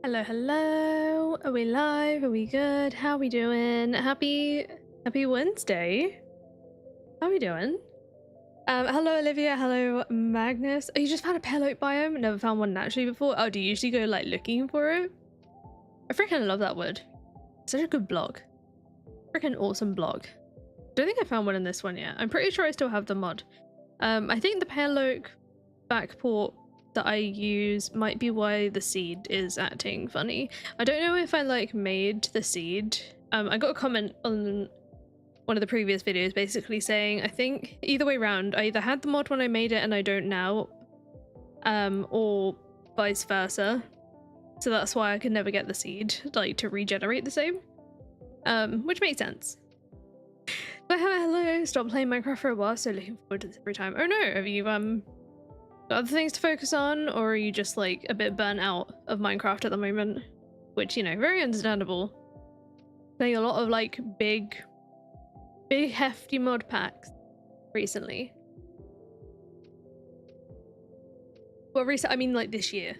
Hello, hello. Are we live? Are we good? How are we doing? Happy Wednesday. How are we doing? Hello Olivia, hello Magnus. Oh, you just found a pale oak biome? Never found one naturally before. Oh, do you usually go like looking for it? I freaking love that wood. Such a good block. Freaking awesome block. Don't think I found one in this one yet. I'm pretty sure I still have the mod. I think the pale oak backport that I use might be why the seed is acting funny. I don't know if I like made the seed. I got a comment on one of the previous videos basically saying I think either way around, I either had the mod when I made it and I don't now, or vice versa. So that's why I could never get the seed like to regenerate the same, which makes sense. But hello, stop playing Minecraft for a while, so looking forward to this every time. Oh no, have you got other things to focus on, or are you just like a bit burnt out of Minecraft at the moment? Which, you know, very understandable. Playing a lot of like big hefty mod packs recently. Well, I mean like this year.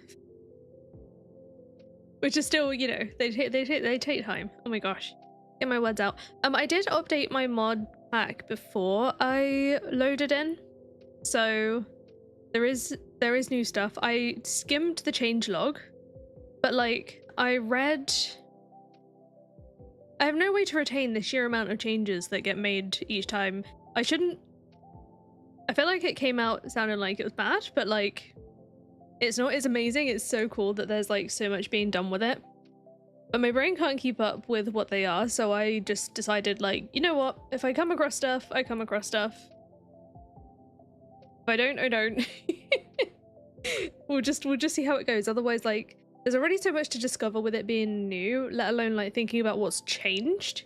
Which is still, you know, they take time. Oh my gosh. Get my words out. I did update my mod pack before I loaded in. So there is new stuff. I skimmed the changelog, but like I have no way to retain the sheer amount of changes that get made each time. I feel like it came out sounding like it was bad, but like it's not. It's amazing. It's so cool that there's like so much being done with it. But my brain can't keep up with what they are, so I just decided like, you know what? If I come across stuff, I come across stuff. If I don't, I don't. we'll just see how it goes. Otherwise, like, there's already so much to discover with it being new, let alone like thinking about what's changed.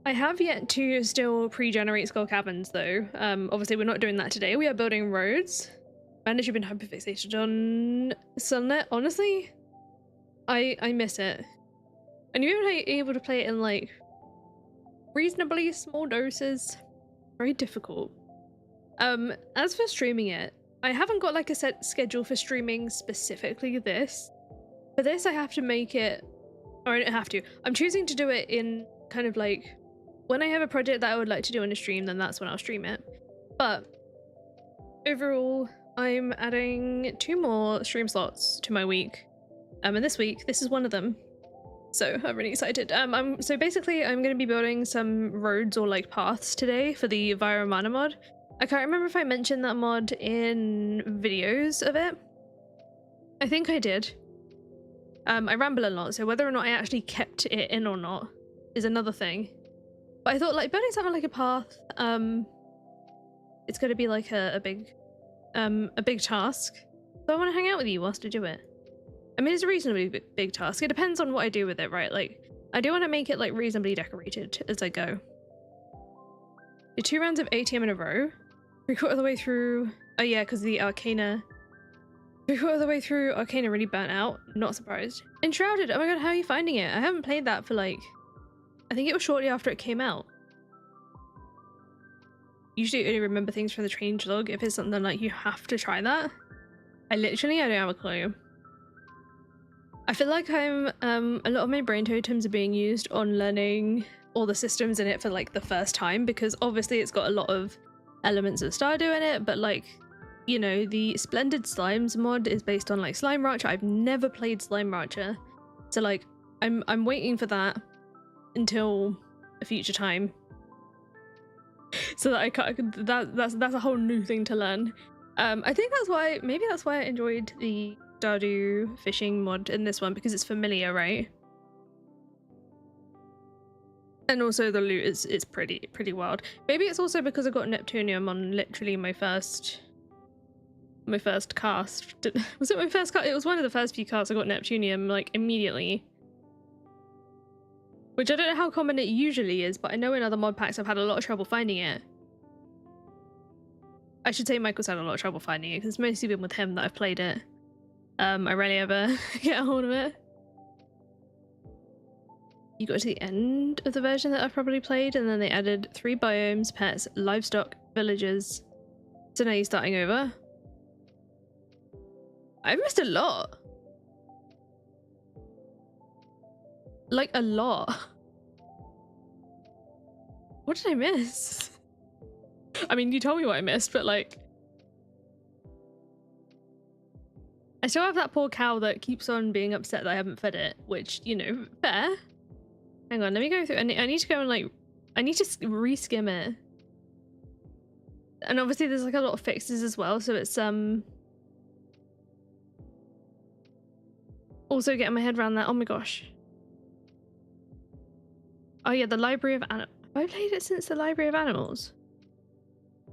I have yet to still pre-generate skull cabins though. Obviously we're not doing that today. We are building roads. Man, has you been hyperfixated on Sunlit? Honestly, I miss it. And you're able to play it in like reasonably small doses. Very difficult. As for streaming it, I haven't got like a set schedule for streaming specifically this. For this I have to make it, or I don't have to. I'm choosing to do it in kind of like, when I have a project that I would like to do on a stream, then that's when I'll stream it. But overall, I'm adding 2 more stream slots to my week. And this week, this is one of them. So I'm really excited. So basically I'm going to be building some roads or like paths today for the Via Romana mod. I can't remember if I mentioned that mod in videos of it. I think I did. I ramble a lot, so whether or not I actually kept it in or not is another thing. But I thought like building something like a path, it's going to be like a big task. So I want to hang out with you whilst I do it. I mean, it's a reasonably big task. It depends on what I do with it, right? Like, I do want to make it like reasonably decorated as I go. Do 2 rounds of ATM in a row. 3/4 of the way through. Oh yeah, because the Arcana. 3/4 of the way through, Arcana really burnt out. Not surprised. Enshrouded. Oh my god, how are you finding it? I haven't played that for like, I think it was shortly after it came out. Usually only remember things from the changelog if it's something like you have to try that. I don't have a clue. I feel like a lot of my brain totems are being used on learning all the systems in it for like the first time, because obviously it's got a lot of elements of Stardew in it, but like, you know, the Splendid Slimes mod is based on like Slime Rancher. I've never played Slime Rancher, so like I'm waiting for that until a future time, so that I can't, that's a whole new thing to learn. I think maybe that's why I enjoyed the Stardew fishing mod in this one, because it's familiar, right? And also the loot is pretty wild. Maybe it's also because I got Neptunium on literally my first cast. Was it my first cast? It was one of the first few casts I got Neptunium like immediately. Which I don't know how common it usually is, but I know in other mod packs I've had a lot of trouble finding it. I should say Michael's had a lot of trouble finding it, because it's mostly been with him that I've played it. I rarely ever get a hold of it. You got to the end of the version that I've probably played, and then they added 3 biomes, pets, livestock, villagers. So now you're starting over. I've missed a lot. Like a lot. What did I miss? I mean, you told me what I missed, but like... I still have that poor cow that keeps on being upset that I haven't fed it, which, you know, fair. Hang on, let me go through. I need to go and like... I need to re-skim it. And obviously there's like a lot of fixes as well, so it's also getting my head around that. Oh my gosh. Oh yeah, the Library of Animals. Have I played it since the Library of Animals?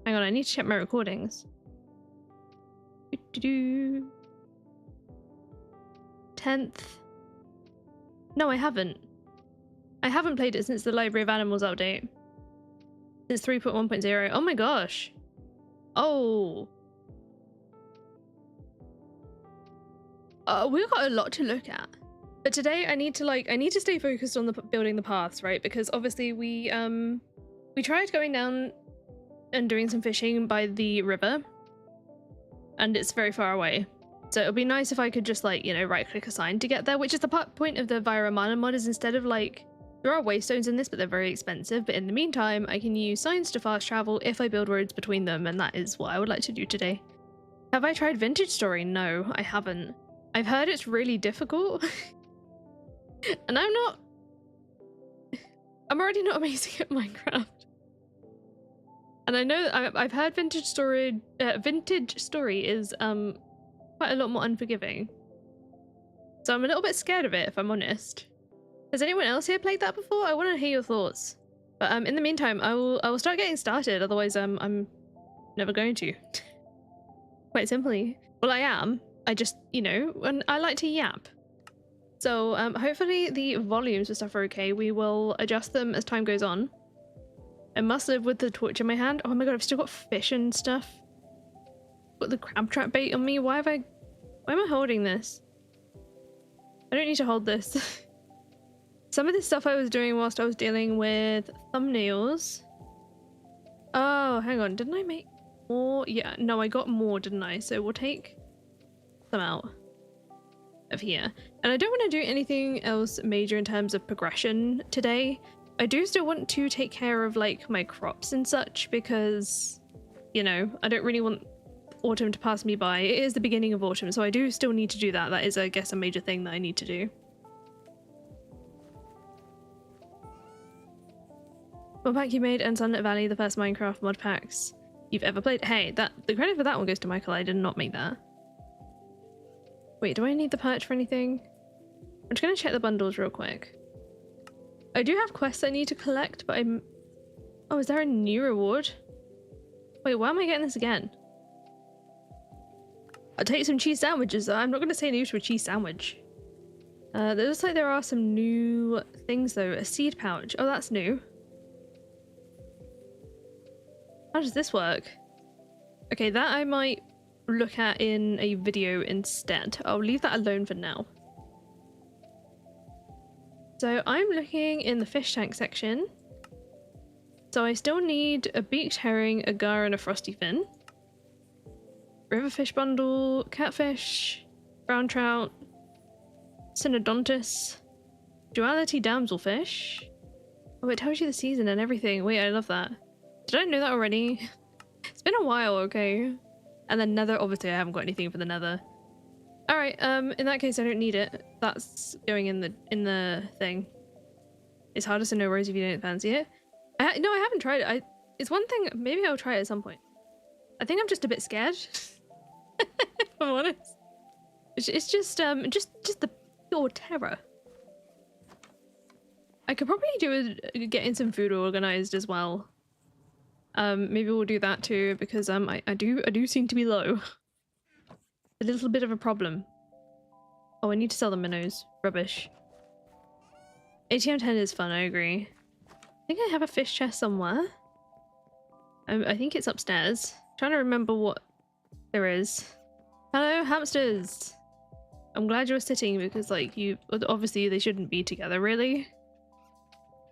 Hang on, I need to check my recordings. 10th. No, I haven't. I haven't played it since the Library of Animals update. Since 3.1.0. Oh my gosh. Oh. We've got a lot to look at. But today I need to stay focused on the building the paths, right? Because obviously we tried going down and doing some fishing by the river, and it's very far away. So it would be nice if I could just like, you know, right click a sign to get there, which is the point of the Via Romana mod, is instead of like, there are waystones in this, but they're very expensive. But in the meantime, I can use signs to fast travel if I build roads between them, and that is what I would like to do today. Have I tried Vintage Story? No, I haven't. I've heard it's really difficult. And I'm already not amazing at Minecraft. And I know I've heard Vintage Story is quite a lot more unforgiving. So I'm a little bit scared of it, if I'm honest. Has anyone else here played that before? I want to hear your thoughts. But in the meantime, I will start getting started. Otherwise, I'm never going to. Quite simply. Well, I am. I just, you know, and I like to yap. So hopefully the volumes and stuff are okay. We will adjust them as time goes on. I must live with the torch in my hand. Oh my god, I've still got fish and stuff. Got the crab trap bait on me. Why am I holding this? I don't need to hold this. Some of this stuff I was doing whilst I was dealing with thumbnails. Oh, hang on. Didn't I make more? Yeah, no, I got more, didn't I? So we'll take them out of here. And I don't want to do anything else major in terms of progression today. I do still want to take care of like my crops and such, because, you know, I don't really want autumn to pass me by. It is the beginning of autumn, so I do still need to do that. That is, I guess, a major thing that I need to do. Mod pack you made and Sunlit Valley, the first Minecraft mod packs you've ever played. Hey, the credit for that one goes to Michael. I did not make that. Wait, do I need the perch for anything? I'm just gonna check the bundles real quick. I do have quests I need to collect, but I'm... Oh, is there a new reward? Wait, why am I getting this again? I'll take some cheese sandwiches. I'm not gonna say no to a cheese sandwich. There looks like there are some new things though. A seed pouch. Oh, that's new. How does this work? Okay, that I might look at in a video instead. I'll leave that alone for now. So I'm looking in the fish tank section. So I still need a beaked herring, a gar, and a frosty fin. River fish bundle, catfish, brown trout, synodontis, duality damselfish. Oh, it tells you the season and everything. Wait, I love that. Did I know that already? It's been a while, okay. And then nether, obviously I haven't got anything for the nether. Alright, in that case I don't need it. That's going in the thing. It's hardest to know rose if you don't fancy it. No, I haven't tried it. It's one thing, maybe I'll try it at some point. I think I'm just a bit scared. If I'm honest. It's just the pure terror. I could probably do getting some food organized as well. Maybe we'll do that too, because I do seem to be low. A little bit of a problem. Oh, I need to sell the minnows. Rubbish. ATM 10 is fun, I agree. I think I have a fish chest somewhere. I think it's upstairs. I'm trying to remember what there is. Hello, hamsters! I'm glad you're sitting, because like you obviously they shouldn't be together really.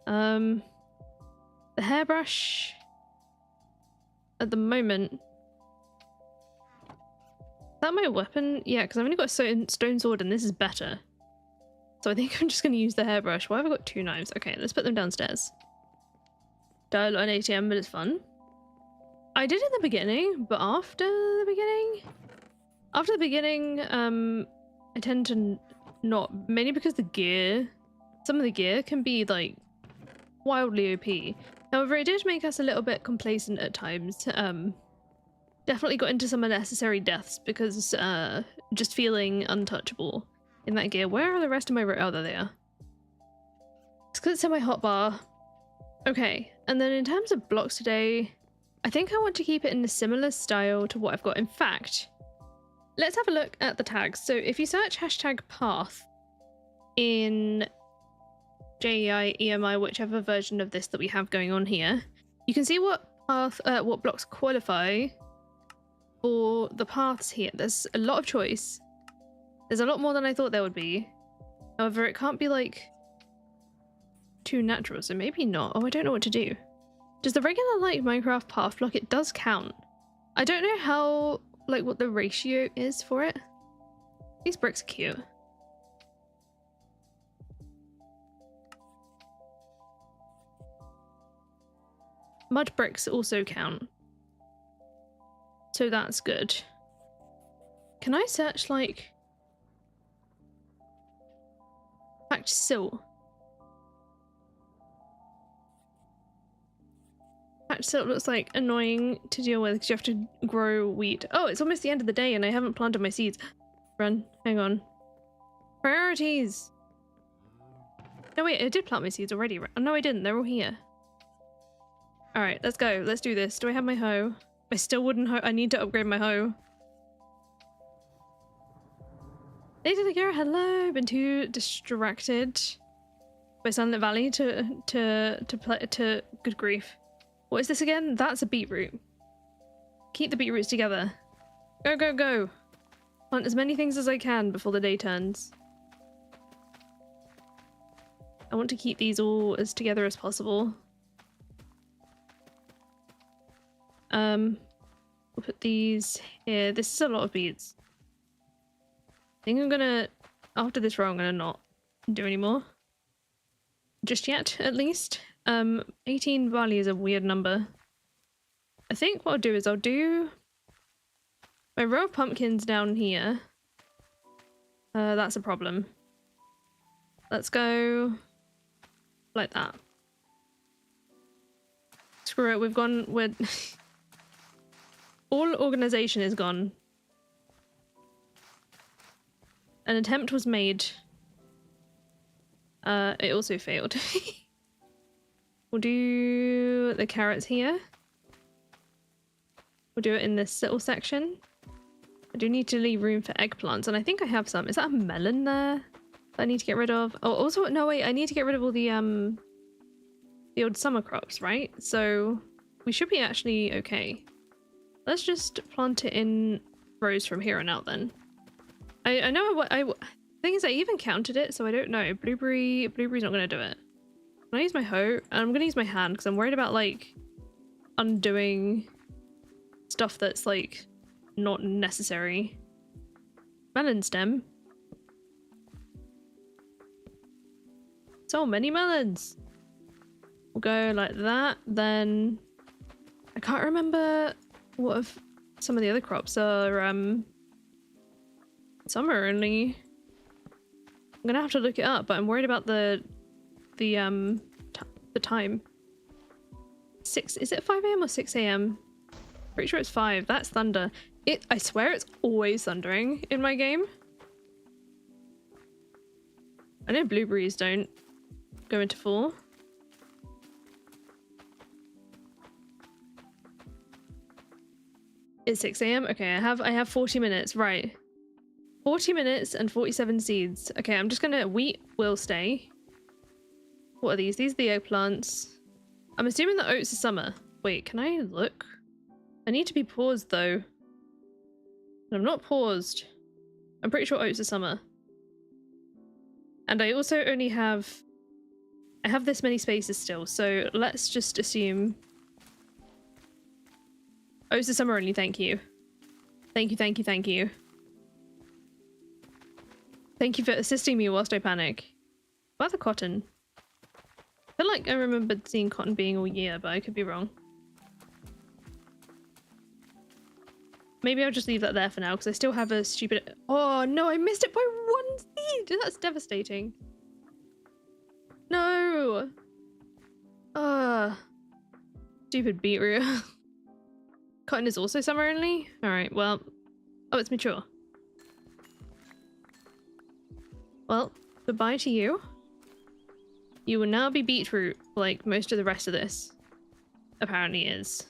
The hairbrush at the moment. Is that my weapon? Yeah, because I've only got a stone sword and this is better. So I think I'm just going to use the hairbrush. Why have I got 2 knives? Okay, let's put them downstairs. Dial on ATM, but it's fun. I did in the beginning, but after the beginning? After the beginning, I tend to not, mainly because the gear, some of the gear can be like wildly OP. However, it did make us a little bit complacent at times. Definitely got into some unnecessary deaths because just feeling untouchable in that gear. Where are the rest of my oh, there they are. It's because it's in my hotbar. Okay, and then in terms of blocks today, I think I want to keep it in a similar style to what I've got. In fact, let's have a look at the tags. So if you search hashtag path in JEI, EMI, whichever version of this that we have going on here, you can see what path, what blocks qualify for the paths here. There's a lot of choice. There's a lot more than I thought there would be. However, it can't be like too natural, so maybe not. Oh, I don't know what to do. Does the regular like Minecraft path block, it does count. I don't know how, like what the ratio is for it. These bricks are cute. Mud bricks also count. So that's good. Can I search like packed silt? Packed silt looks like annoying to deal with because you have to grow wheat. Oh, it's almost the end of the day and I haven't planted my seeds. Run, hang on. Priorities! No wait, I did plant my seeds already. Oh, no I didn't, they're all here. Alright, let's go. Let's do this. Do I have my hoe? I still wouldn't hoe. I need to upgrade my hoe. Lady Ligera, hello! Been too distracted by Sunlit Valley to good grief. What is this again? That's a beetroot. Keep the beetroots together. Go, go, go! Plant as many things as I can before the day turns. I want to keep these all as together as possible. We'll put these here. This is a lot of beads. I think I'm gonna, after this row, I'm gonna not do any more. Just yet, at least. 18 barley is a weird number. I think what I'll do is I'll do my row of pumpkins down here. That's a problem. Let's go like that. Screw it, we've gone, we're... All organization is gone. An attempt was made. It also failed. We'll do the carrots here. We'll do it in this little section. I do need to leave room for eggplants, and I think I have some. Is that a melon there that I need to get rid of? Oh, also, no wait, I need to get rid of all the old summer crops, right? So we should be actually okay. Let's just plant it in rows from here on out then. I know what thing is I even counted it, so I don't know. Blueberry's not gonna do it. Can I use my hoe? I'm gonna use my hand because I'm worried about like undoing stuff that's like not necessary. Melon stem. So many melons. We'll go like that. Then I can't remember what of some of the other crops are summer only. I'm gonna have to look it up, but I'm worried about the time. 6, is it 5 AM or 6 AM? Pretty sure it's 5. That's thunder. I swear it's always thundering in my game. I know blueberries don't go into fall. It's 6 AM? Okay, I have 40 minutes, right. 40 minutes and 47 seeds. Okay, I'm just gonna, wheat will stay. What are these? These are the eggplants. I'm assuming the oats are summer. Wait, can I look? I need to be paused though. And I'm not paused. I'm pretty sure oats are summer. And I also only have... I have this many spaces still, so let's just assume... Oats are summer only, thank you. Thank you, thank you, thank you. Thank you for assisting me whilst I panic. About the cotton. I feel like I remembered seeing cotton being all year, but I could be wrong. Maybe I'll just leave that there for now because I still have a stupid... Oh no, I missed it by 1 seed! That's devastating. No! Stupid beetroot. Cotton is also summer only? Alright, well... Oh, it's mature. Well, goodbye to you. You will now be beetroot, like most of the rest of this apparently is.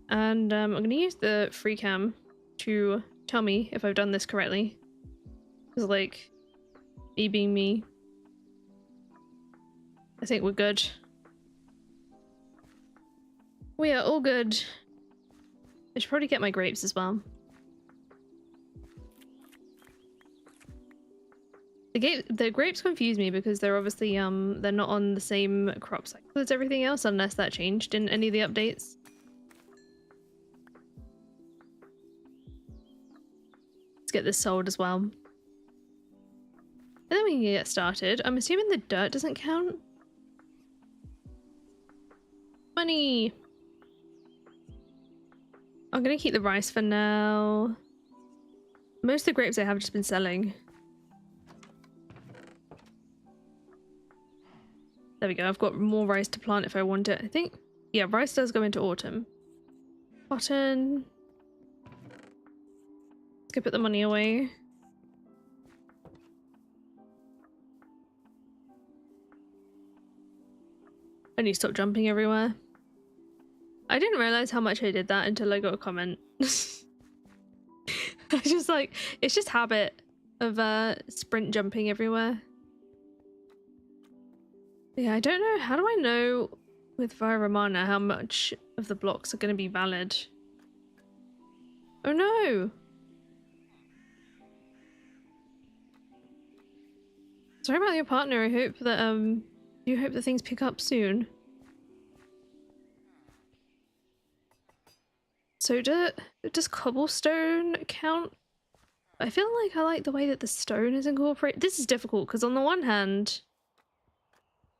And I'm gonna use the free cam to tell me if I've done this correctly. Because, like, me being me, I think we're good. We are all good. I should probably get my grapes as well. The grapes confuse me because they're obviously they're not on the same crop cycle as everything else unless that changed in any of the updates. Let's get this sold as well. And then we can get started. I'm assuming the dirt doesn't count. Money! I'm gonna keep the rice for now. Most of the grapes I have just been selling. There we go, I've got more rice to plant if I want it. I think, yeah, rice does go into autumn. Cotton. Let's go put the money away. I need to stop jumping everywhere. I didn't realize how much I did that until I got a comment. I just like, it's just habit of sprint jumping everywhere. Yeah, I don't know. How do I know with Via Romana how much of the blocks are going to be valid? Oh no! Sorry about your partner. I hope that you hope that things pick up soon. So does cobblestone count? I feel like I like the way that the stone is incorporated. This is difficult because on the one hand,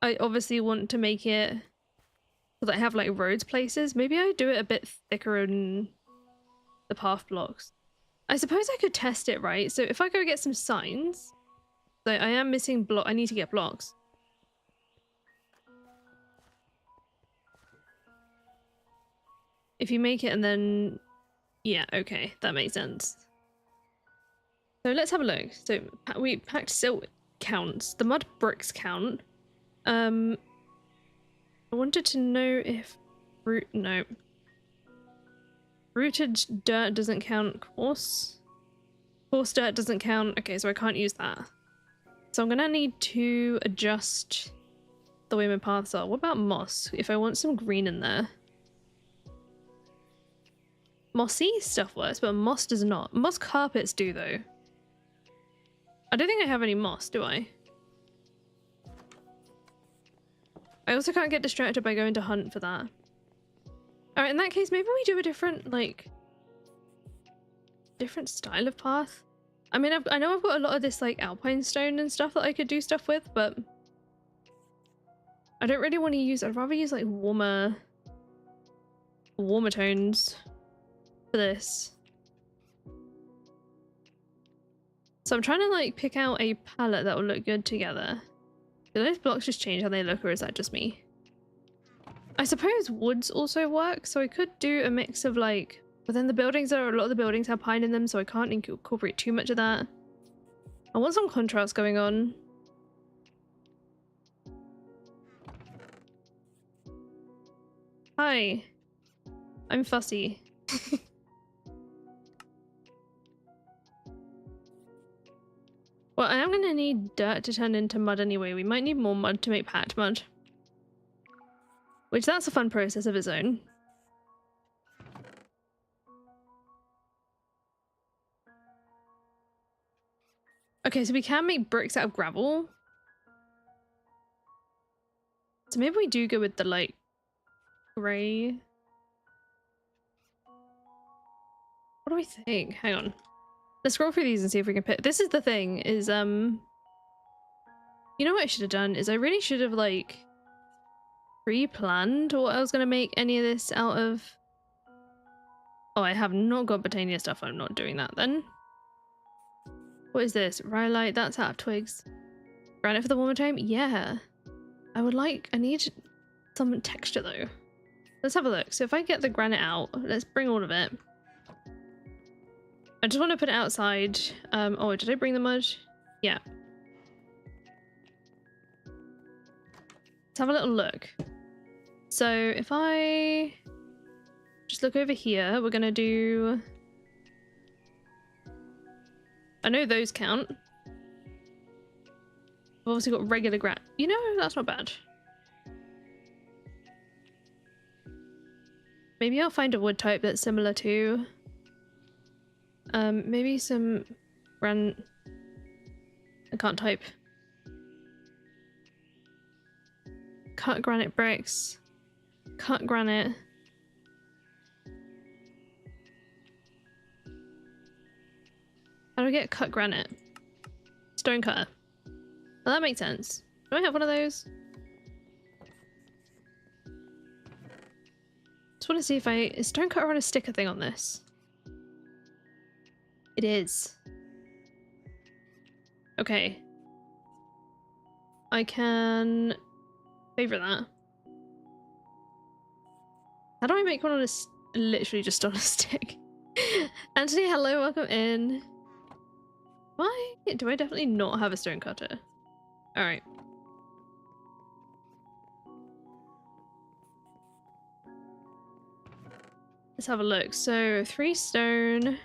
I obviously want to make it so that I have like roads places. Maybe I do it a bit thicker in the path blocks. I suppose I could test it, right? So if I go get some signs, so I am missing block. I need to get blocks. If you make it and then, yeah, okay, that makes sense. So let's have a look. So we packed silt counts. The mud bricks count. I wanted to know if no. Rooted dirt doesn't count. Coarse dirt doesn't count. Okay, so I can't use that. So I'm gonna need to adjust the way my paths are. What about moss? If I want some green in there. Mossy stuff works, but moss does not. Moss carpets do though. I don't think I have any moss, do I? I also can't get distracted by going to hunt for that. Alright, in that case, maybe we do a different, like, different style of path. I mean, I know I've got a lot of this, like, alpine stone and stuff that I could do stuff with, but I don't really want to use, I'd rather use, like, warmer tones for this. So I'm trying to, like, pick out a palette that will look good together. Do those blocks just change how they look, or is that just me? I suppose woods also work, so I could do a mix of like, but then a lot of the buildings have pine in them, so I can't incorporate too much of that. I want some contrast going on. Hi. I'm fussy. Well, I am going to need dirt to turn into mud anyway. We might need more mud to make packed mud. Which, that's a fun process of its own. Okay, so we can make bricks out of gravel. So maybe we do go with the, like, grey. What do we think? Hang on. Let's scroll through these and see if we can pick. This is the thing, is you know what I should have done is I really should have like pre-planned what I was gonna make any of this out of. Oh, I have not got botania stuff. I'm not doing that then. What is this? Rhyolite, that's out of twigs. Granite for the warmer time? Yeah. I need some texture though. Let's have a look. So if I get the granite out, let's bring all of it. I just want to put it outside. Oh, did I bring the mud? Yeah. Let's have a little look. So if I just look over here, we're gonna do... I know those count. I've obviously got regular granite. You know, that's not bad. Maybe I'll find a wood type that's similar to... maybe some I can't type. Cut granite bricks. Cut granite. How do I get cut granite? Stone cutter. Well, that makes sense. Do I have one of those? Just want to see if is stone cutter on a sticker thing on this? It is. Okay. I can favorite that. How do I make one on literally just on a stick? Anthony, hello, welcome in. Why do I definitely not have a stone cutter? All right. Let's have a look. So 3 stone.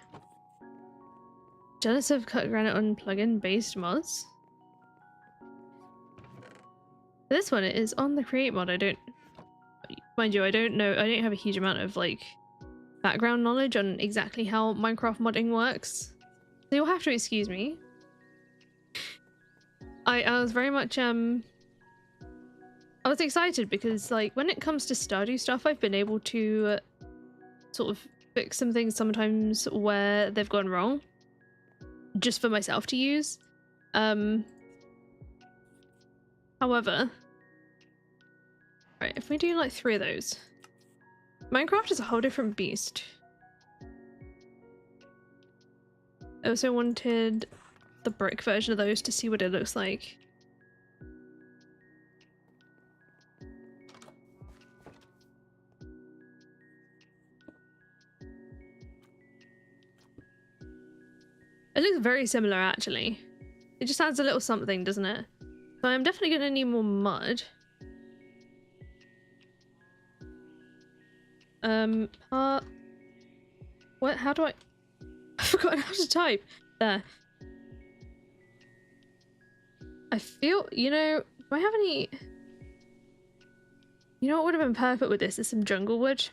Jealous of cut granite on plugin based mods. This one is on the create mod. Mind you, I don't have a huge amount of like background knowledge on exactly how Minecraft modding works. So you'll have to excuse me. I was very much I was excited because like when it comes to Stardew stuff, I've been able to sort of fix some things sometimes where they've gone wrong just for myself to use. However, right, if we do like 3 of those, Minecraft is a whole different beast. I also wanted the brick version of those to see what it looks like. It looks very similar actually. It just adds a little something, doesn't it? So I'm definitely gonna need more mud. What? How do I forgot how to type. There. I feel, you know, do I have any... You know what would have been perfect with this is some jungle wood.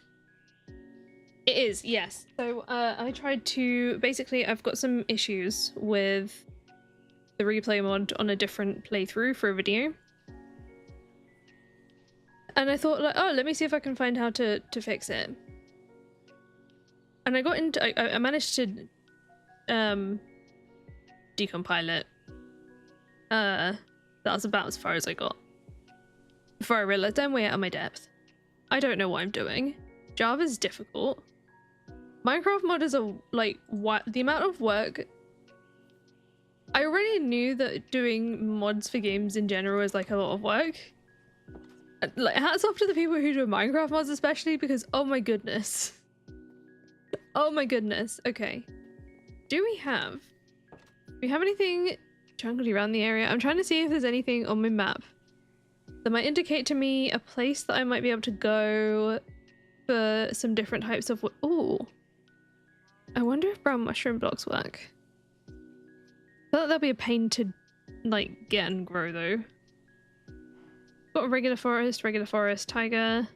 It is, yes. So I tried to... Basically, I've got some issues with the replay mod on a different playthrough for a video. And I thought, like, oh, let me see if I can find how to fix it. And I got into... I managed to decompile it. That's about as far as I got before I realized I'm way out of my depth. I don't know what I'm doing. Java's difficult. Minecraft mod is the amount of work. I already knew that doing mods for games in general is like a lot of work. Like, hats off to the people who do Minecraft mods especially, because oh my goodness. Oh my goodness. Okay. Do we have anything jungly around the area? I'm trying to see if there's anything on my map that might indicate to me a place that I might be able to go for some different types of... Ooh. I wonder if brown mushroom blocks work. I feel like they'll be a pain to like get and grow though. Got a regular forest, tiger.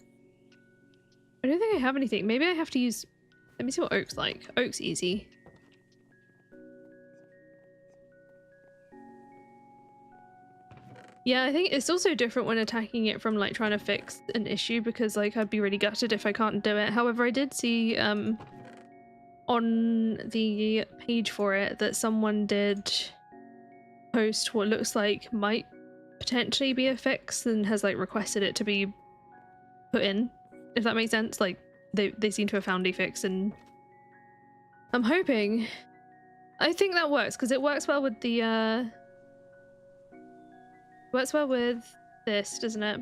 I don't think I have anything. Maybe I have to use... Let me see what oak's like. Oak's easy. Yeah, I think it's also different when attacking it from like trying to fix an issue, because like I'd be really gutted if I can't do it. However, I did see on on the page for it that someone did post what looks like might potentially be a fix and has like requested it to be put in, if that makes sense. Like they seem to have found a fix, and I'm hoping, I think that works because it works well with the works well with this, doesn't it?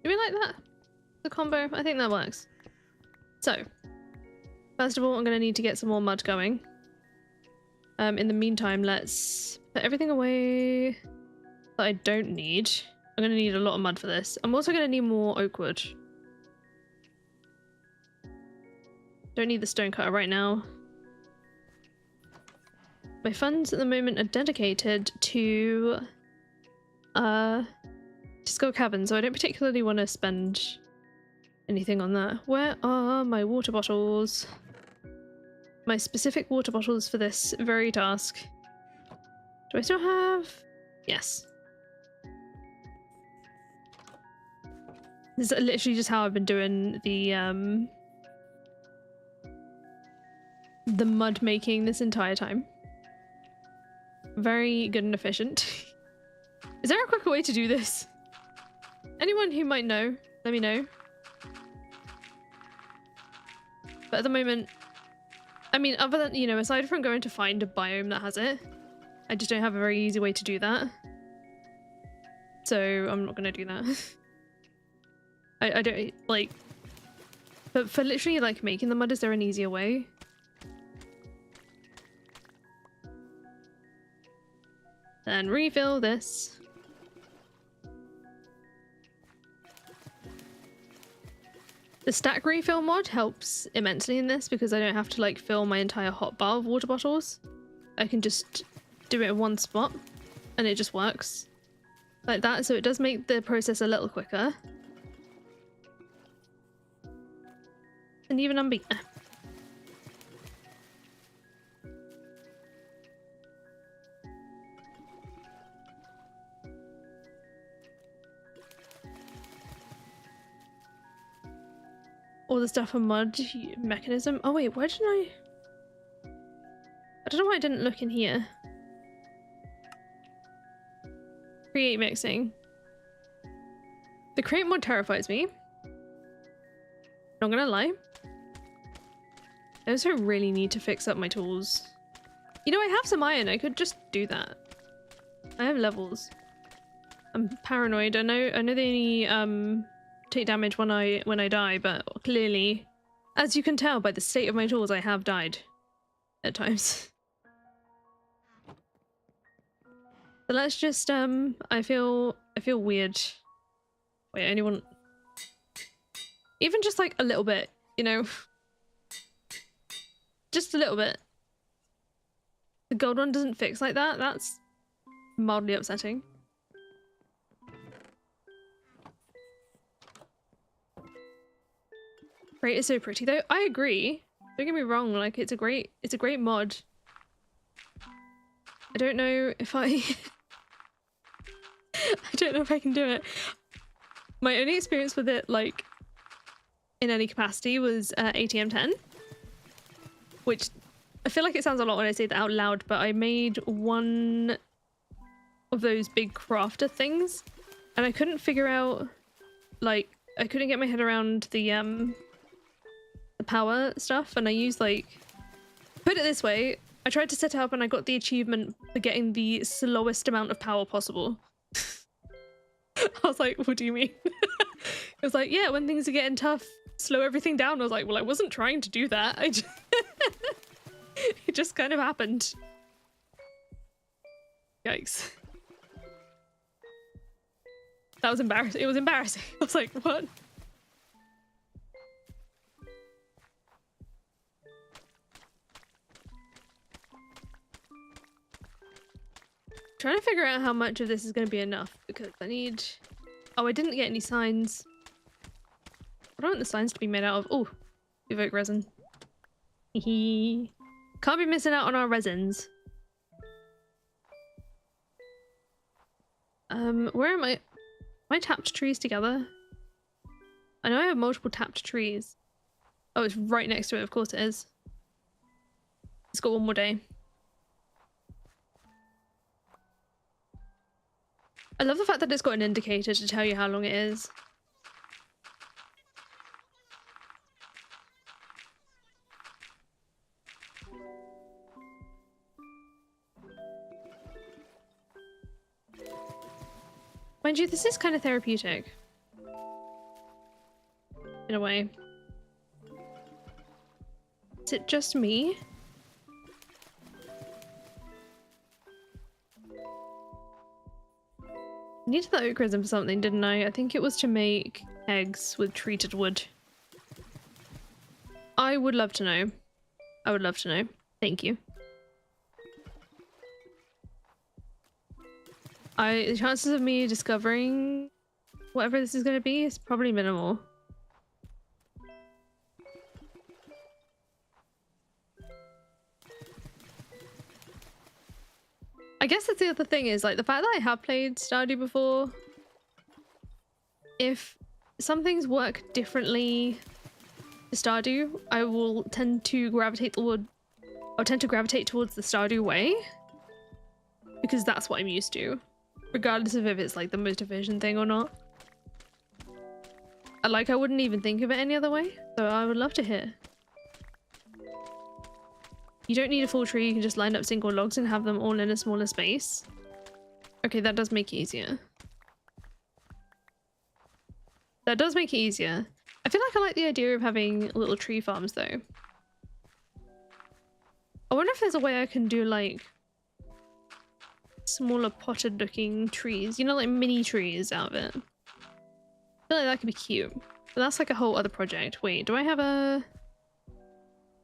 Do we like that? The combo? I think that works. So, first of all, I'm going to need to get some more mud going. In the meantime, let's put everything away that I don't need. I'm going to need a lot of mud for this. I'm also going to need more oak wood. Don't need the stone cutter right now. My funds at the moment are dedicated to Skull Cabin, so I don't particularly want to spend anything on that. Where are my water bottles? My specific water bottles for this very task. Do I still have? Yes. This is literally just how I've been doing the mud making this entire time. Very good and efficient. Is there a quicker way to do this? Anyone who might know, let me know. But at the moment, I mean, other than, you know, aside from going to find a biome that has it, I just don't have a very easy way to do that. So I'm not gonna do that. I don't, like, but for literally, like, making the mud, is there an easier way? Then refill this. The stack refill mod helps immensely in this because I don't have to like fill my entire hotbar with water bottles. I can just do it in one spot and it just works like that, so it does make the process a little quicker. And even unbeaten. All the stuff on mud mechanism. Oh wait, where did I don't know why I didn't look in here. Create mixing. The create mod terrifies me. Not gonna lie. I also really need to fix up my tools. You know, I have some iron. I could just do that. I have levels. I'm paranoid. I know they only take damage when I die, but clearly, as you can tell by the state of my tools, I have died at times. So let's just I feel weird. Wait, anyone? Even just like a little bit, you know, just a little bit. The gold one doesn't fix like that. That's mildly upsetting. Great is so pretty though. I agree. Don't get me wrong, like it's a great mod. I don't know if I I don't know if I can do it. My only experience with it, like in any capacity, was ATM10, which I feel like it sounds a lot when I say that out loud, but I made one of those big crafter things and I couldn't figure out, like, I couldn't get my head around the power stuff, and I used, like, put it this way, I tried to set it up and I got the achievement for getting the slowest amount of power possible. I was like, what do you mean? It was like, yeah, when things are getting tough, slow everything down. I was like, well, I wasn't trying to do that. It just kind of happened. Yikes. That was embarrassing. It was embarrassing. I was like, what? Trying to figure out how much of this is going to be enough because I need... Oh, I didn't get any signs. I don't want the signs to be made out of... Oh, evoke resin. Hehe. Can't be missing out on our resins. Where am I? Am I tapped trees together? I know I have multiple tapped trees. Oh, it's right next to it. Of course it is. It's got one more day. I love the fact that it's got an indicator to tell you how long it is. Mind you, this is kind of therapeutic. In a way. Is it just me? I needed the oak resin for something, didn't I? I think it was to make eggs with treated wood. I would love to know. I would love to know. Thank you. The chances of me discovering whatever this is going to be is probably minimal. I guess that's the other thing is like the fact that I have played Stardew before. If some things work differently to Stardew, I will tend to gravitate towards the Stardew way because that's what I'm used to, regardless of if it's like the most efficient thing or not. I wouldn't even think of it any other way, so I would love to hear. You don't need a full tree, you can just line up single logs and have them all in a smaller space. Okay, that does make it easier. That does make it easier. I feel like I like the idea of having little tree farms though. I wonder if there's a way I can do like smaller potted looking trees, you know, like mini trees out of it. I feel like that could be cute. But that's like a whole other project. Wait, do I have a...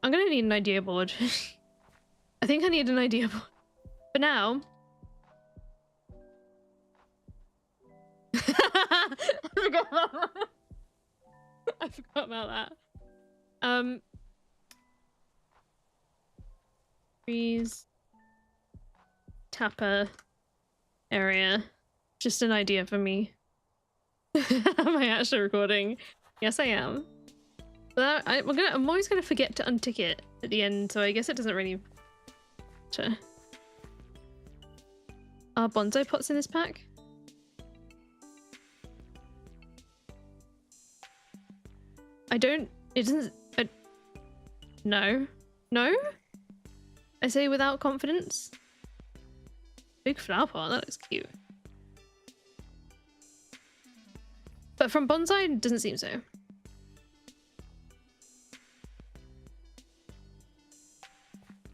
I'm gonna need an idea board. I think I need an idea board. For now... I forgot about that. I forgot about that. Trees. Tapper. Area. Just an idea for me. Am I actually recording? Yes, I am. But I'm always gonna forget to untick it at the end, so I guess it doesn't really matter. Are bonsai pots in this pack? It doesn't, no. No? I say without confidence. Big flower pot, that looks cute. But from bonsai, it doesn't seem so.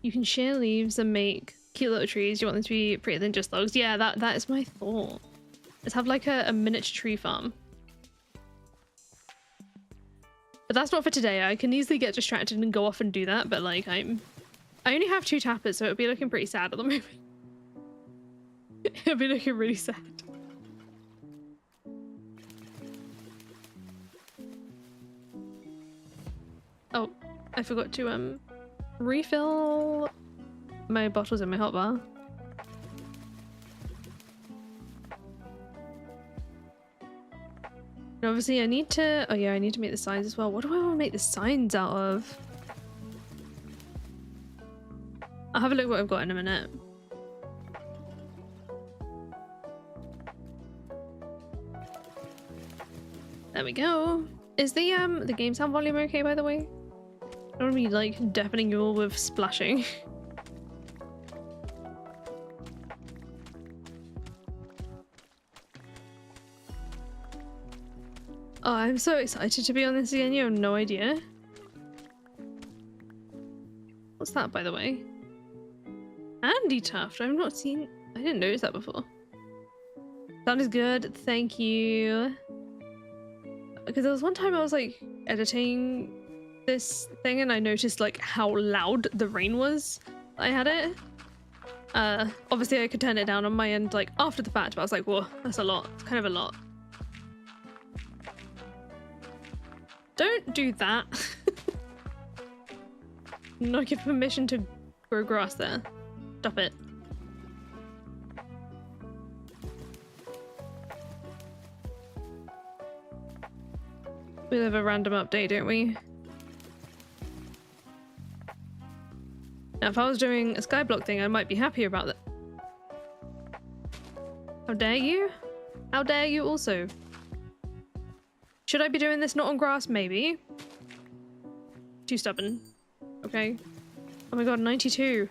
You can share leaves and make cute little trees. You want them to be prettier than just logs. Yeah, that is my thought. Let's have like a miniature tree farm. But that's not for today. I can easily get distracted and go off and do that, but like I only have 2 tappers, so it'll be looking pretty sad at the moment. It'll be looking really sad. Oh, I forgot to refill my bottles in my hotbar. And obviously I need to, oh yeah, I need to make the signs as well. What do I want to make the signs out of? I'll have a look at what I've got in a minute. There we go. Is the game sound volume okay, by the way? I don't want to be like deafening you all with splashing. Oh, I'm so excited to be on this again. You have no idea. What's that, by the way? Andy Tuft. I've not seen... I didn't notice that before. Sound is good. Thank you. Because there was one time I was like editing this thing and I noticed like how loud the rain was. I had it. Obviously I could turn it down on my end like after the fact, but I was like, whoa, that's a lot. It's kind of a lot. Don't do that. Not give permission to grow grass there. Stop it. We have a random update, don't we? Now, if I was doing a skyblock thing, I might be happier about that. How dare you? How dare you also? Should I be doing this not on grass? Maybe. Too stubborn. Okay. Oh my god, 92.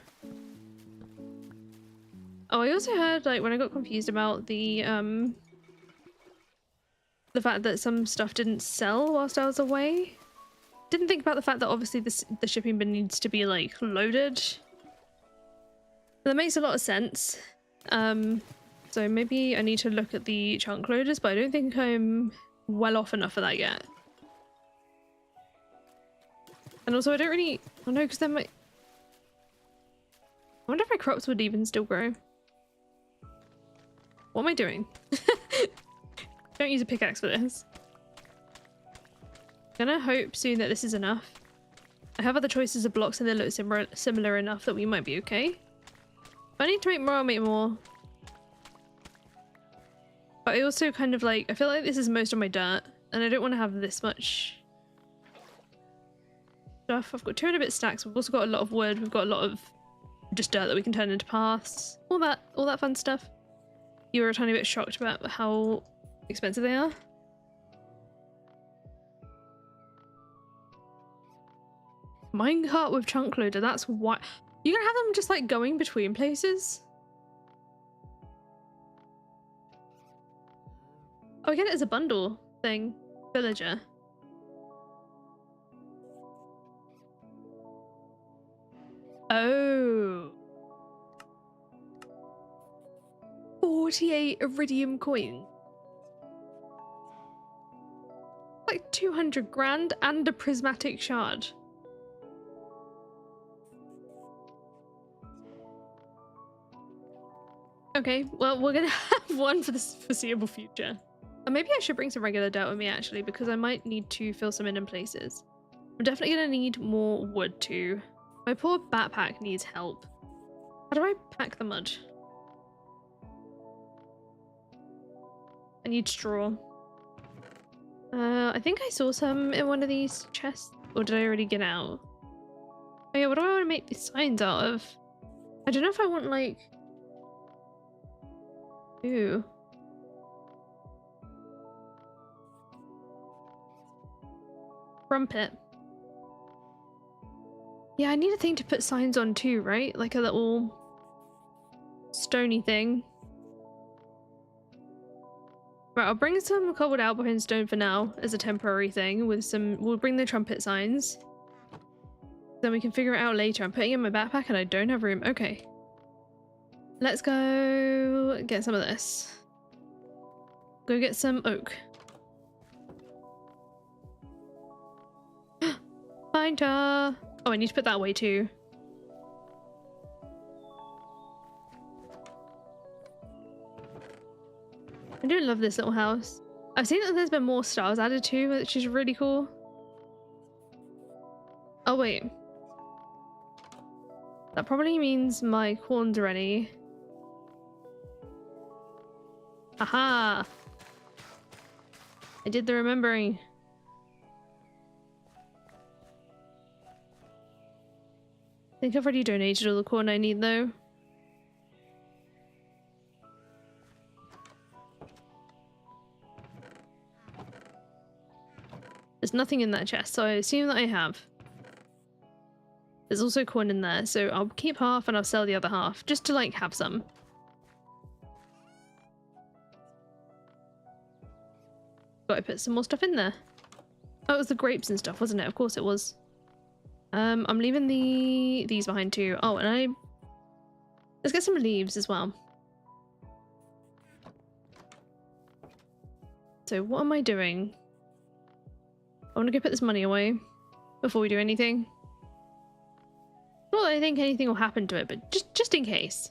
Oh, I also heard, like, when I got confused about the fact that some stuff didn't sell whilst I was away. Didn't think about the fact that obviously the shipping bin needs to be, like, loaded. That makes a lot of sense. So maybe I need to look at the chunk loaders, but I don't think I'm well off enough for that yet. And also I don't really... Oh no, because then my... I wonder if my crops would even still grow. What am I doing? Don't use a pickaxe for this. I'm gonna hope soon that this is enough. I have other choices of blocks and they look similar enough that we might be okay. If I need to make more, I'll make more. But I also kind of like... I feel like this is most of my dirt and I don't want to have this much stuff. I've got 2 and a bit stacks. We've also got a lot of wood. We've got a lot of just dirt that we can turn into paths. All that fun stuff. You were a tiny bit shocked about how expensive they are. Minecart with chunk loader, that's why. You can have them just like going between places. Oh, I get it as a bundle thing. Villager. Oh. 48 iridium coin. Like 200 grand and a prismatic shard. Okay, well, we're gonna have one for the foreseeable future. And maybe I should bring some regular dirt with me actually, because I might need to fill some in places. I'm definitely gonna need more wood too. My poor backpack needs help. How do I pack the mud? I need straw. I think I saw some in one of these chests. Or did I already get out? Oh yeah, what do I want to make these signs out of? I don't know if I want like... Ooh. Trumpet. Yeah, I need a thing to put signs on too, right? Like a little stony thing. Right, I'll bring some cobbled out behind stone for now as a temporary thing with some... We'll bring the trumpet signs. Then we can figure it out later. I'm putting it in my backpack and I don't have room. Okay. Let's go get some of this. Go get some oak. Pine tar. Oh, I need to put that away too. I do love this little house. I've seen that there's been more stars added too, which is really cool. Oh wait. That probably means my corn's ready. Aha! I did the remembering. I think I've already donated all the corn I need though. There's nothing in that chest, so I assume that I have. There's also corn in there, so I'll keep half and I'll sell the other half, just to like have some. Gotta put some more stuff in there. Oh, it was the grapes and stuff, wasn't it? Of course it was. I'm leaving these behind too. Oh, and let's get some leaves as well. So what am I doing? I want to go put this money away before we do anything. Not that I think anything will happen to it, but just in case.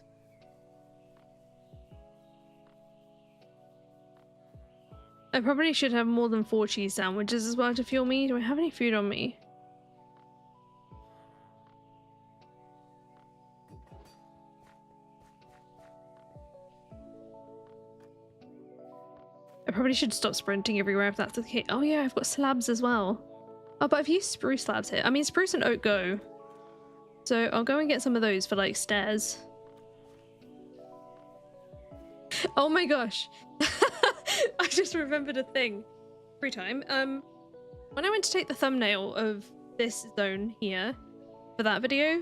I probably should have more than 4 cheese sandwiches as well to fuel me. Do I have any food on me? I probably should stop sprinting everywhere if that's the case. Oh yeah, I've got slabs as well. Oh, but I've used spruce slabs here. I mean, spruce and oak go. So I'll go and get some of those for like stairs. Oh my gosh. I just remembered a thing. Free time. When I went to take the thumbnail of this zone here for that video,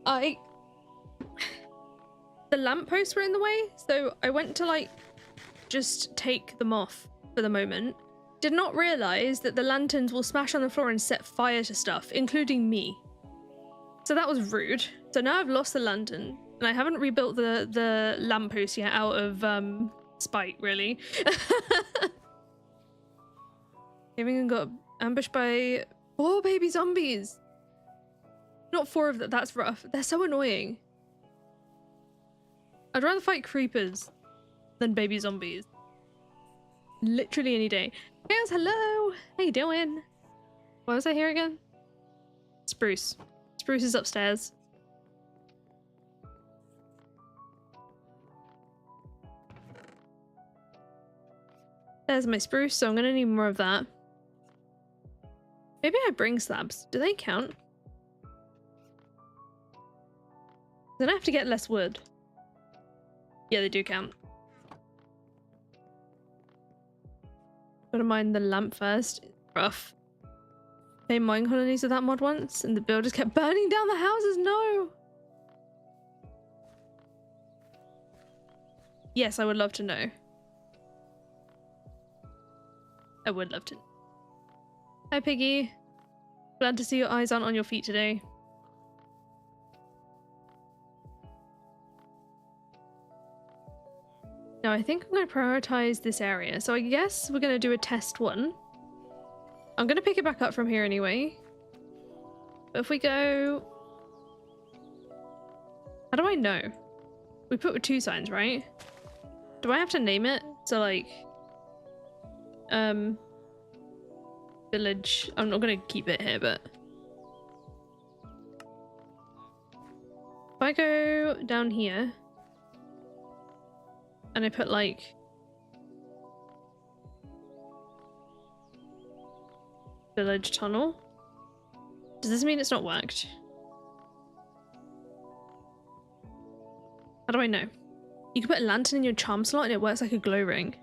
the lampposts were in the way, so I went to like just take them off for the moment. Did not realize that the lanterns will smash on the floor and set fire to stuff, including me. So that was rude. So now I've lost the lantern and I haven't rebuilt the lamppost yet out of spite, really. Even got ambushed by 4 baby zombies. Not 4 of them, that's rough. They're so annoying. I'd rather fight creepers than baby zombies. Literally any day. Chaos, hello! How you doing? What was I here again? Spruce. Spruce is upstairs. There's my spruce, so I'm gonna need more of that. Maybe I bring slabs. Do they count? Then I have to get less wood. Yeah, they do count. Gotta mine the lamp first. Rough. They mine colonies of that mod once, and the builders kept burning down the houses. No! Yes, I would love to know. I would love to. Hi, Piggy. Glad to see your eyes aren't on your feet today. Now, I think I'm going to prioritize this area. So I guess we're going to do a test 1. I'm going to pick it back up from here anyway. But if we go... How do I know? We put 2 signs, right? Do I have to name it? So like... Village. I'm not going to keep it here, but... If I go down here... And I put like village tunnel. Does this mean it's not worked? How do I know? You can put a lantern in your charm slot and it works like a glow ring.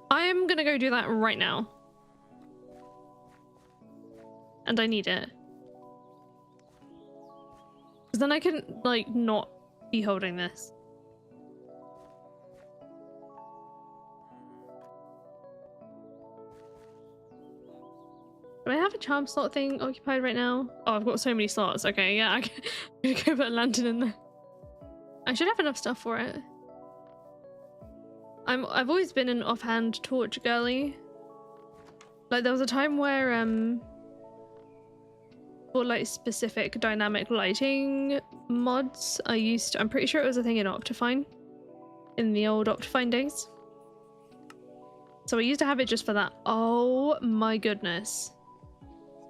I am gonna go do that right now. And I need it. Because then I can like not be holding this. Do I have a charm slot thing occupied right now? Oh, I've got so many slots. Okay, yeah, I'm gonna go put a lantern in there. I should have enough stuff for it. I've always been an offhand torch girly. Like there was a time where for like specific dynamic lighting mods, I'm pretty sure it was a thing in Optifine, in the old Optifine days. So I used to have it just for that. Oh my goodness.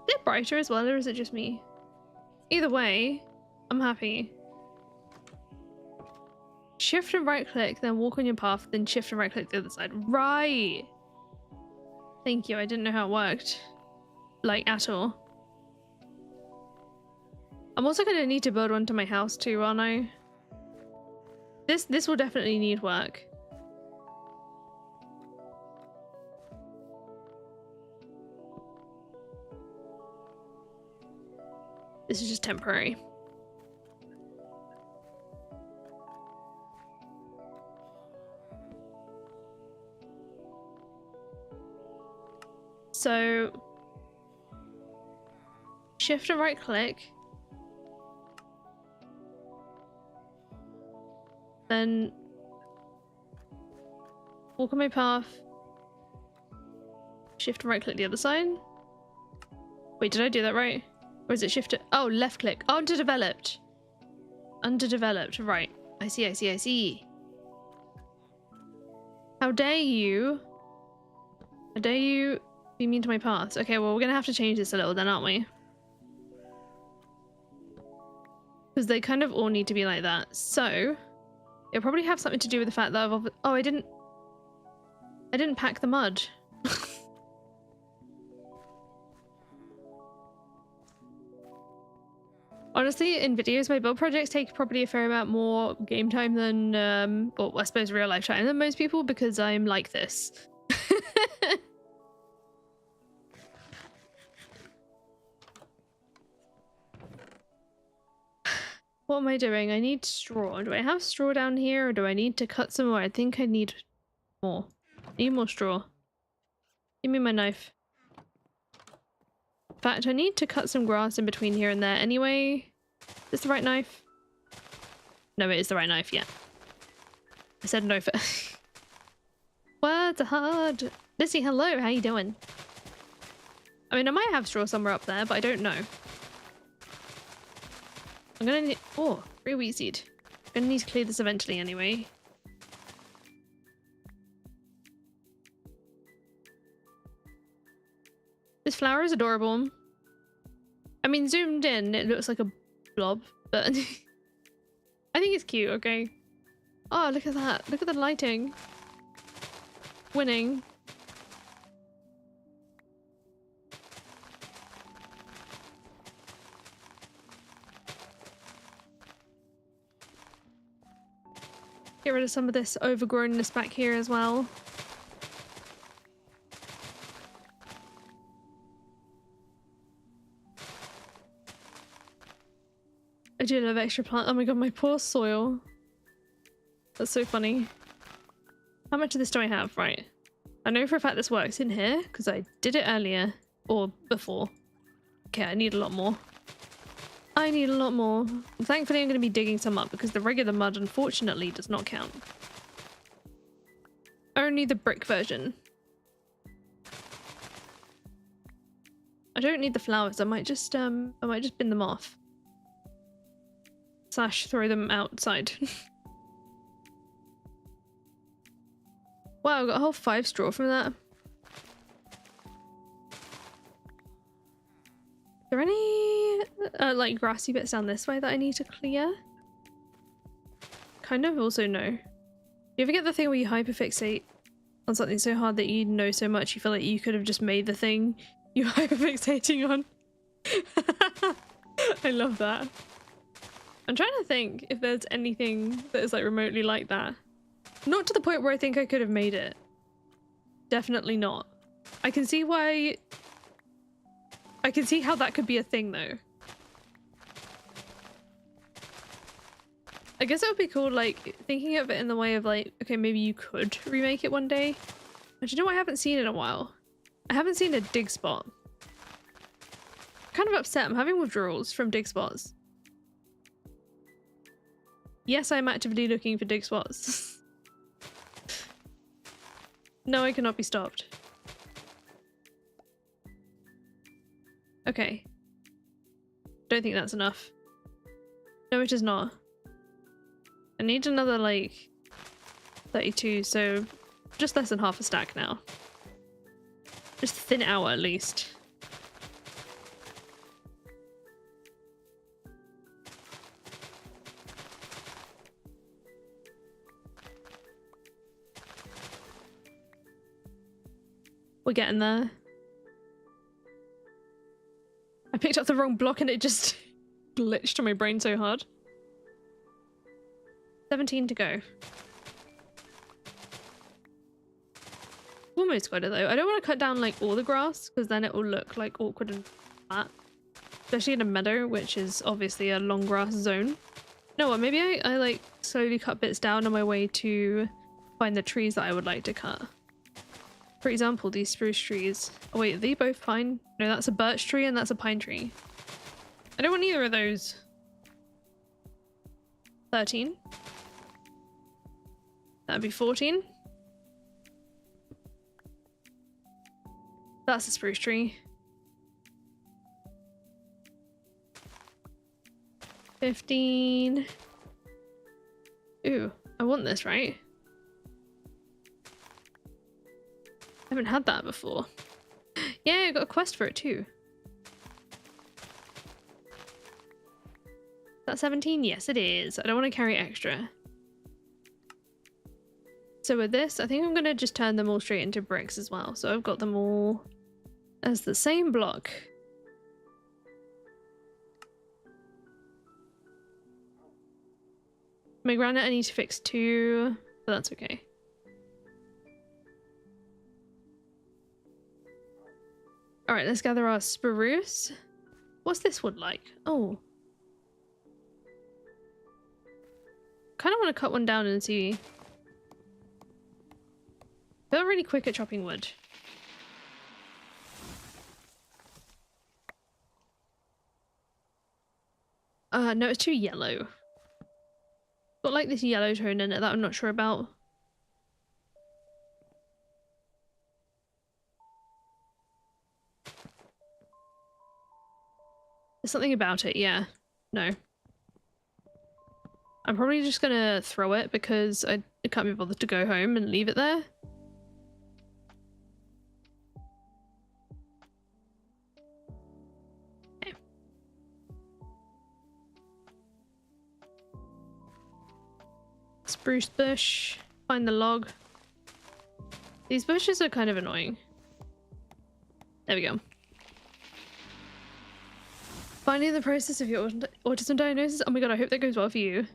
Is it brighter as well, or is it just me? Either way, I'm happy. Shift and right click, then walk on your path, then shift and right click the other side. Right! Thank you, I didn't know how it worked. Like, at all. I'm also going to need to build one to my house too, aren't I? This will definitely need work. This is just temporary. So, shift and right click. Then walk on my path. Shift and right click the other side. Wait, did I do that right? Or is it shift? Oh, left click. Oh, underdeveloped. Underdeveloped. Right. I see, I see, I see. How dare you? How dare you be mean to my paths? Okay, well, we're gonna have to change this a little then, aren't we? Because they kind of all need to be like that. So, It'll probably have something to do with the fact that oh, I didn't pack the mud. Honestly, in videos, my build projects take probably a fair amount more game time than, or I suppose real life time than most people, because I'm like this. What am I doing? I need straw. Do I have straw down here, or do I need to cut some more? I think I need more. I need more straw. Give me my knife. In fact, I need to cut some grass in between here and there anyway. Is this the right knife? No, it is the right knife, yeah. I said no for... Words are hard. Lizzie, hello, how you doing? I mean, I might have straw somewhere up there, but I don't know. I'm gonna need... Oh, free wheat seed. I'm gonna need to clear this eventually anyway. This flower is adorable. I mean, zoomed in, it looks like a blob, but I think it's cute, okay? Oh, look at that. Look at the lighting. Winning. Get rid of some of this overgrownness back here as well. I do love extra plant. Oh my god, my poor soil. That's so funny. How much of this do I have? Right. I know for a fact this works in here because I did it earlier or before. Okay, I need a lot more. I need a lot more. Thankfully, I'm going to be digging some up because the regular mud unfortunately does not count. Only the brick version. I don't need the flowers. I might just bin them off. Slash throw them outside. Wow, I got a whole 5 straw from that. Are there any like grassy bits down this way that I need to clear? Kind of, also no. You ever get the thing where you hyperfixate on something so hard that you know so much you feel like you could have just made the thing you're hyperfixating on? I love that. I'm trying to think if there's anything that is like remotely like that. Not to the point where I think I could have made it. Definitely not. I can see why... I can see how that could be a thing though. I guess it would be cool, like, thinking of it in the way of like, okay, maybe you could remake it one day. But you know what I haven't seen in a while? I haven't seen a dig spot. I'm kind of upset. I'm having withdrawals from dig spots. Yes, I'm actively looking for dig spots. No, I cannot be stopped. Okay. Don't think that's enough. No, it is not. I need another, like, 32, so just less than half a stack now. Just thin it out at least. We're getting there. I picked up the wrong block and it just glitched to my brain so hard. 17 to go. Almost got it though. I don't want to cut down like all the grass because then it will look like awkward and flat. Especially in a meadow, which is obviously a long grass zone. No, what? Maybe I like slowly cut bits down on my way to find the trees that I would like to cut. For example, these spruce trees. Oh wait, are they both pine? No, that's a birch tree and that's a pine tree. I don't want either of those. 13. That'd be 14. That's a spruce tree. 15. Ooh, I want this, right? I haven't had that before. Yeah, I got a quest for it too. Is that 17? Yes, it is. I don't want to carry extra. so with this, I think I'm gonna just turn them all straight into bricks as well. So I've got them all as the same block. My granite I need to fix too, but that's okay. Alright, let's gather our spruce. What's this wood like? Oh. Kind of want to cut one down and see. They're really quick at chopping wood. No, it's too yellow. Got like this yellow tone in it that I'm not sure about. There's something about it, yeah. No. I'm probably just gonna throw it because I can't be bothered to go home and leave it there. Okay. Spruce bush. Find the log. These bushes are kind of annoying. There we go. Finding the process of your autism diagnosis. Oh my god, I hope that goes well for you.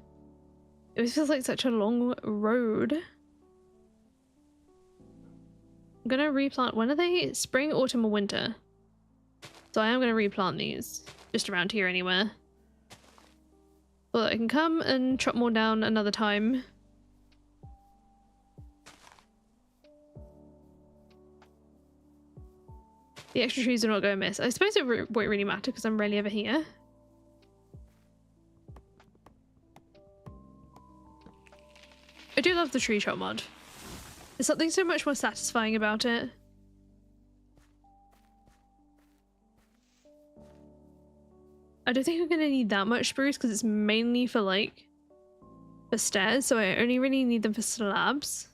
It feels like such a long road. I'm gonna replant. When are they? Spring, autumn, or winter? So I am gonna replant these just around here anywhere. So that I can come and chop more down another time. The extra trees are not going to miss. I suppose it won't really matter because I'm rarely ever here. I do love the tree chop mod. There's something so much more satisfying about it. I don't think I'm going to need that much spruce because it's mainly for like for stairs, so I only really need them for slabs.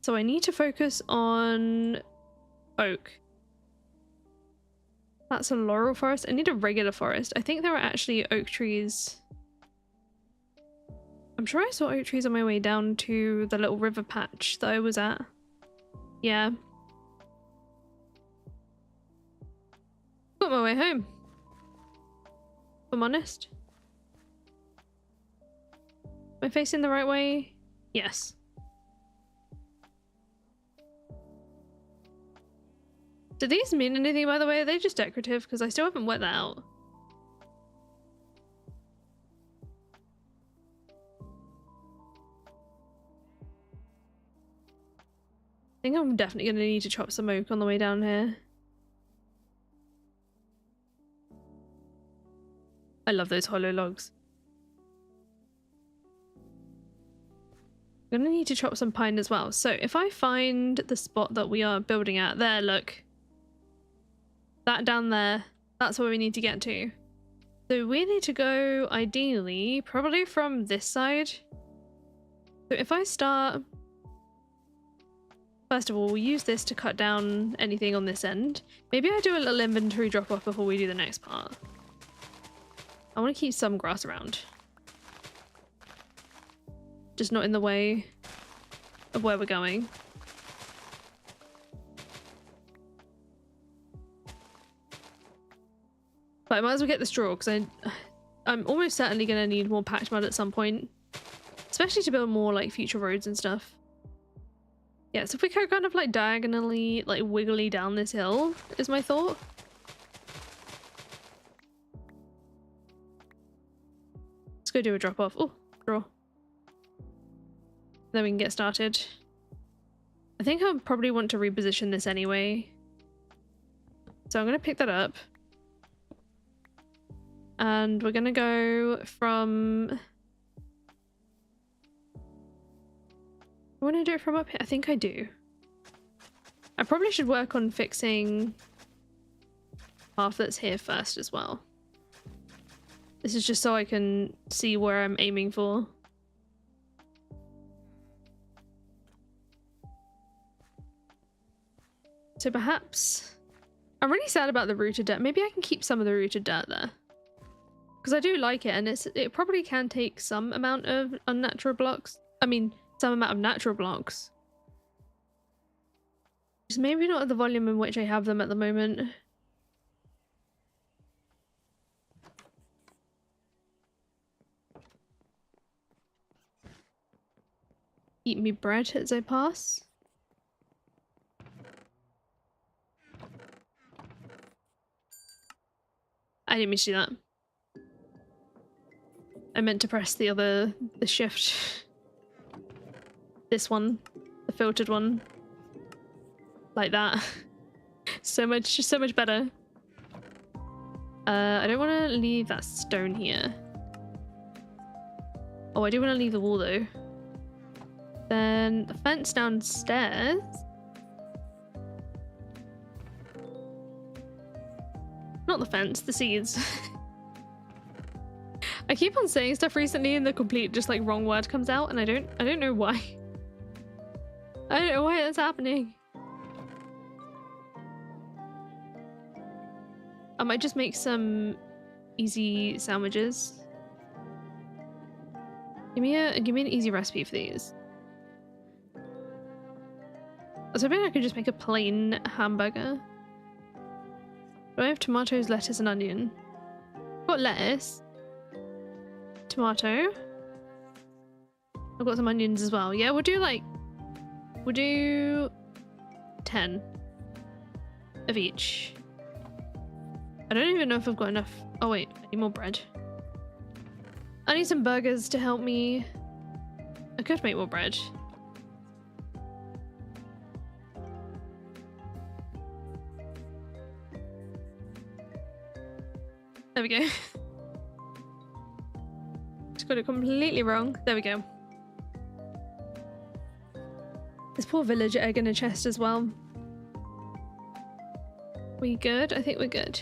So I need to focus on oak. That's a laurel forest. I need a regular forest. I think there are actually oak trees. I'm sure I saw oak trees on my way down to the little river patch that I was at. Yeah. Got my way home. If I'm honest. Am I facing the right way? Yes. Do these mean anything, by the way? Are they just decorative? Because I still haven't wet that out. I think I'm definitely going to need to chop some oak on the way down here. I love those hollow logs. I'm going to need to chop some pine as well. So if I find the spot that we are building at, there, look. That down there, that's where we need to get to. So we need to go, ideally, probably from this side. So if I start... First of all, we'll use this to cut down anything on this end. Maybe I do a little inventory drop off before we do the next part. I want to keep some grass around. Just not in the way of where we're going. But I might as well get the straw because I'm almost certainly going to need more patch mud at some point. Especially to build more like future roads and stuff. Yeah, so if we go kind of like diagonally, like wiggly down this hill is my thought. Let's go do a drop off. Oh, draw. Then we can get started. I think I'll probably want to reposition this anyway. So I'm going to pick that up. And we're going to go from... I want to do it from up here. I think I do. I probably should work on fixing half that's here first as well. This is just so I can see where I'm aiming for. So perhaps... I'm really sad about the rooted dirt. Maybe I can keep some of the rooted dirt there. Because I do like it, and it probably can take some amount of unnatural blocks. I mean, some amount of natural blocks. Just maybe not at the volume in which I have them at the moment. Eat me bread as I pass. I didn't mean to do that. I meant to press the shift. This one. The filtered one. Like that. So much better. I don't want to leave that stone here. Oh, I do want to leave the wall though. Then the fence downstairs. Not the fence, the seeds. I keep on saying stuff recently and the complete just like wrong word comes out and I don't know why. I don't know why that's happening. I might just make some easy sandwiches. Give me an easy recipe for these. I was hoping I could just make a plain hamburger. Do I have tomatoes, lettuce, and onion? I've got lettuce. Tomato. I've got some onions as well. Yeah, we'll do 10 of each. I don't even know if I've got enough. Oh wait, I need more bread. I need some burgers to help me. I could make more bread. There we go. Just got it completely wrong. There we go. This poor villager egg in a chest as well. We good? I think we're good.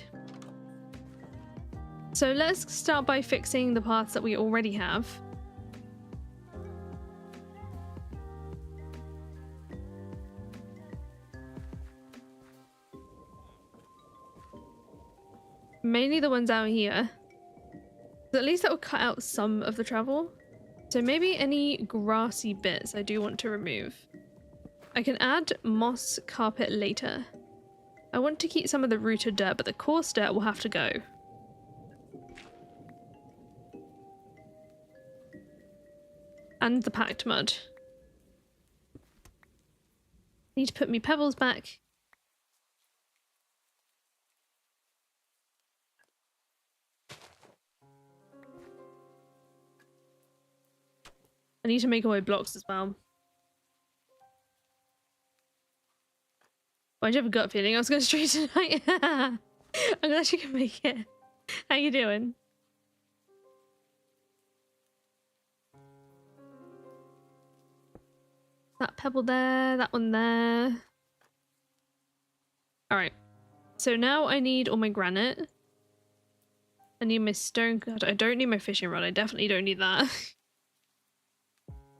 So let's start by fixing the paths that we already have. Mainly the ones out here. So at least that will cut out some of the travel. So maybe any grassy bits I do want to remove. I can add moss carpet later. I want to keep some of the rooted dirt, but the coarse dirt will have to go. And the packed mud. Need to put me pebbles back. I need to make all my blocks as well. Why'd you have a gut feeling I was going straight tonight? I'm glad you can make it. How you doing? That pebble there, that one there. Alright. So now I need all my granite. I need my stone cutter. I don't need my fishing rod. I definitely don't need that.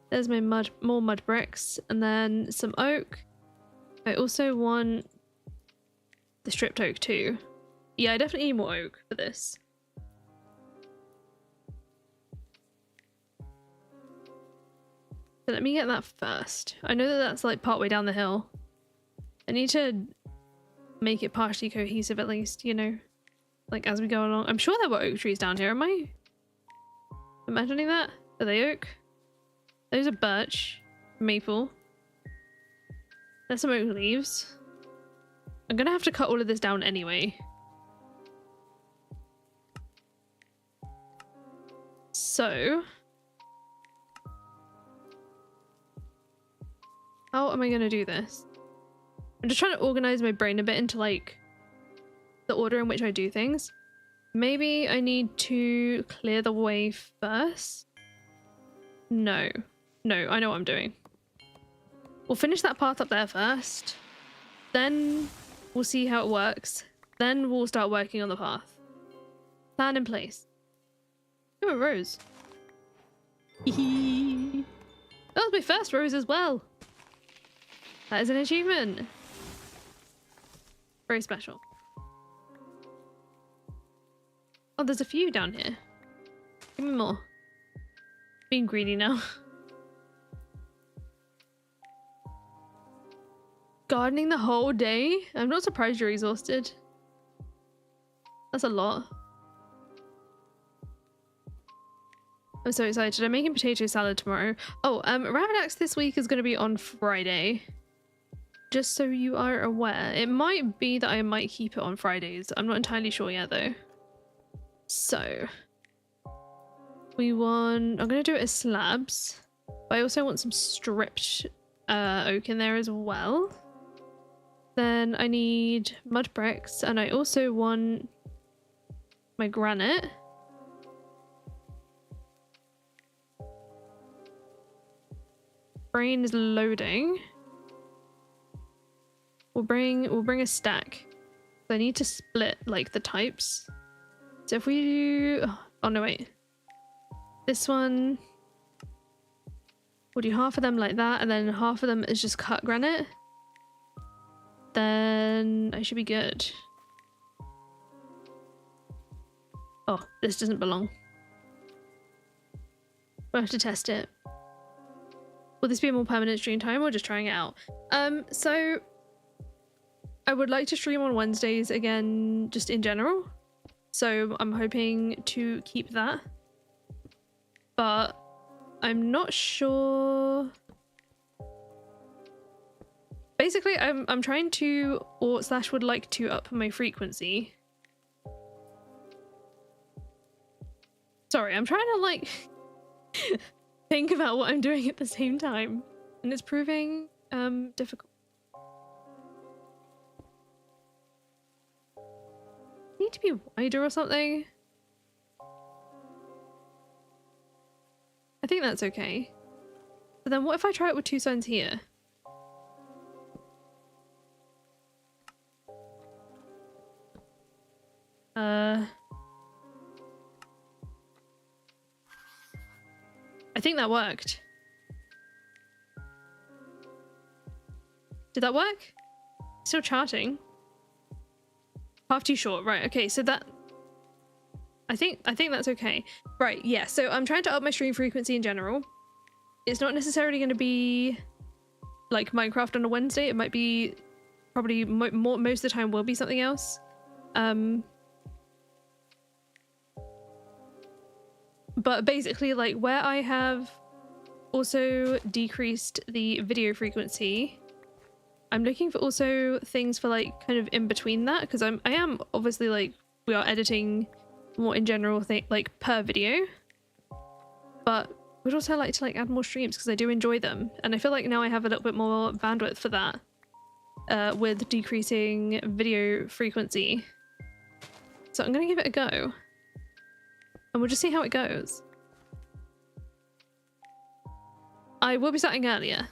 There's my more mud bricks. And then some oak. I also want the stripped oak too. Yeah, I definitely need more oak for this. So let me get that first. I know that that's like partway down the hill. I need to make it partially cohesive at least, you know, like as we go along. I'm sure there were oak trees down here. Am I imagining that? Are they oak? Those are birch, maple. There's some oak leaves. I'm gonna have to cut all of this down anyway. So how am I gonna do this? I'm just trying to organize my brain a bit into like the order in which I do things. Maybe I need to clear the way first. No, I know what I'm doing. We'll finish that path up there first. Then we'll see how it works. Then we'll start working on the path. Plan in place. Oh, a rose. That was my first rose as well. That is an achievement. Very special. Oh, there's a few down here. Give me more. Being greedy now. gardening the whole day? I'm not surprised you're exhausted. That's a lot. I'm so excited. I'm making potato salad tomorrow. Oh, Rabbit this week is going to be on Friday. Just so you are aware. It might be that I might keep it on Fridays. I'm not entirely sure yet though. So I'm going to do it as slabs. But I also want some stripped oak in there as well. Then I need mud bricks, and I also want my granite. Brain is loading. We'll bring a stack. So I need to split like the types. So if we do, oh no wait, this one, we'll do half of them like that, and then half of them is just cut granite. Then I should be good. Oh, this doesn't belong. We'll have to test it. Will this be a more permanent stream time or just trying it out? So I would like to stream on Wednesdays again, just in general. So I'm hoping to keep that. But I'm not sure. Basically, I'm trying to, or slash would like to up my frequency. Sorry, I'm trying to like think about what I'm doing at the same time, and it's proving difficult. Need to be wider or something. I think that's okay. But then what if I try it with 2 signs here? I think that worked. Did that work? Still charting. Half too short, right? Okay, so that I think that's okay. Right, yeah, so I'm trying to up my stream frequency in general. It's not necessarily going to be like Minecraft on a Wednesday. It might be probably most of the time will be something else. But basically, like, where I have also decreased the video frequency, I'm looking for also things for like kind of in between that, because I am obviously like, we are editing more in general like per video, but would also like to like add more streams because I do enjoy them, and I feel like now I have a little bit more bandwidth for that with decreasing video frequency. So I'm gonna give it a go. And we'll just see how it goes. I will be starting earlier,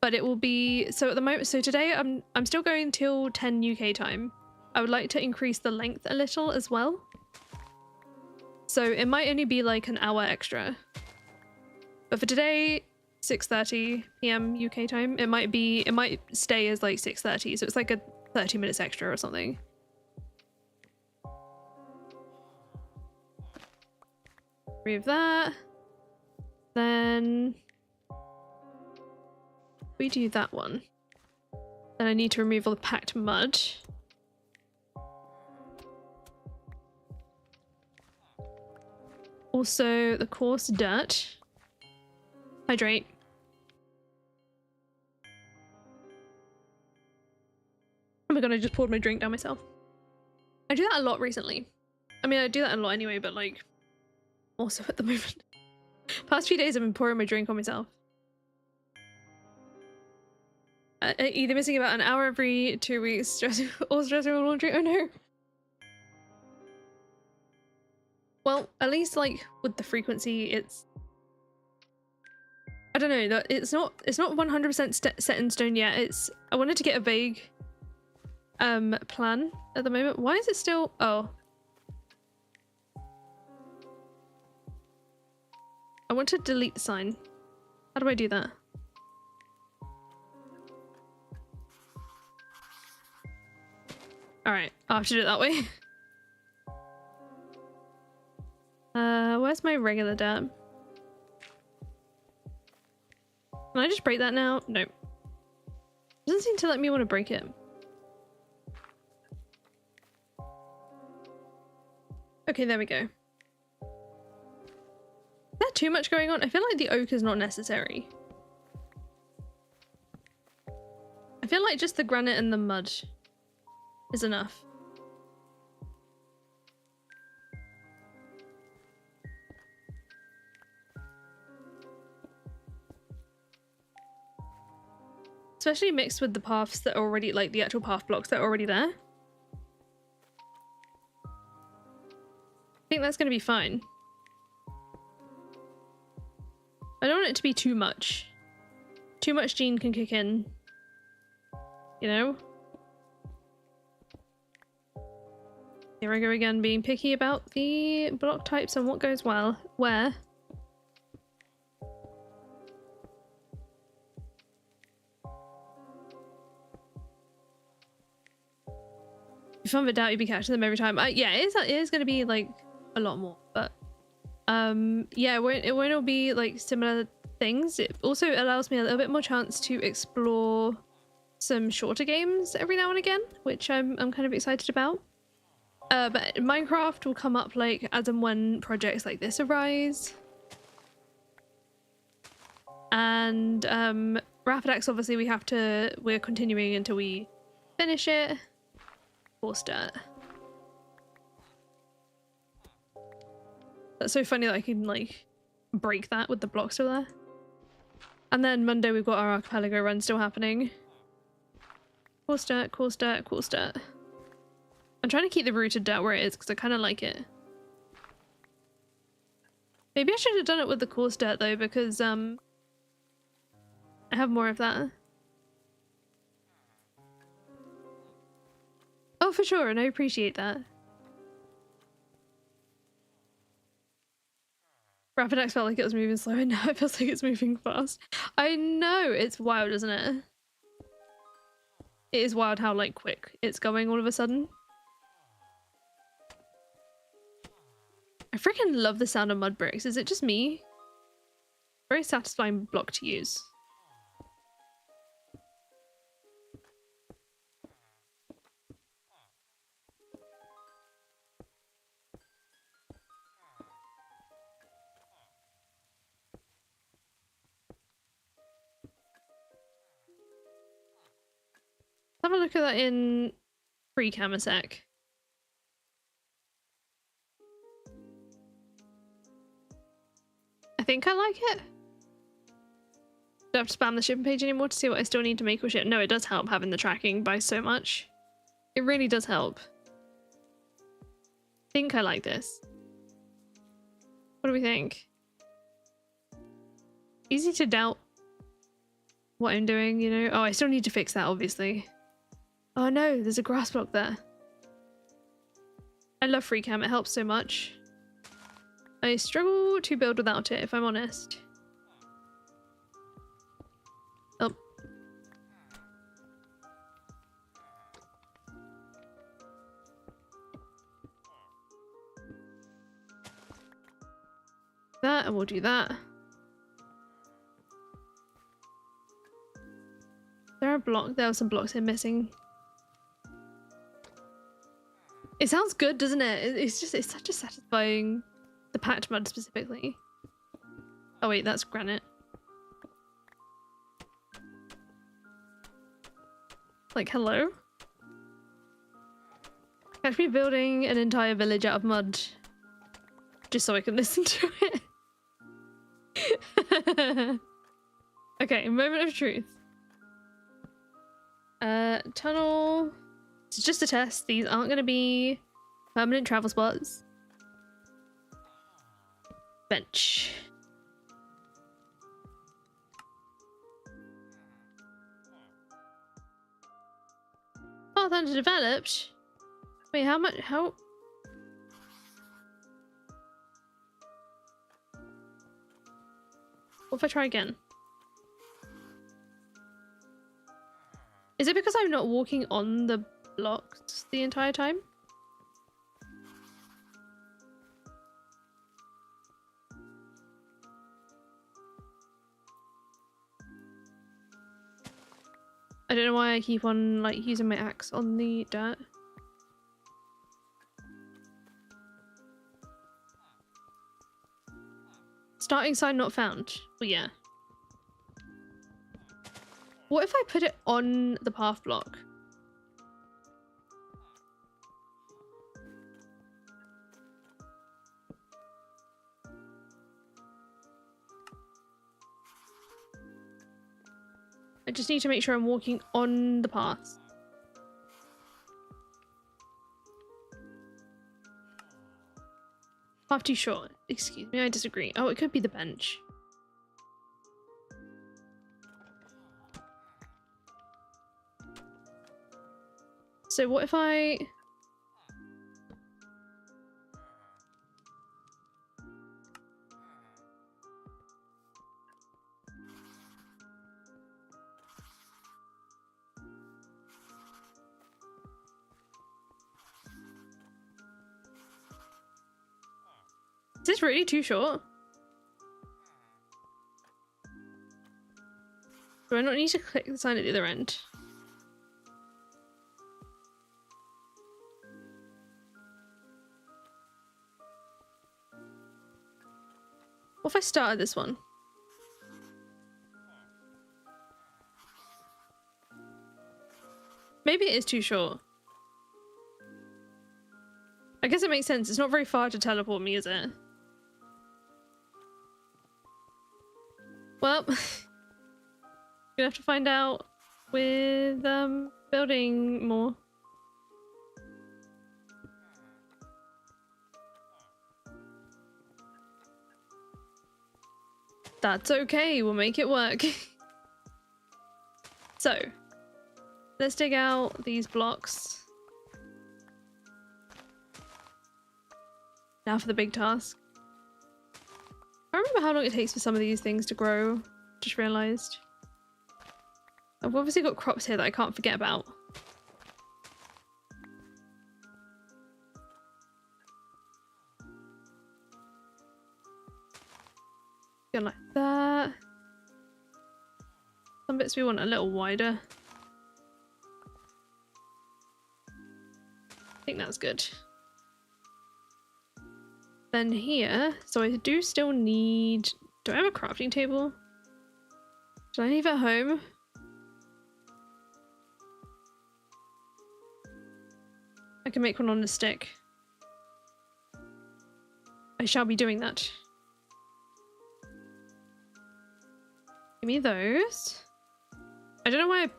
but it will be, so at the moment, so today I'm still going till 10 UK time. I would like to increase the length a little as well. So it might only be like an hour extra. But for today, 6:30 PM UK time, it might stay as like 6:30, so it's like a 30 minutes extra or something. Remove that. Then we do that one. Then I need to remove all the packed mud. Also the coarse dirt. Hydrate. Oh my god, I just poured my drink down myself. I do that a lot recently. I mean, I do that a lot anyway, but like also at the moment. Past few days I've been pouring my drink on myself. Either missing about an hour every 2 weeks, stressing on laundry. Oh no. Well, at least like with the frequency, it's, I don't know, it's not 100% set in stone yet. I wanted to get a vague plan at the moment. Why is it still, oh. I want to delete the sign. How do I do that? Alright, I'll have to do it that way. Where's my regular dirt? Can I just break that now? Nope. Does doesn't seem to let me want to break it. Okay, there we go. Is there too much going on? I feel like the oak is not necessary. I feel like just the granite and the mud is enough. Especially mixed with the paths that are already, like the actual path blocks that are already there. I think that's going to be fine. I don't want it to be too much. Too much gene can kick in. You know? Here I go again, being picky about the block types and what goes well where. If I'm a doubt, you'd be catching them every time. Yeah, it is going to be like a lot more, but yeah, it won't all be like similar things. It also allows me a little bit more chance to explore some shorter games every now and again, which I'm kind of excited about. But Minecraft will come up like as and when projects like this arise. And Rapidax, obviously we're continuing until we finish it. Or start. That's so funny that I can like break that with the block still there. And then Monday we've got our archipelago run still happening. Cool start, cool start, cool start. I'm trying to keep the rooted dirt where it is because I kind of like it. Maybe I should have done it with the cool start though, because I have more of that. Oh, for sure, and I appreciate that. Rapidax felt like it was moving slow, and now it feels like it's moving fast. I know, it's wild, isn't it? It is wild how like quick it's going all of a sudden. I freaking love the sound of mud bricks. Is it just me? Very satisfying block to use. Have a look at that in pre-cam a sec. I think I like it. Don't have to spam the shipping page anymore to see what I still need to make or ship. No, it does help having the tracking by so much. It really does help. I think I like this. What do we think? Easy to doubt what I'm doing, you know? Oh, I still need to fix that, obviously. Oh no, there's a grass block there. I love free cam, it helps so much. I struggle to build without it, if I'm honest. Oh. That, and we'll do that. There were some blocks here missing. It sounds good, doesn't it? It's such a satisfying, the packed mud specifically. Oh wait, that's granite. Like, hello? Catch me building an entire village out of mud just so I can listen to it. Okay, moment of truth. Tunnel. It's just a test. These aren't going to be permanent travel spots. Bench. Path underdeveloped? Wait, how much? How? What if I try again? Is it because I'm not walking on the blocks the entire time? I don't know why I keep on like using my axe on the dirt. Starting sign not found. Well, yeah. What if I put it on the path block? I just need to make sure I'm walking on the path. Path too short. Excuse me, I disagree. Oh, it could be the bench. So what if I... Is this really too short? Do I not need to click the sign at the other end? What if I started this one? Maybe it is too short. I guess it makes sense. It's not very far to teleport me, is it? Well, gonna have to find out with building more. That's okay, we'll make it work. So, let's dig out these blocks. Now for the big task. I don't remember how long it takes for some of these things to grow. Just realised. I've obviously got crops here that I can't forget about. Go like that. Some bits we want a little wider. I think that's good. Then here, so I do still need... Do I have a crafting table? Did I leave it at home? I can make one on a stick. I shall be doing that. Give me those. I don't know why I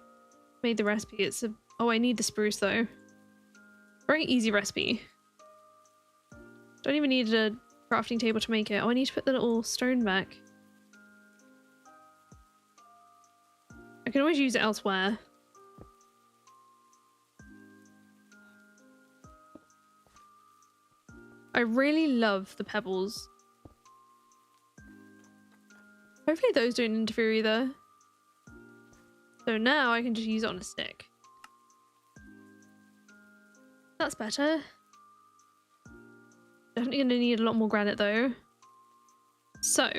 made the recipe. It's a... Oh, I need the spruce though. Very easy recipe. Don't even need a crafting table to make it. Oh, I need to put the little stone back. I can always use it elsewhere. I really love the pebbles. Hopefully those don't interfere either. So now I can just use it on a stick. That's better. Definitely gonna need a lot more granite though. So,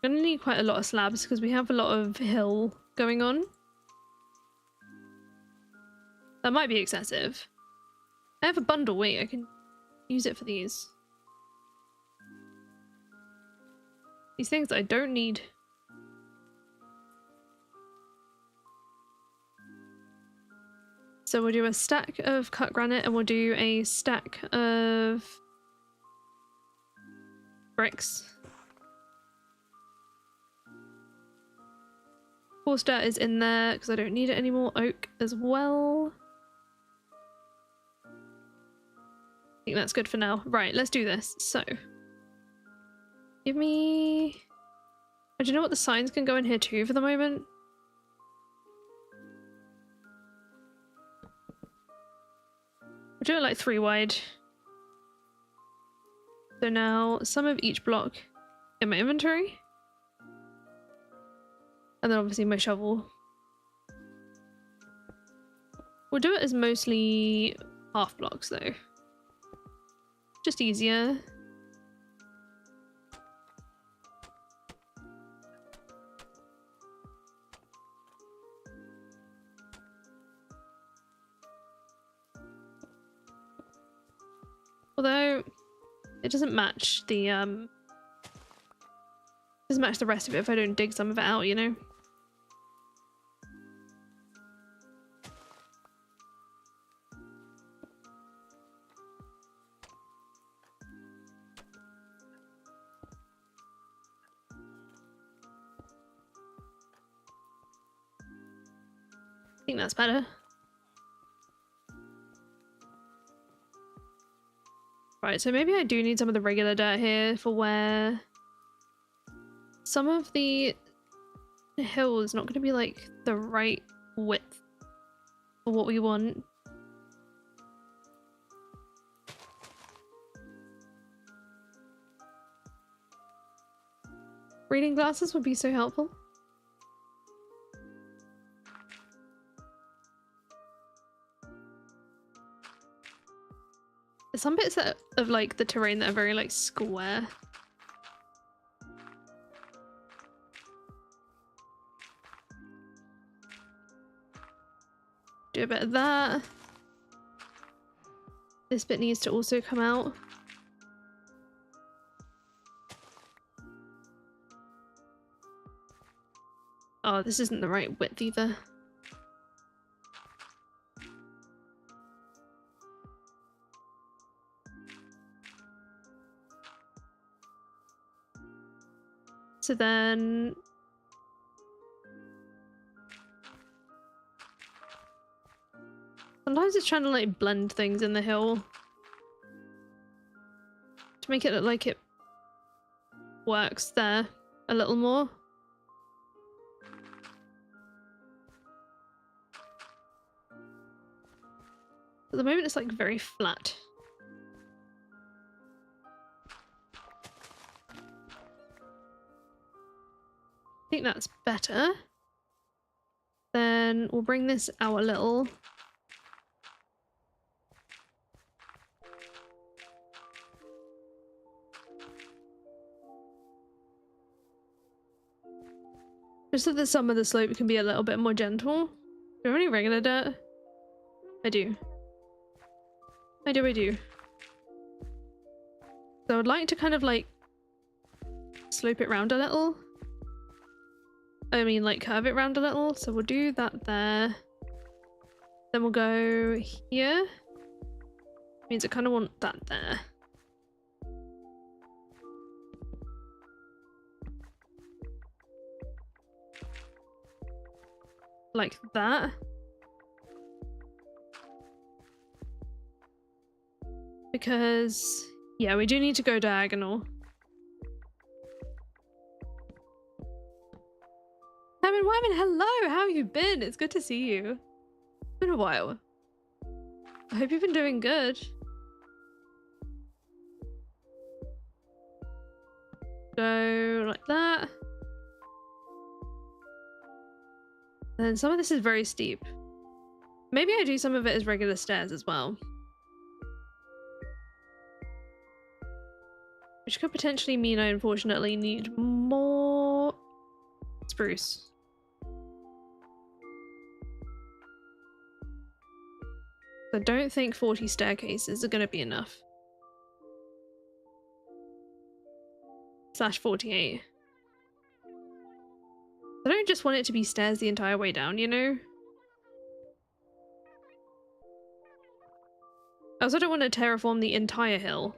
gonna need quite a lot of slabs because we have a lot of hill going on. That might be excessive. I have a bundle, wait, I can use it for these. These things I don't need. So we'll do a stack of cut granite and we'll do a stack of bricks. Horse dirt is in there because I don't need it anymore. Oak as well. I think that's good for now. Right, let's do this. So, give me... Do you know what, the signs can go in here too for the moment? We'll do it like 3 wide. So now some of each block in my inventory. And then obviously my shovel. We'll do it as mostly half blocks though. Just easier. Although it doesn't match the doesn't match the rest of it if I don't dig some of it out, you know? I think that's better. Right, so maybe I do need some of the regular dirt here for where some of the hill is not going to be like the right width for what we want. Reading glasses would be so helpful. There's some bits that, of like the terrain that are very like square. Do a bit of that. This bit needs to also come out. Oh, this isn't the right width either. So then sometimes it's trying to like blend things in the hill to make it look like it works there a little more. At the moment it's like very flat. I think that's better. Then we'll bring this out a little. Just so that some of the slope can be a little bit more gentle. Do you have any regular dirt? I do. I do. So I'd like to kind of like slope it round a little. I mean like curve it round a little. So we'll do that there. Then we'll go here. Means I kind of want that there. Like that. Because, yeah, we do need to go diagonal. Wyman, hello! How have you been? It's good to see you. It's been a while. I hope you've been doing good. Go like that. And then some of this is very steep. Maybe I do some of it as regular stairs as well. Which could potentially mean I unfortunately need more spruce. I don't think 40 staircases are going to be enough. /48. I don't just want it to be stairs the entire way down, you know? I also don't want to terraform the entire hill.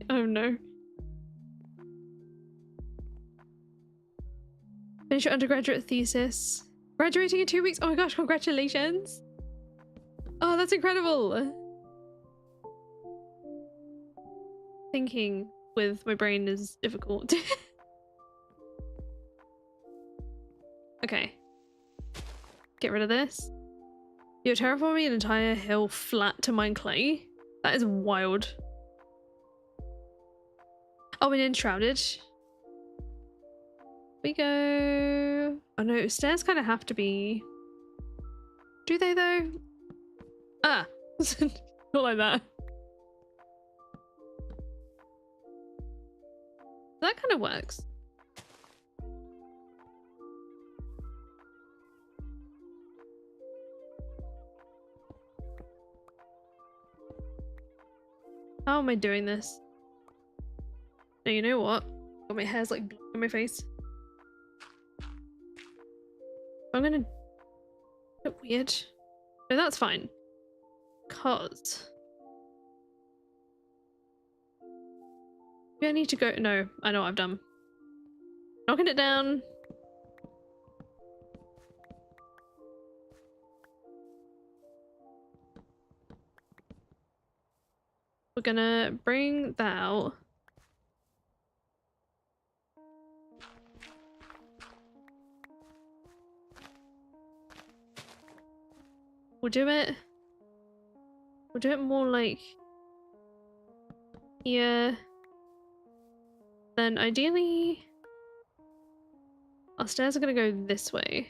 Oh no. Finish your undergraduate thesis. Graduating in 2 weeks. Oh my gosh, congratulations. Oh, that's incredible. Thinking with my brain is difficult. Okay. Get rid of this. You're terraforming an entire hill flat to mine clay? That is wild. Oh, and enshrouded. We go. Oh no, stairs kind of have to be. Do they though? Ah, not like that. That kind of works. How am I doing this? No, you know what? Oh, my hair's like blue on my face. I'm gonna look weird. No, that's fine. Cause maybe I need to go. No, I know what I've done. Knocking it down. We're gonna bring that out. We'll do it more like here. Then ideally our stairs are gonna go this way.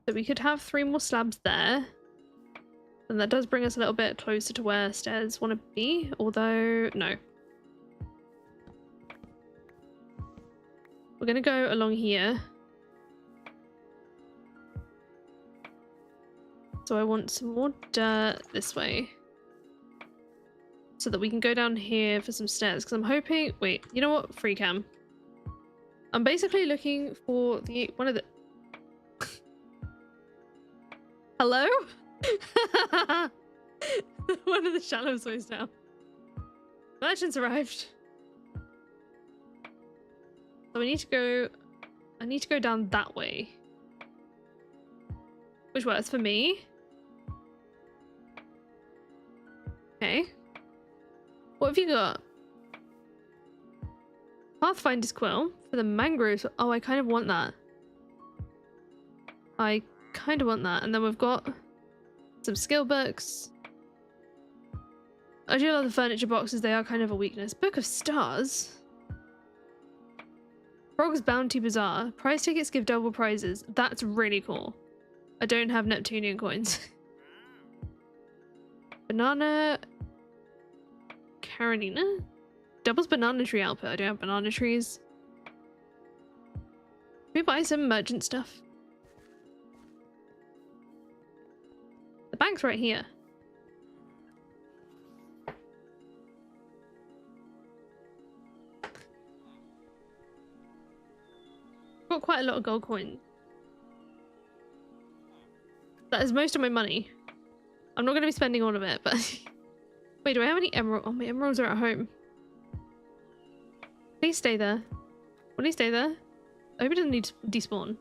So we could have 3 more slabs there. And that does bring us a little bit closer to where stairs want to be, although no. We're gonna go along here. So I want some more dirt this way. So that we can go down here for some stairs, because I'm hoping... Wait, you know what? Free cam. I'm basically looking for the... one of the... Hello? One of the shallow ways now. Merchants arrived. So I need to go down that way. Which works for me. Okay. What have you got? Pathfinder's quill for the mangroves. Oh, I kind of want that. I kind of want that. And then we've got some skill books. I do love the furniture boxes. They are kind of a weakness. Book of Stars. Frog's Bounty Bazaar. Prize tickets give double prizes. That's really cool. I don't have Neptunian coins. Banana Carolina? Doubles banana tree output. I don't have banana trees. Can we buy some merchant stuff? The bank's right here. Got quite a lot of gold coins. That is most of my money. I'm not going to be spending all of it, but... Wait, do I have any emerald? Oh, my emeralds are at home. Please stay there. Will he stay there? I hope it doesn't need to despawn.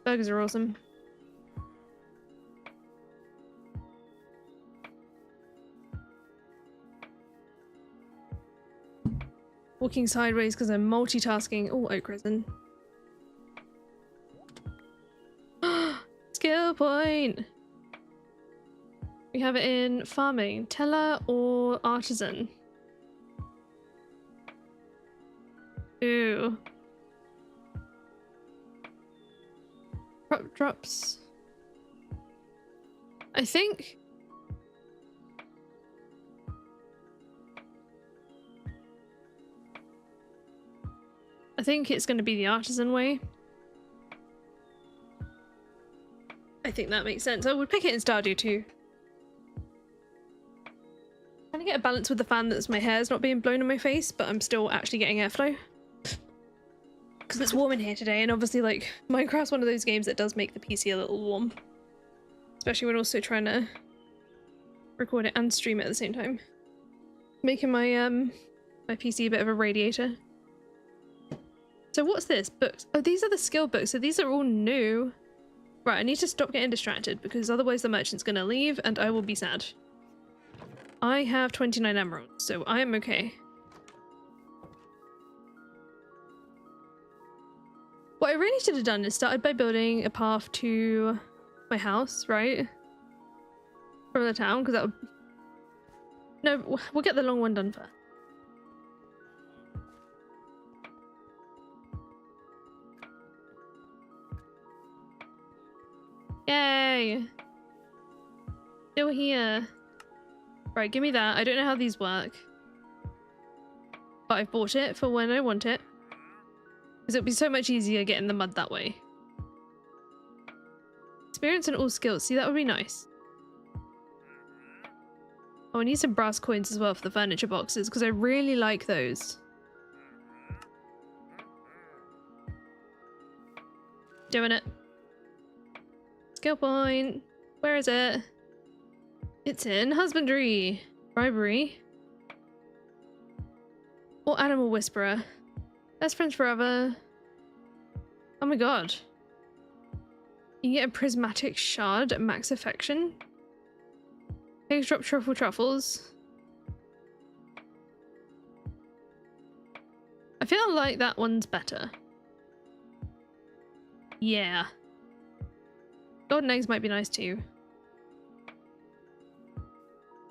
Burgers are awesome. Walking sideways because I'm multitasking. Oh, oak resin. Skill point! We have it in farming. Teller or artisan? Ooh. Crop drops. I think... it's going to be the artisan way. I think that makes sense. I would pick it in Stardew too. Trying to get a balance with the fan that's my hair's not being blown in my face, but I'm still actually getting airflow. Because it's warm in here today, and obviously like Minecraft's one of those games that does make the PC a little warm. Especially when also trying to record it and stream it at the same time. Making my my PC a bit of a radiator. So what's this? Books. Oh, these are the skill books. So these are all new. Right, I need to stop getting distracted because otherwise the merchant's gonna leave and I will be sad. I have 29 emeralds, so I am okay. What I really should have done is started by building a path to my house, right? From the town, because that would... No, we'll get the long one done first. Yay! Still here. Right, give me that. I don't know how these work. But I've bought it for when I want it. Because it would be so much easier getting the mud that way. Experience and all skills. See, that would be nice. Oh, I need some brass coins as well for the furniture boxes because I really like those. Doing it. Skill point. Where is it? It's in husbandry. Bribery. Or animal whisperer. Best friends forever. Oh my god. You can get a prismatic shard at max affection. Pigs drop truffles. I feel like that one's better. Yeah. Golden eggs might be nice too.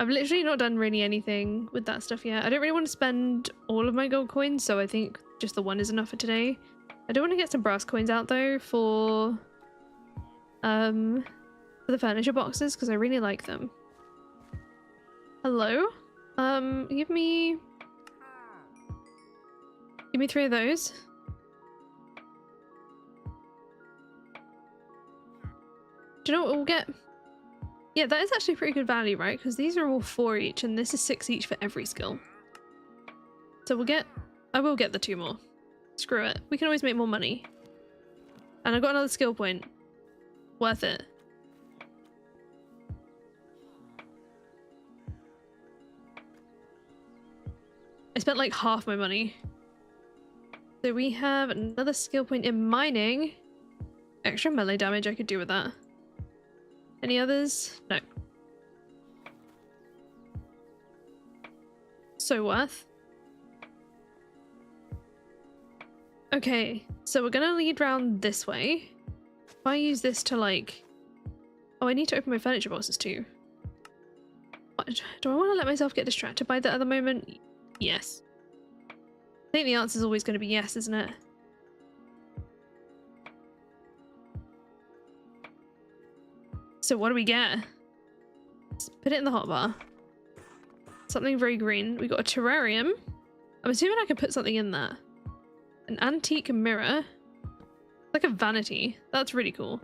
I've literally not done really anything with that stuff yet. I don't really want to spend all of my gold coins, so I think just the one is enough for today. I do want to get some brass coins out though for the furniture boxes because I really like them. Hello? Give me 3 of those. Do you know what we'll get? Yeah, that is actually pretty good value, right? Because these are all 4 each and this is 6 each for every skill. So I will get the 2 more. Screw it. We can always make more money. And I got another skill point. Worth it. I spent like half my money. So we have another skill point in mining. Extra melee damage I could do with that. Any others? No. So worth. Okay, so we're gonna lead round this way. If I use this to like... Oh, I need to open my furniture boxes too. What? Do I want to let myself get distracted by that at the moment? Yes. I think the answer is always going to be yes, isn't it? So what do we get? Let's put it in the hotbar. Something very green. We got a terrarium. I'm assuming I can put something in there. An antique mirror. Like a vanity. That's really cool.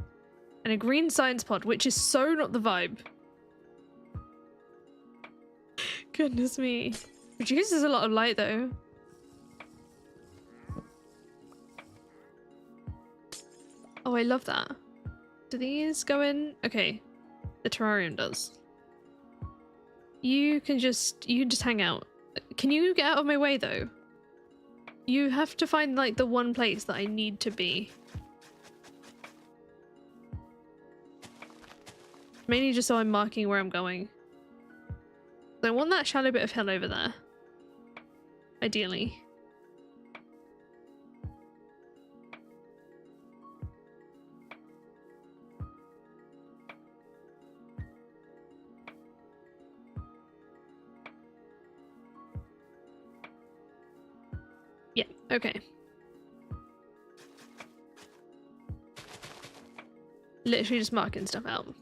And a green science pod, which is so not the vibe. Goodness me. Produces a lot of light though. Oh, I love that. Do these go in? Okay. The terrarium does. You can just hang out. Can you get out of my way though? You have to find like the one place that I need to be. Mainly just so I'm marking where I'm going. So I want that shallow bit of hill over there. Ideally. Yeah, okay. Literally just marking stuff out.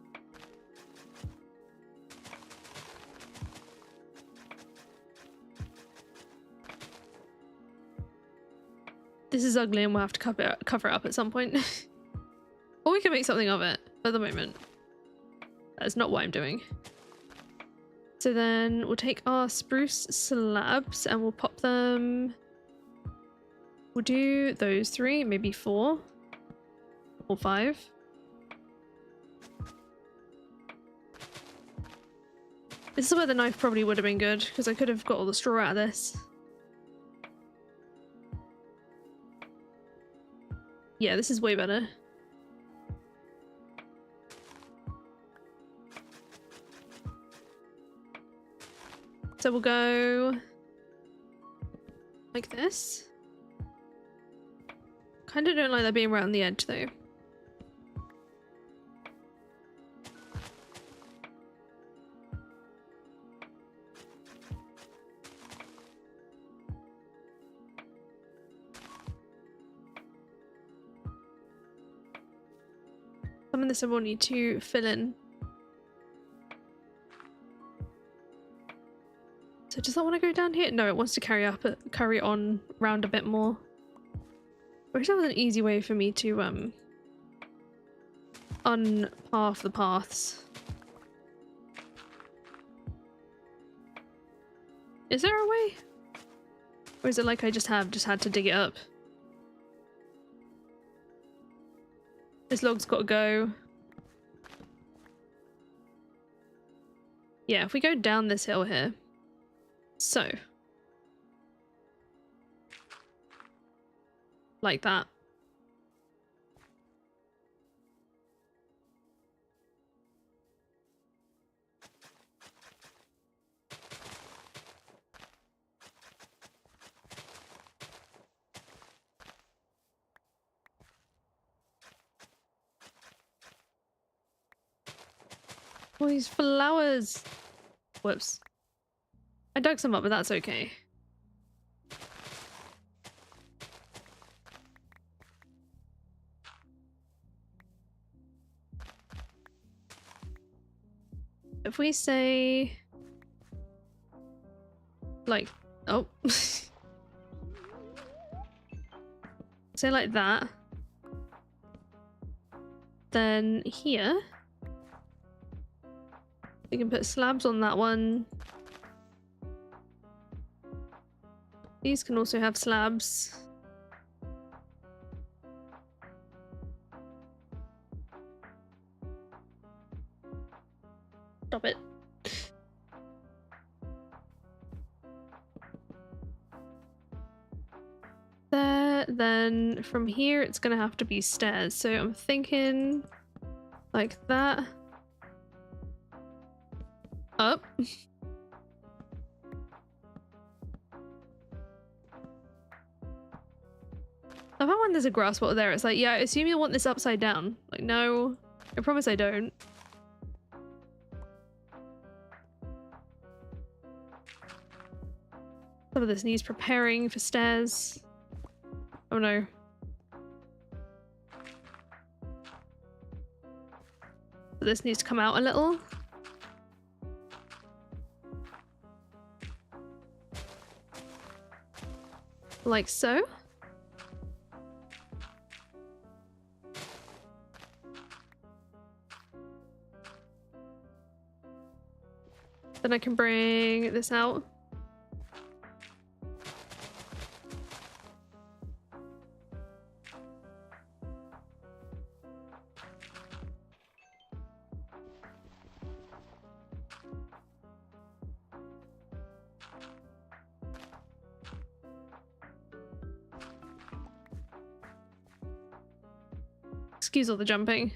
This is ugly and we'll have to cover it up at some point. Or we can make something of it at the moment. That's not what I'm doing. So then we'll take our spruce slabs and we'll pop them. We'll do those 3, maybe 4 or 5. This is where the knife probably would have been good because I could have got all the straw out of this. Yeah, this is way better. So we'll go like this. Kind of don't like that being around the edge though. Some of this I will need to fill in. So does that want to go down here? No, it wants to carry on round a bit more. wish there was an easy way for me to unpath the paths. Is there a way? Or is it like I just had to dig it up? This log's gotta go. Yeah, if we go down this hill here. So. Like that. All these flowers. Whoops. I dug some up, but that's okay. If we say... like... oh. Say like that. Then here... we can put slabs on that one. These can also have slabs. Stop it. There, then from here it's gonna have to be stairs. So I'm thinking like that. Up. I found when there's a grass water there, it's like, yeah, I assume you'll want this upside down. Like, no, I promise I don't. Some of this needs preparing for stairs. Oh no. This needs to come out a little. Like so. Then I can bring this out. Excuse all the jumping.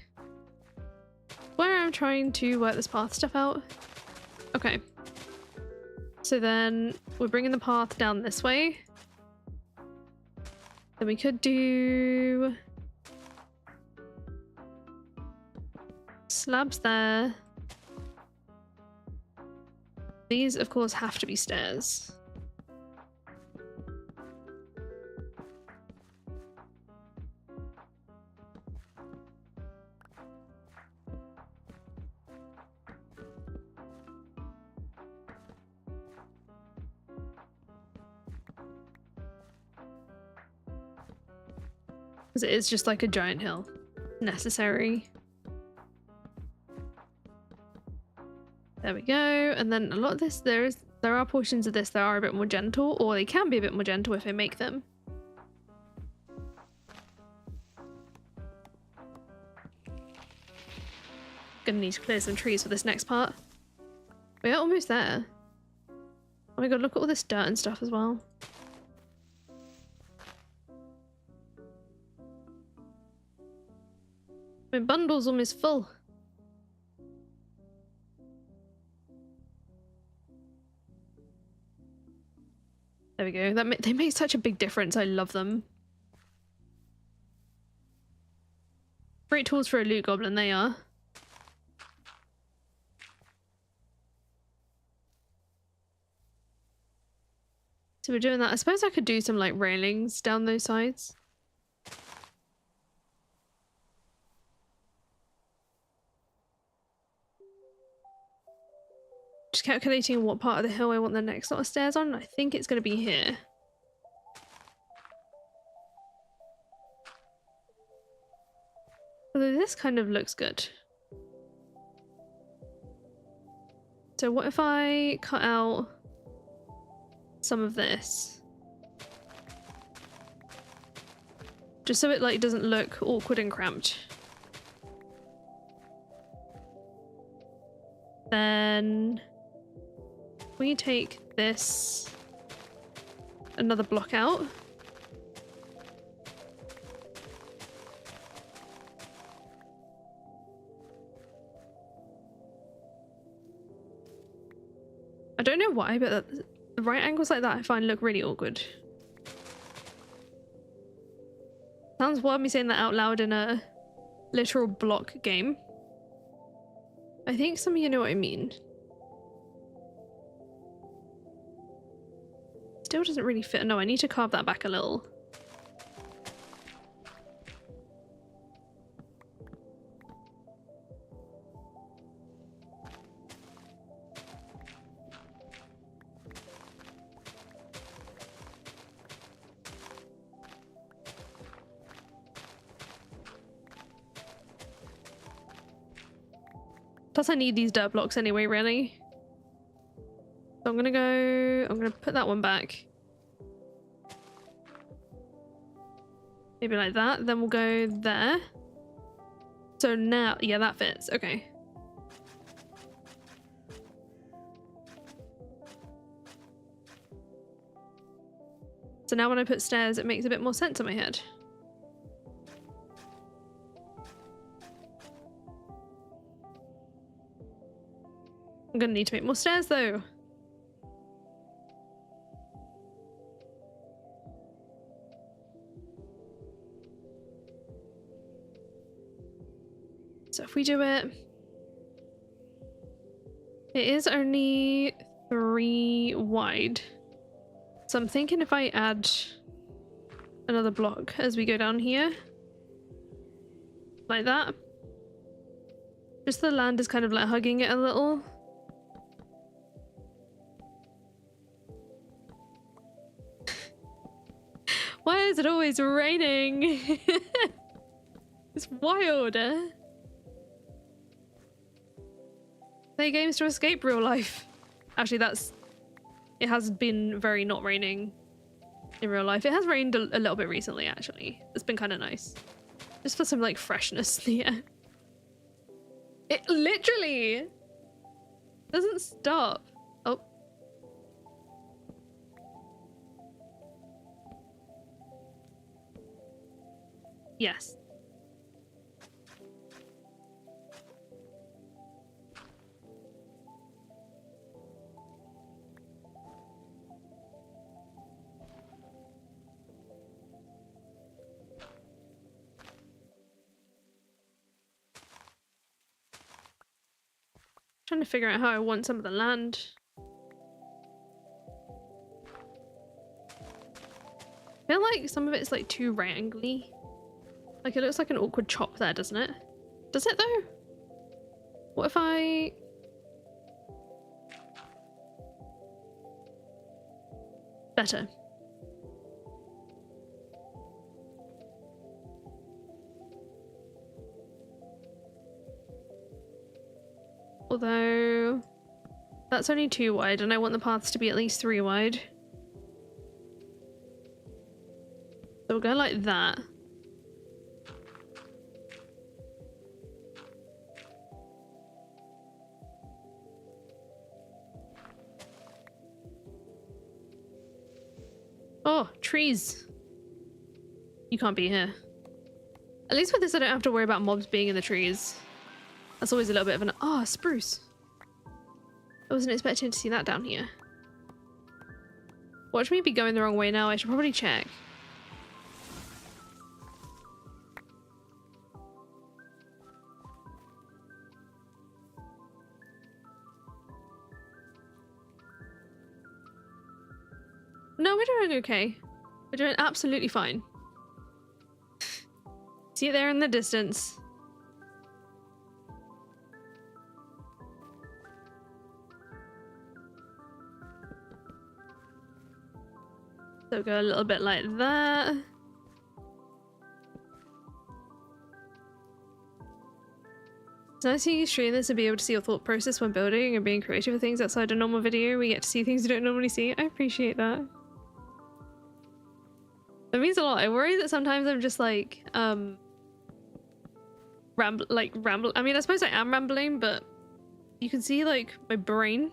Where I'm trying to work this path stuff out. Okay. So then we're bringing the path down this way. Then we could do slabs there. These, of course, have to be stairs. Because it is just like a giant hill. Necessary. There we go. And then a lot of this, there are portions of this that are a bit more gentle, or they can be a bit more gentle if I make them. Gonna need to clear some trees for this next part. We're almost there. Oh my god, look at all this dirt and stuff as well. My bundle's almost full. There we go. They make such a big difference. I love them. Great tools for a loot goblin, they are. So we're doing that. I suppose I could do some like railings down those sides. Just calculating what part of the hill I want the next lot of stairs on. I think it's going to be here. Although this kind of looks good. So what if I cut out some of this? Just so it like doesn't look awkward and cramped. Then we take this another block out. I don't know why, but the right angles like that I find look really awkward. Sounds wild me saying that out loud in a literal block game. I think some of you know what I mean. Still doesn't really fit. No, I need to carve that back a little. Plus I need these dirt blocks anyway, really. So I'm gonna put that one back. Maybe like that, then we'll go there. So now, yeah, that fits, okay. So now when I put stairs, it makes a bit more sense in my head. I'm gonna need to make more stairs though. So if we do it, it is only 3 wide. So I'm thinking if I add another block as we go down here, like that, just the land is kind of like hugging it a little. Why is it always raining? It's wild. Play games to escape real life. Actually, it has been very not raining in real life. It has rained a little bit recently, actually. It's been kind of nice. Just for some like freshness in the air. It literally doesn't stop. Oh. Yes. Trying to figure out how I want some of the land. I feel like some of it's like too right angly. Like it looks like an awkward chop there, doesn't it? Does it though? What if I... Better. Although that's only 2 wide and I want the paths to be at least 3 wide. So we'll go like that. Oh, trees. You can't be here. At least with this I don't have to worry about mobs being in the trees. That's always a little bit of an... Oh, spruce. I wasn't expecting to see that down here. Watch me be going the wrong way now. I should probably check. No, we're doing okay. We're doing absolutely fine. See it there in the distance. So go a little bit like that. It's nice seeing you stream this and be able to see your thought process when building and being creative with things outside a normal video. We get to see things you don't normally see. I appreciate that. That means a lot. I worry that sometimes I'm just like, ramble. I mean, I suppose I am rambling, but you can see like my brain.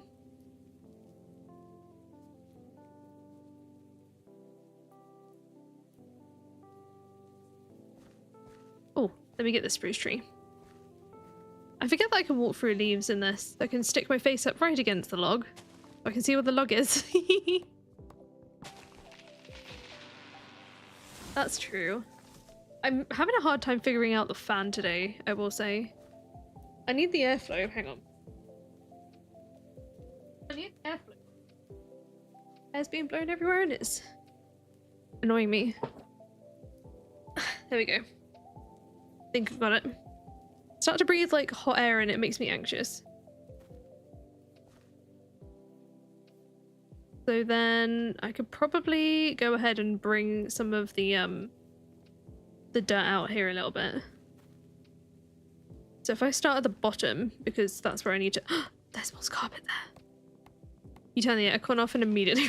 Oh, let me get this spruce tree. I forget that I can walk through leaves in this. I can stick my face up right against the log. I can see what the log is. That's true. I'm having a hard time figuring out the fan today, I will say. I need the airflow. Hang on. I need airflow. Air's being blown everywhere and it's annoying me. There we go. I think I've got it. Start to breathe like hot air and it makes me anxious. So then I could probably go ahead and bring some of the dirt out here a little bit. So if I start at the bottom, because that's where I need to— there's more carpet there. You turn the aircon off and immediately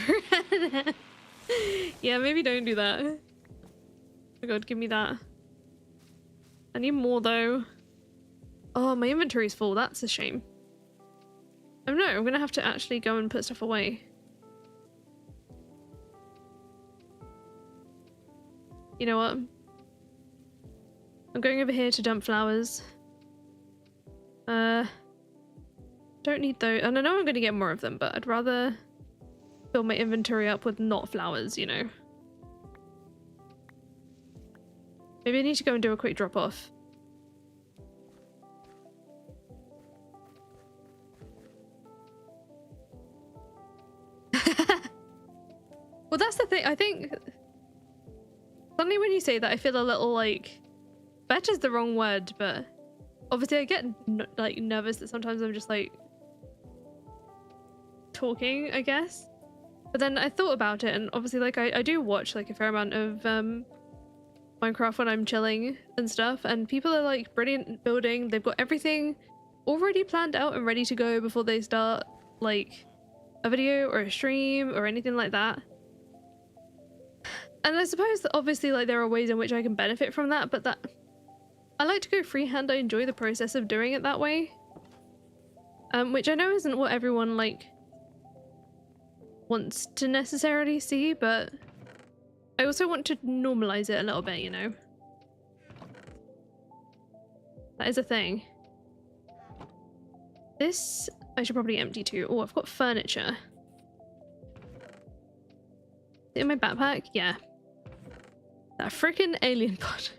yeah, maybe don't do that. Oh my god, give me that. I need more though. Oh, my inventory's full. That's a shame. Oh no, I'm gonna have to actually go and put stuff away. You know what? I'm going over here to dump flowers. Don't need those. And I know I'm gonna get more of them, but I'd rather fill my inventory up with not flowers, you know? Maybe I need to go and do a quick drop off. Well, that's the thing. I think suddenly when you say that, I feel a little like— better's the wrong word, but obviously I get like nervous that sometimes I'm just like talking, I guess. But then I thought about it, and obviously like I do watch like a fair amount of Minecraft when I'm chilling and stuff, and people are like brilliant at building. They've got everything already planned out and ready to go before they start like a video or a stream or anything like that. And I suppose that obviously like there are ways in which I can benefit from that, but that I like to go freehand. I enjoy the process of doing it that way, which I know isn't what everyone like wants to necessarily see, but I also want to normalize it a little bit, you know? That is a thing. This I should probably empty too. Oh, I've got furniture. Is it in my backpack? Yeah. That freaking alien pod.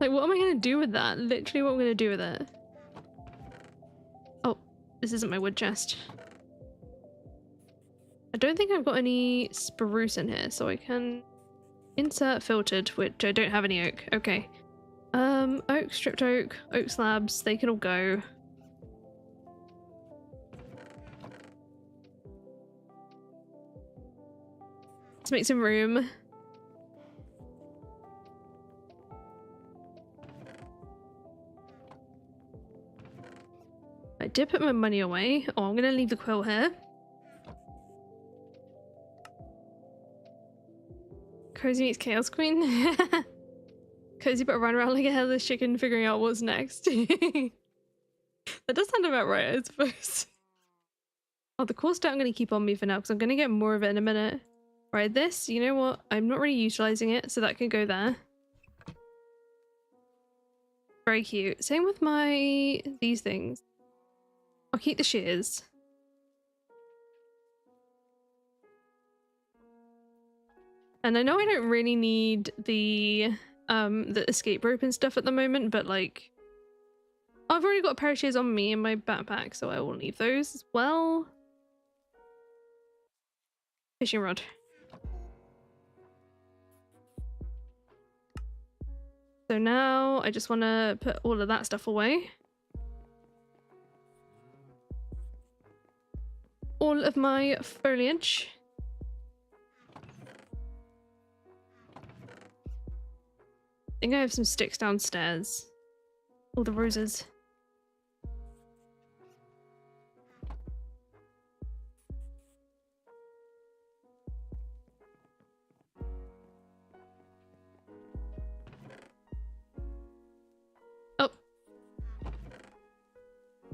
Like, what am I gonna do with that? Literally what I'm gonna do with it. Oh, this isn't my wood chest. I don't think I've got any spruce in here, so I can insert filtered, which I don't have any oak. Okay. Oak, stripped oak, oak slabs, they can all go. Let's make some room. I did put my money away. Oh, I'm gonna leave the quill here. Cozy meets Chaos Queen. Cozy but run around like a headless chicken figuring out what's next. That does sound about right, I suppose. Oh, the course down I'm gonna keep on me for now because I'm gonna get more of it in a minute. Right, this, you know what? I'm not really utilizing it, so that can go there. Very cute. Same with these things. I'll keep the shears. And I know I don't really need the escape rope and stuff at the moment, but like I've already got a pair of shears on me in my backpack, so I will leave those as well. Fishing rod. So now I just want to put all of that stuff away. All of my foliage. I think I have some sticks downstairs. All the roses.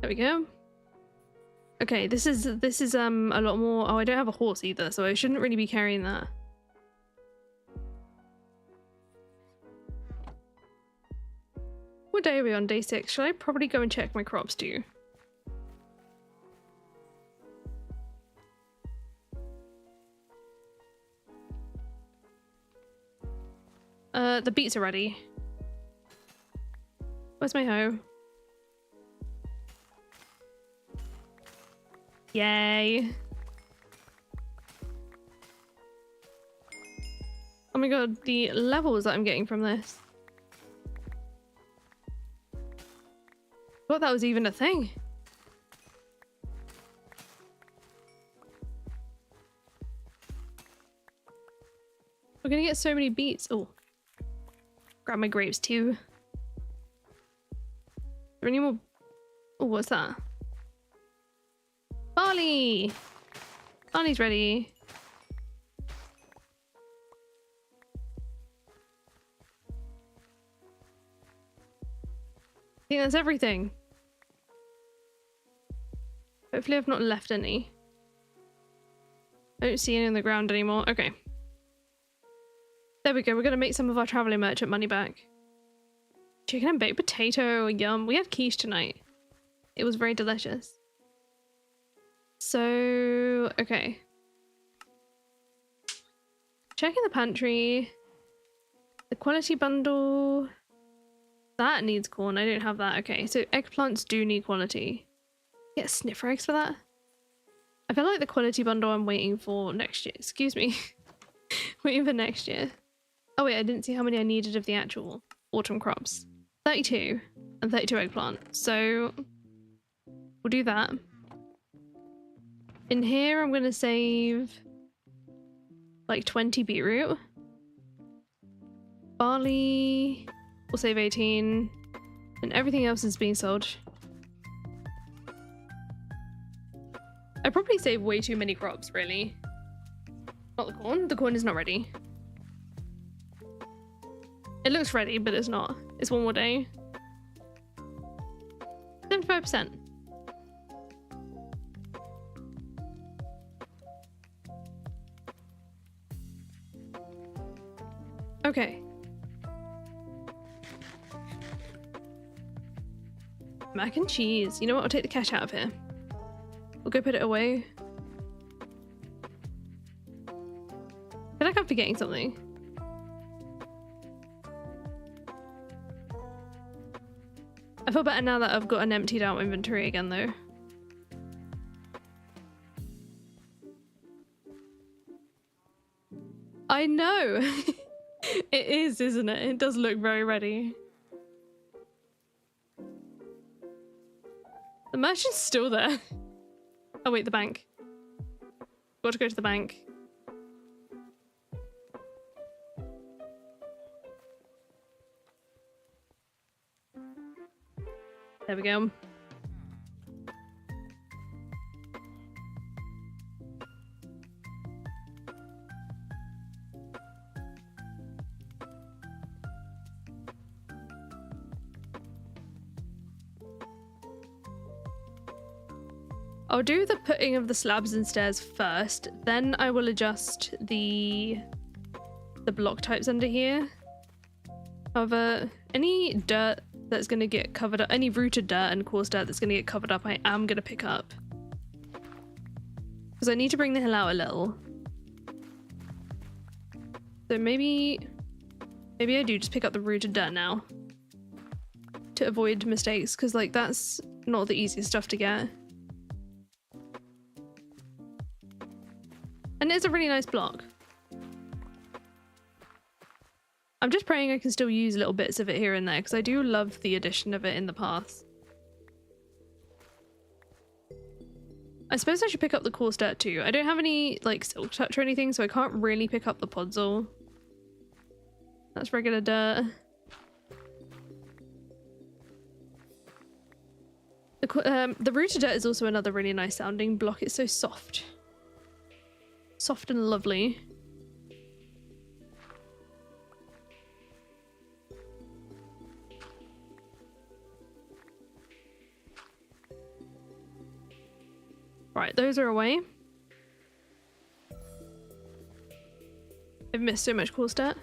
There we go. Okay, this is a lot more. Oh, I don't have a horse either, so I shouldn't really be carrying that. What day are we on? Day 6. Should I probably go and check my crops too? The beets are ready. Where's my hoe? Yay. Oh my god, the levels that I'm getting from this. Thought that was even a thing. We're gonna get so many beets. Oh. Grab my grapes too. Is there any more? Oh, what's that? Barley! Barley's ready. I think that's everything. Hopefully I've not left any. I don't see any on the ground anymore. Okay. There we go. We're going to make some of our traveling merchant money back. Chicken and baked potato. Yum. We had quiche tonight. It was very delicious. So, okay. Checking the pantry. The quality bundle. That needs corn. I don't have that. Okay, so eggplants do need quality. Get sniffer eggs for that? I feel like the quality bundle I'm waiting for next year. Excuse me. Waiting for next year. Oh wait, I didn't see how many I needed of the actual autumn crops. 32 and 32 eggplant. So we'll do that. In here I'm going to save like 20 beetroot. Barley, we'll save 18. And everything else is being sold. I probably saved way too many crops, really. Not the corn. The corn is not ready. It looks ready, but it's not. It's one more day. 75%. Okay. Mac and cheese. You know what? I'll take the cash out of here. We'll go put it away. I feel like I'm forgetting something. I feel better now that I've got an emptied out inventory again though. I know! It is, isn't it? It does look very ready. The merchant's still there. Oh wait, the bank. Got to go to the bank. There we go. I'll do the putting of the slabs and stairs first, then I will adjust the block types under here. However, any dirt that's going to get covered up, any rooted dirt and coarse dirt that's going to get covered up, I am going to pick up. Because I need to bring the hill out a little. So maybe I do just pick up the rooted dirt now. To avoid mistakes, because like that's not the easiest stuff to get. And it's a really nice block. I'm just praying I can still use little bits of it here and there, because I do love the addition of it in the paths. I suppose I should pick up the coarse dirt too. I don't have any like silk touch or anything, so I can't really pick up the podzol. That's regular dirt. The rooted dirt is also another really nice sounding block. It's so soft. Soft and lovely. Right, those are away. I've missed so much cool stuff.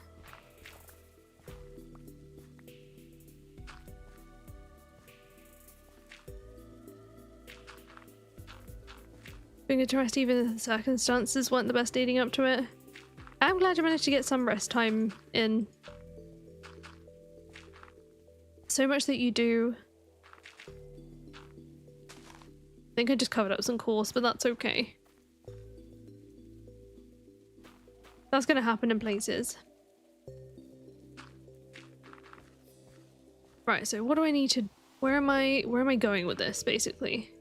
Being interested even if the circumstances weren't the best leading up to it. I'm glad I managed to get some rest time in. So much that you do. I think I just covered up some course, but that's okay. That's gonna happen in places. Right, so what do I need to... where am I going with this, basically?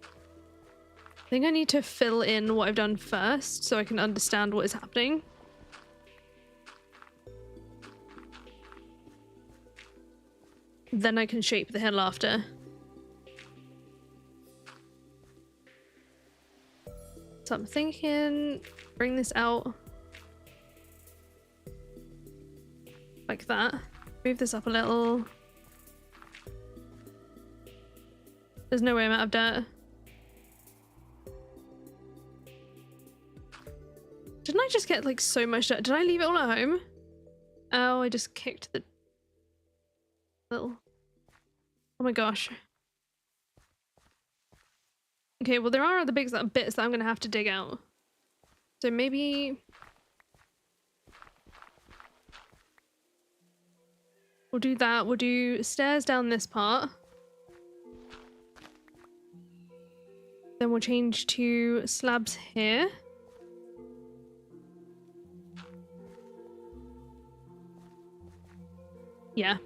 I think I need to fill in what I've done first so I can understand what is happening. Then I can shape the hill after. So I'm thinking, bring this out like that. Move this up a little. There's no way I'm out of dirt. Didn't I just get like so much dirt? Did I leave it all at home? Oh, I just kicked the little... oh my gosh. Okay, well there are other bits that I'm gonna have to dig out. So maybe... we'll do that. We'll do stairs down this part. Then we'll change to slabs here. Yeah.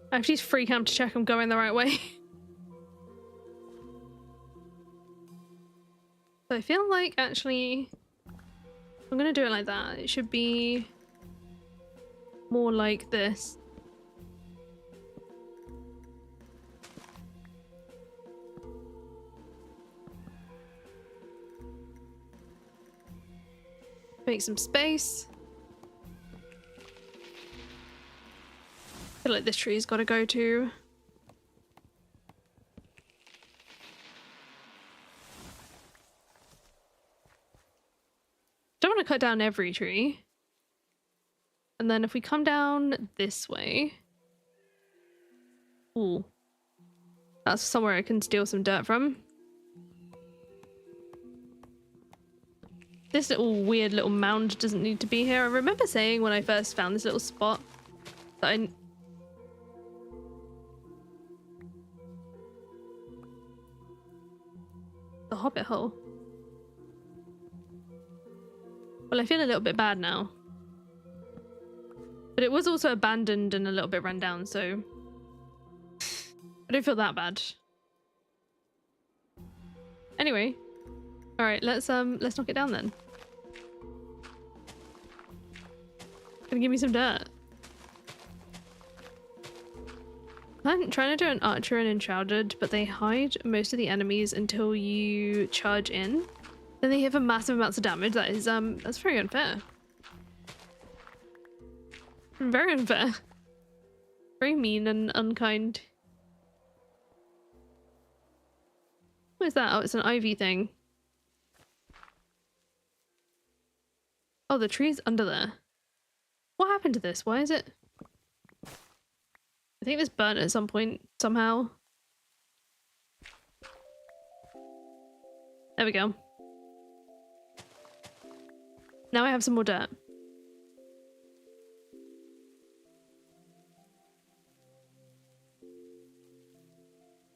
I have to use free cam to check I'm going the right way. So I feel like actually I'm gonna do it like that. It should be more like this. Make some space. I feel like this tree's got to go too. Don't want to cut down every tree. And then if we come down this way... ooh. That's somewhere I can steal some dirt from. This little weird little mound doesn't need to be here. I remember saying when I first found this little spot that the hobbit hole. Well, I feel a little bit bad now. But it was also abandoned and a little bit run down, so I don't feel that bad. Anyway, all right, let's knock it down then. Gonna give me some dirt. I'm trying to do an archer and enshrouded, but they hide most of the enemies until you charge in. Then they hit for massive amounts of damage. That is that's very unfair. Very unfair. Very mean and unkind. What is that? Oh, it's an ivy thing. Oh, the tree's under there. What happened to this? Why is it? I think this burnt at some point, somehow. There we go. Now I have some more dirt.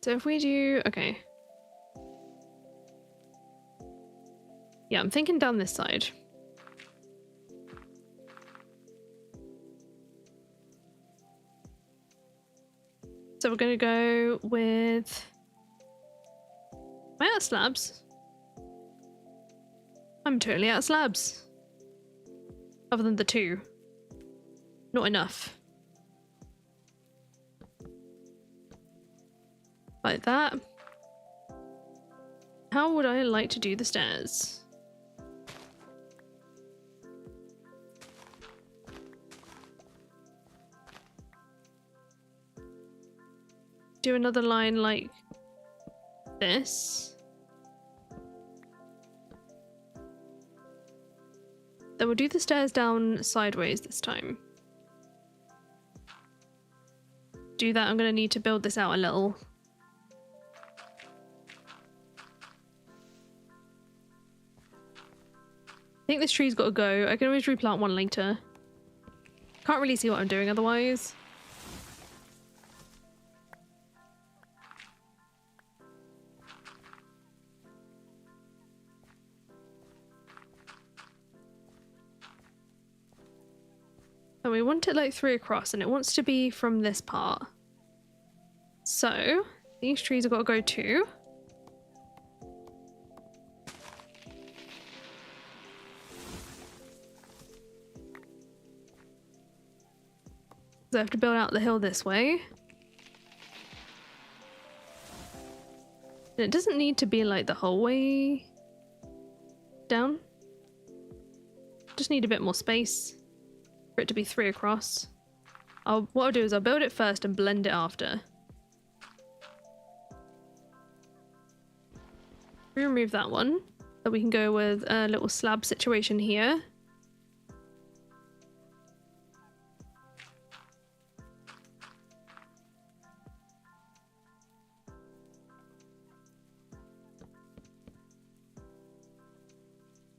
So if we do... okay. Yeah, I'm thinking down this side. So we're gonna go with... am I out of slabs? I'm totally out of slabs. Other than the two. Not enough. Like that. How would I like to do the stairs? do another line like this. Then we'll do the stairs down sideways this time. Do that, I'm going to need to build this out a little. I think this tree's got to go. I can always replant one later. Can't really see what I'm doing otherwise. And we want it like 3 across, and it wants to be from this part. So these trees have got to go too. So I have to build out the hill this way. And it doesn't need to be like the whole way down. Just need a bit more space for it to be 3 across. What I'll do is I'll build it first and blend it after. Remove that one, so we can go with a little slab situation here.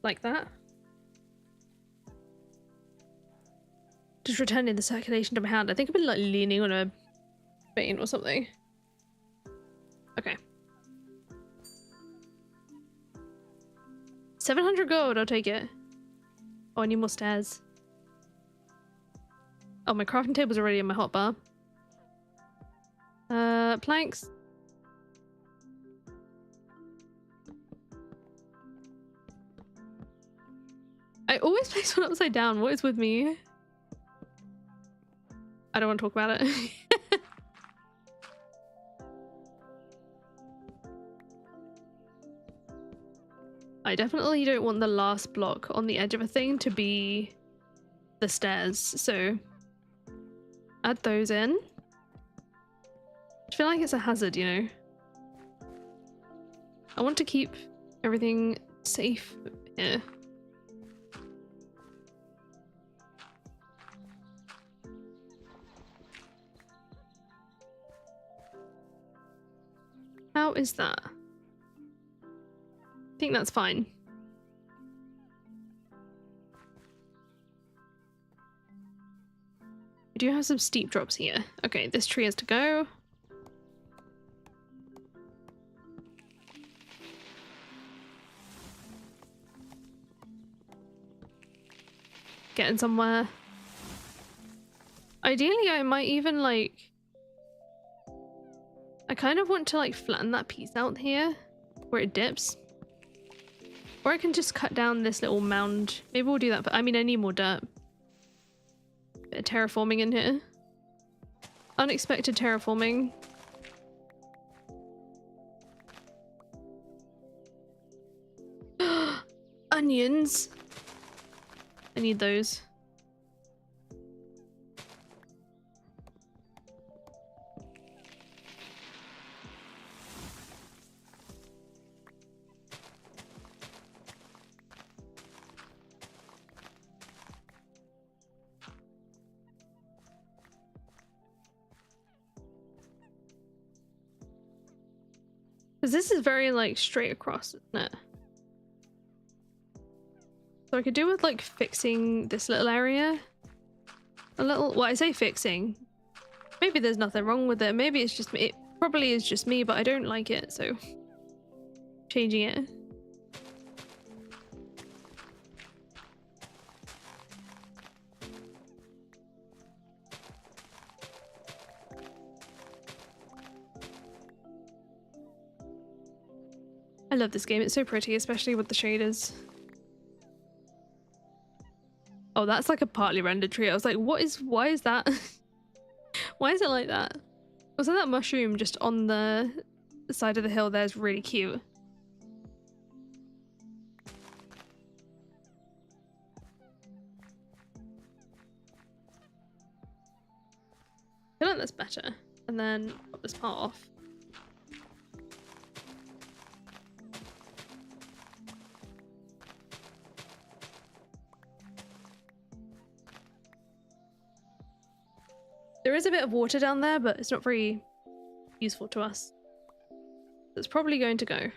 Like that. Just returning the circulation to my hand. I think I've been like leaning on a vein or something. Okay. 700 gold, I'll take it. Oh, I need more stairs. Oh, my crafting table's already in my hotbar. Planks. I always place one upside down. What is with me? I don't want to talk about it. I definitely don't want the last block on the edge of a thing to be the stairs, so add those in. I feel like it's a hazard, you know. I want to keep everything safe here. How is that? I think that's fine. We do have some steep drops here. Okay, this tree has to go. Getting somewhere. Ideally, I might even like... I kind of want to like flatten that piece out here where it dips. Or I can just cut down this little mound. Maybe we'll do that, but I mean, I need more dirt. Bit of terraforming in here. Unexpected terraforming. Onions! I need those. Because this is very, like, straight across, isn't it? So I could do with, like, fixing this little area. A little... Well, I say fixing. Maybe there's nothing wrong with it. Maybe it's just me. It probably is just me, but I don't like it, so... Changing it. I love this game. It's so pretty, especially with the shaders. Oh, that's like a partly rendered tree. I was like, why is that? Why is it like that? Also, that mushroom just on the side of the hill there is really cute. I feel like that's better. and then pop this part off. There is a bit of water down there, but it's not very useful to us. It's probably going to go.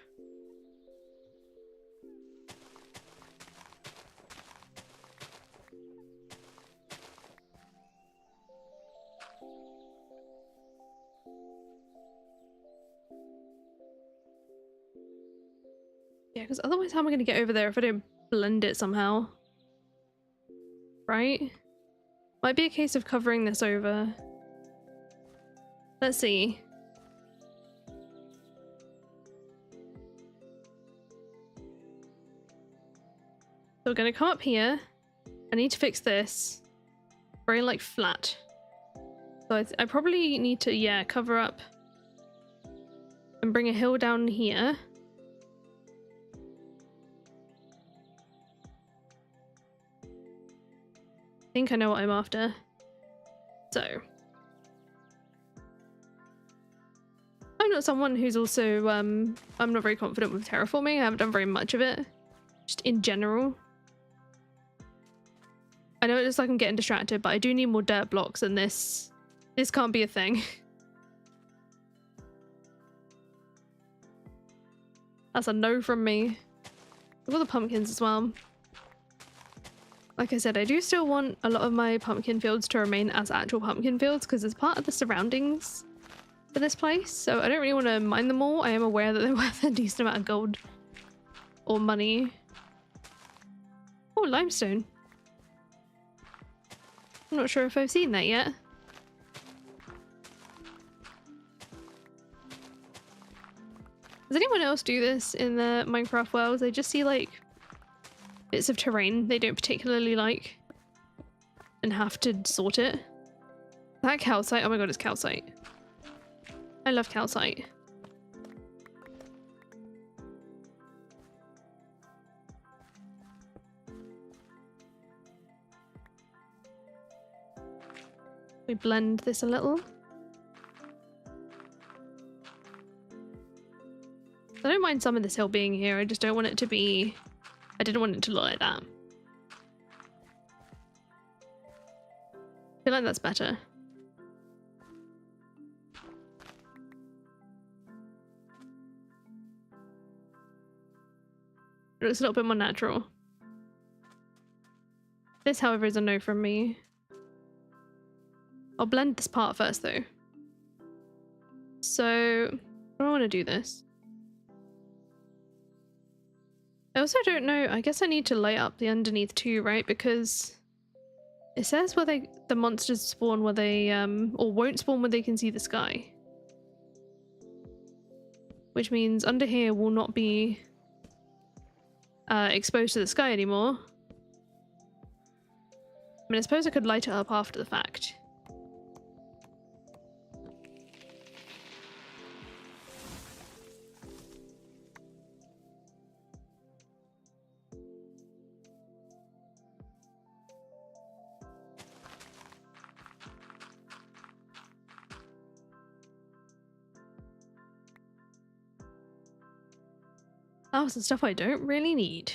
Yeah, because otherwise how am I going to get over there if I don't blend it somehow? Right? Might be a case of covering this over. Let's see. So we're going to come up here. I need to fix this. Very like flat. So I probably need to, yeah, cover up and bring a hill down here. I think I know what I'm after. So I'm not someone who's also I'm not very confident with terraforming. I haven't done very much of it, just in general. I know it's like I'm getting distracted, but I do need more dirt blocks, and this can't be a thing. That's a no from me. I've got the pumpkins as well. Like I said, I do still want a lot of my pumpkin fields to remain as actual pumpkin fields because it's part of the surroundings for this place. So I don't really want to mine them all. I am aware that they're worth a decent amount of gold or money. Oh, limestone. I'm not sure if I've seen that yet. Does anyone else do this in the Minecraft world? They just see like bits of terrain they don't particularly like and have to sort it. That calcite, oh my god, it's calcite. I love calcite. We blend this a little. I don't mind some of this hill being here, I just don't want it to be... I didn't want it to look like that. I feel like that's better. It looks a little bit more natural. This, however, is a no from me. I'll blend this part first, though. So, I don't want to do this. I also don't know, I guess I need to light up the underneath too, right? Because it says where the monsters spawn where they, or won't spawn where they can see the sky. Which means under here will not be exposed to the sky anymore. I mean, I suppose I could light it up after the fact. Oh, some stuff I don't really need.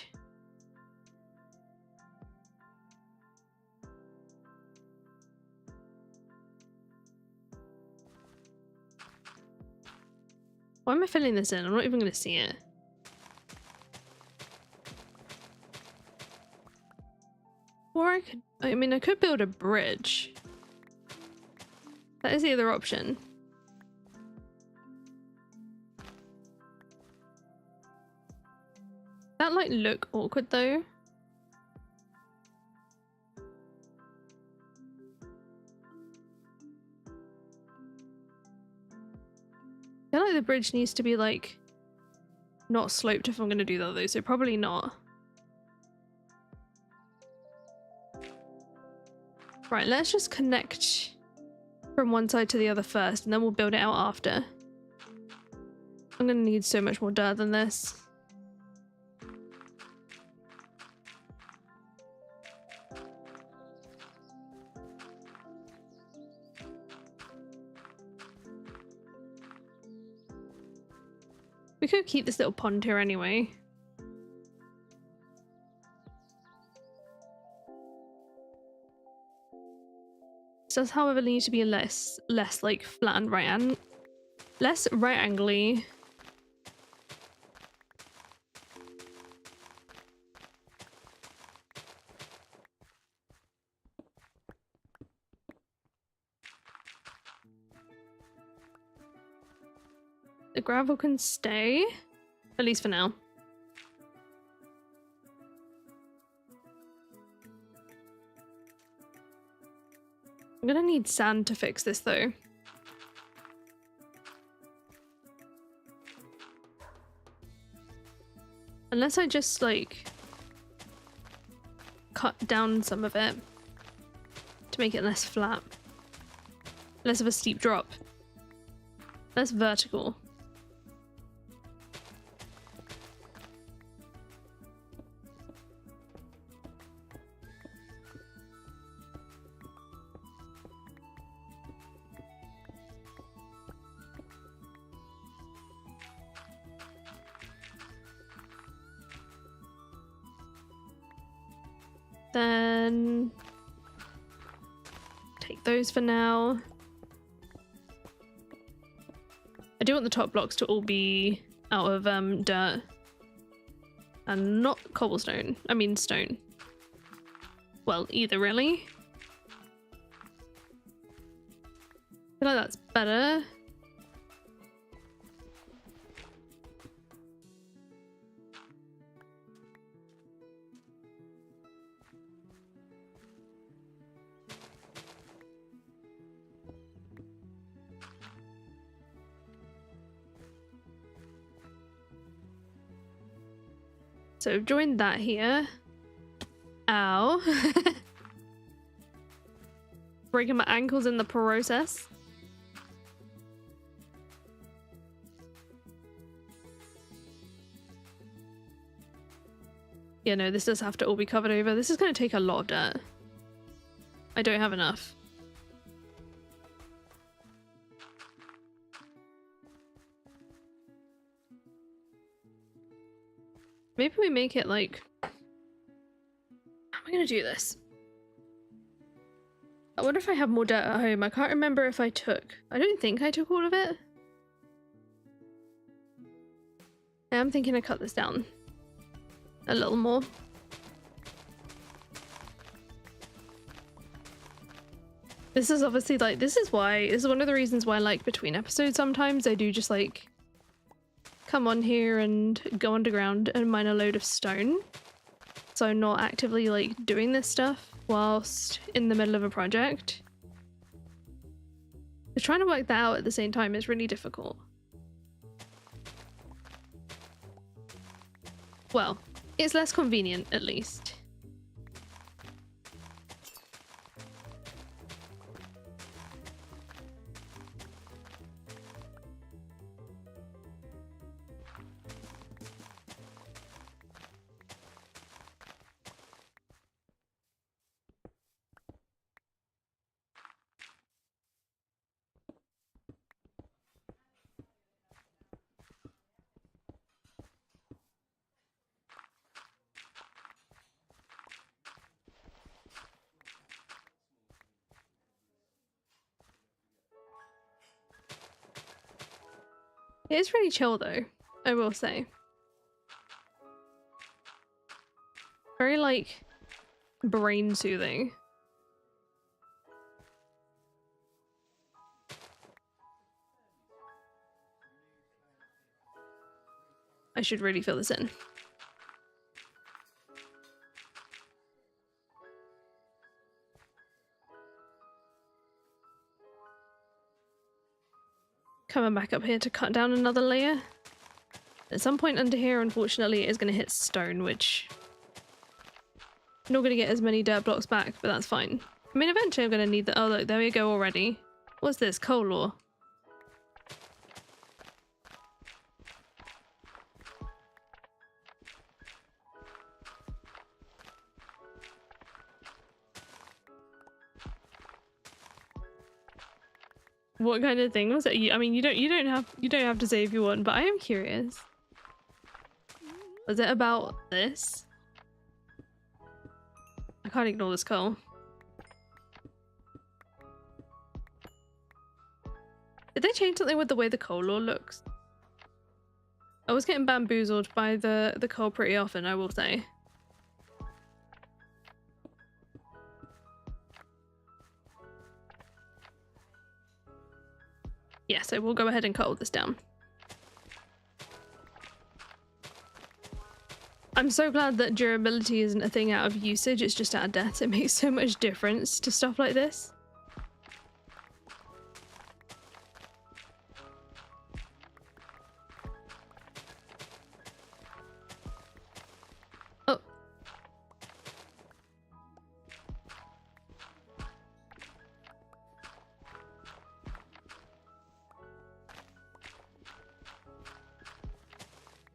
Why am I filling this in? I'm not even going to see it. Or I mean, I could build a bridge. That is the other option. That like look awkward though. I feel like the bridge needs to be like not sloped if I'm going to do that though, so probably not. Right, let's just connect from one side to the other first and then we'll build it out after. I'm going to need so much more dirt than this. We could keep this little pond here anyway. This does, however, need to be less like flat and less right angly. The gravel can stay, at least for now. I'm gonna need sand to fix this though. Unless I just like cut down some of it to make it less flat. Less of a steep drop. Less vertical. Then take those for now. I do want the top blocks to all be out of dirt and not cobblestone. I mean stone. Well, either really. I feel like that's better. So I've joined that here. Ow. Breaking my ankles in the process. Yeah, no, this does have to all be covered over. This is going to take a lot of dirt. I don't have enough. Maybe we make it like... How am I gonna do this? I wonder if I have more dirt at home. I can't remember if I took... I don't think I took all of it. I'm thinking I cut this down a little more. This is obviously like... This is one of the reasons why, like, between episodes sometimes I do just like... come on here and go underground and mine a load of stone, so I'm not actively like doing this stuff whilst in the middle of a project. But trying to work that out at the same time is really difficult. Well, it's less convenient at least. It is really chill though, I will say. Very like brain soothing. I should really fill this in. Coming back up here to cut down another layer. At some point under here, unfortunately, it is going to hit stone, which I'm not going to get as many dirt blocks back, but that's fine. I mean, eventually I'm going to need the... Oh, look, there we go already. What's this? Coal ore. What kind of thing was it? I mean, you don't have to say if you want, but I am curious. Was it about this? I can't ignore this coal. Did they change something with the way the coal ore looks? I was getting bamboozled by the coal pretty often, I will say. Yeah, so we'll go ahead and cut all this down. I'm so glad that durability isn't a thing out of usage, it's just out of death. It makes so much difference to stuff like this. Oh.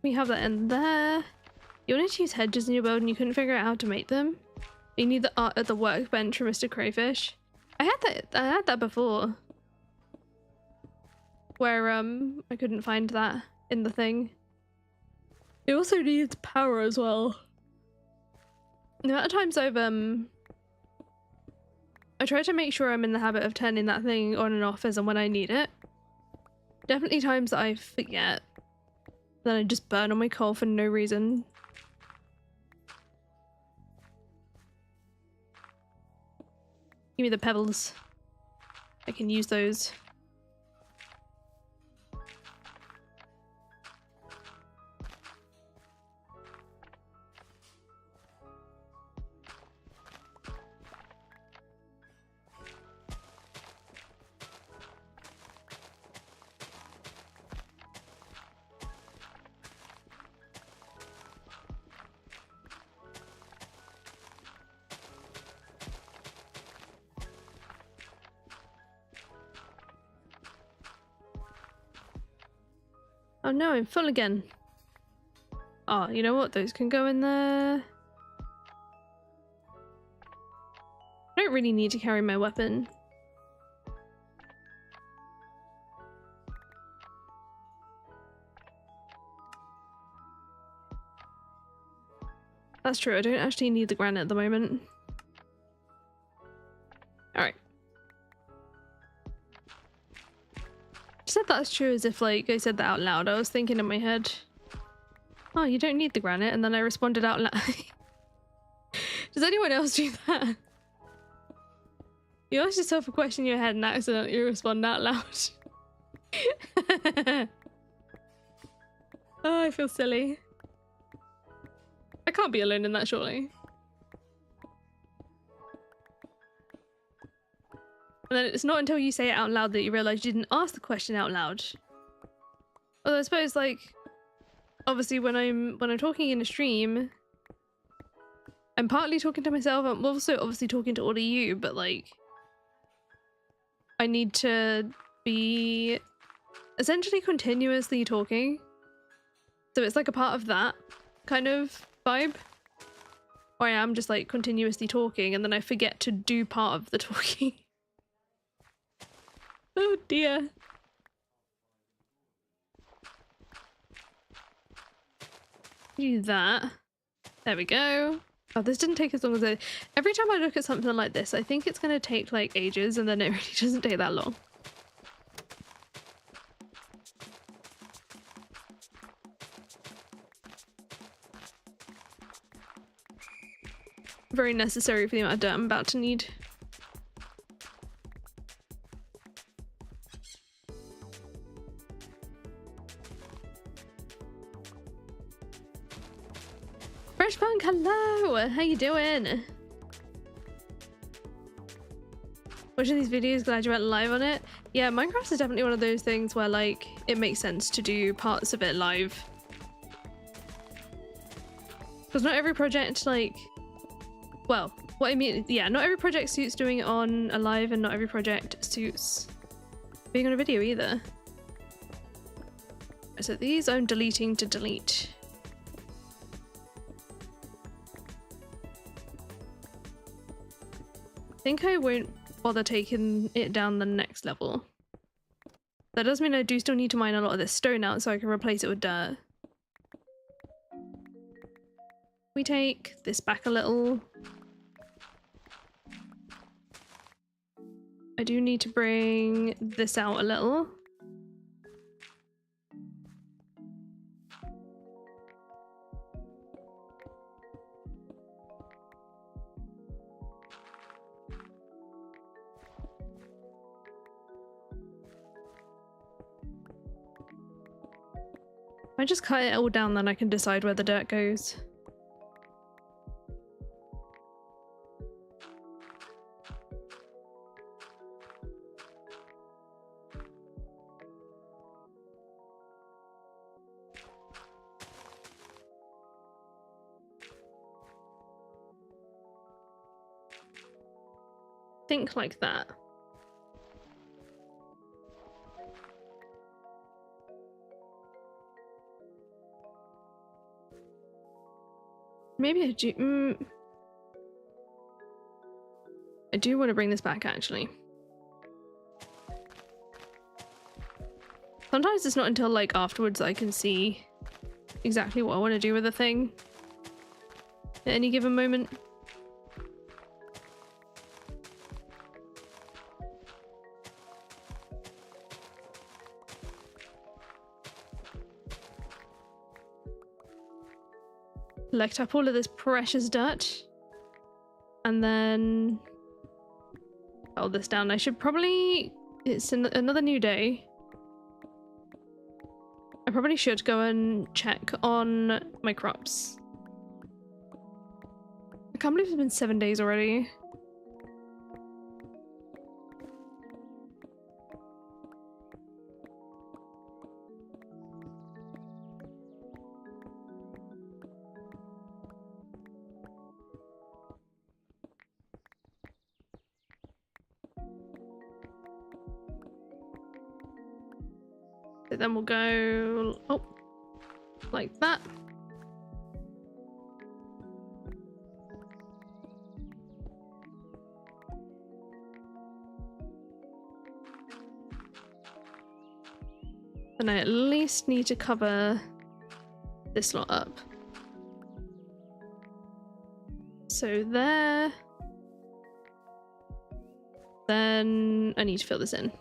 We have that in there. You wanted to use hedges in your build and you couldn't figure out how to make them? You need the art at the workbench from Mr. Crayfish. I had that before. Where I couldn't find that in the thing. It also needs power as well. The amount of times I've I try to make sure I'm in the habit of turning that thing on and off as and when I need it. Definitely times that I forget. Then I just burn on my coal for no reason. Give me the pebbles. I can use those. Oh no, I'm full again. Oh, you know what? Those can go in there. I don't really need to carry my weapon. That's true, I don't actually need the granite at the moment. Alright. Said that's true as if like I said that out loud. I was thinking in my head, oh, you don't need the granite, and then I responded out loud. Does anyone else do that? You ask yourself a question in your head and accidentally respond out loud. Oh, I feel silly. I can't be alone in that, surely. And then it's not until you say it out loud that you realise you didn't ask the question out loud. Although I suppose, like, obviously when I'm talking in a stream, I'm partly talking to myself, I'm also obviously talking to all of you, but like, I need to be essentially continuously talking. So it's like a part of that kind of vibe. Where I am just like continuously talking and then I forget to do part of the talking. Oh dear. Do that. There we go. Oh, this didn't take as long as I... Every time I look at something like this, I think it's going to take like ages and then it really doesn't take that long. Very necessary for the amount of dirt I'm about to need. Freshpunk, hello! How you doing? Watching these videos, glad you went live on it. Yeah, Minecraft is definitely one of those things where like it makes sense to do parts of it live. Because not every project like... Well, what I mean, yeah, not every project suits doing it on a live and not every project suits being on a video either. So these I'm deleting to delete. I think I won't bother taking it down the next level. That does mean I do still need to mine a lot of this stone out so I can replace it with dirt. We take this back a little. I do need to bring this out a little. If I just cut it all down, then I can decide where the dirt goes. Think like that. Maybe I do. I do want to bring this back actually. Sometimes it's not until like afterwards I can see exactly what I want to do with the thing at any given moment. Collect up all of this precious dirt and then hold this down. I should probably, it's another new day. I probably should go and check on my crops. I can't believe it's been 7 days already. Then we'll go, oh, like that. And I at least need to cover this lot up. So there. Then I need to fill this in.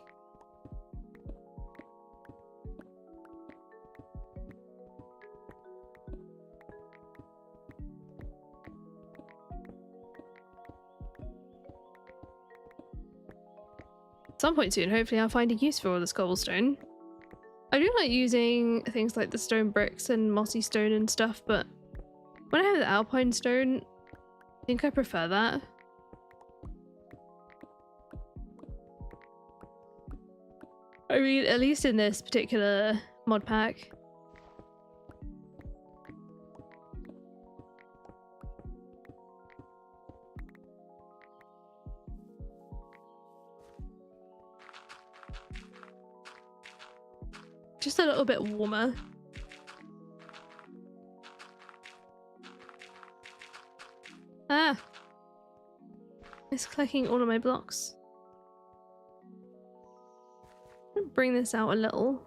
At some point soon, hopefully I'll find a use for all this cobblestone. I do like using things like the stone bricks and mossy stone and stuff, but when I have the alpine stone, I think I prefer that. I mean, at least in this particular mod pack. Just a little bit warmer. Ah! It's collecting all of my blocks. Bring this out a little.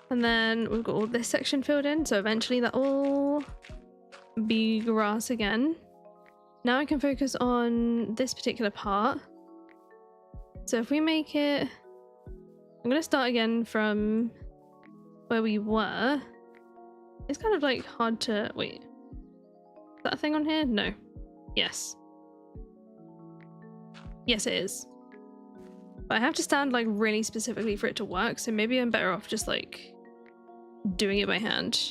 And then we've got all this section filled in, so eventually that will be grass again. Now I can focus on this particular part. So if we make it... I'm going to start again from where we were. It's kind of like hard to... Wait. Is that a thing on here? No. Yes. Yes, it is. But I have to stand like really specifically for it to work, so maybe I'm better off just like doing it by hand.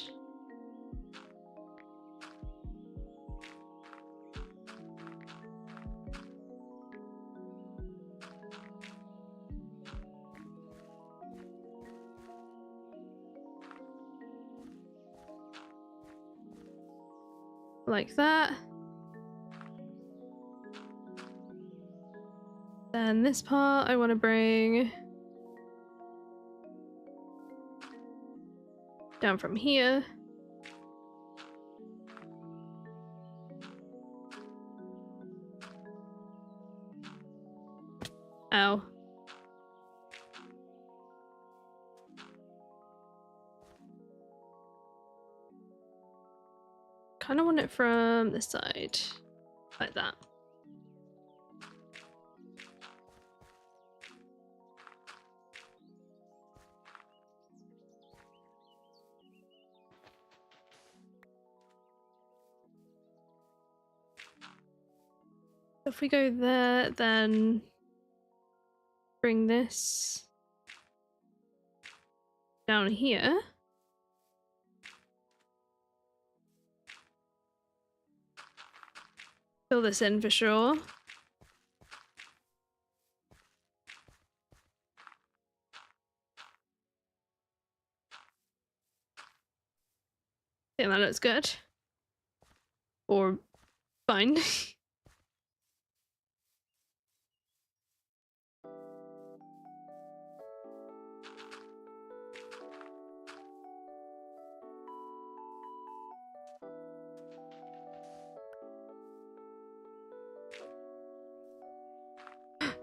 Like that. then this part I want to bring down from here. Ow. Kind of want it from this side, like that. If we go there, then bring this down here. Fill this in for sure. I think that looks good. Or fine.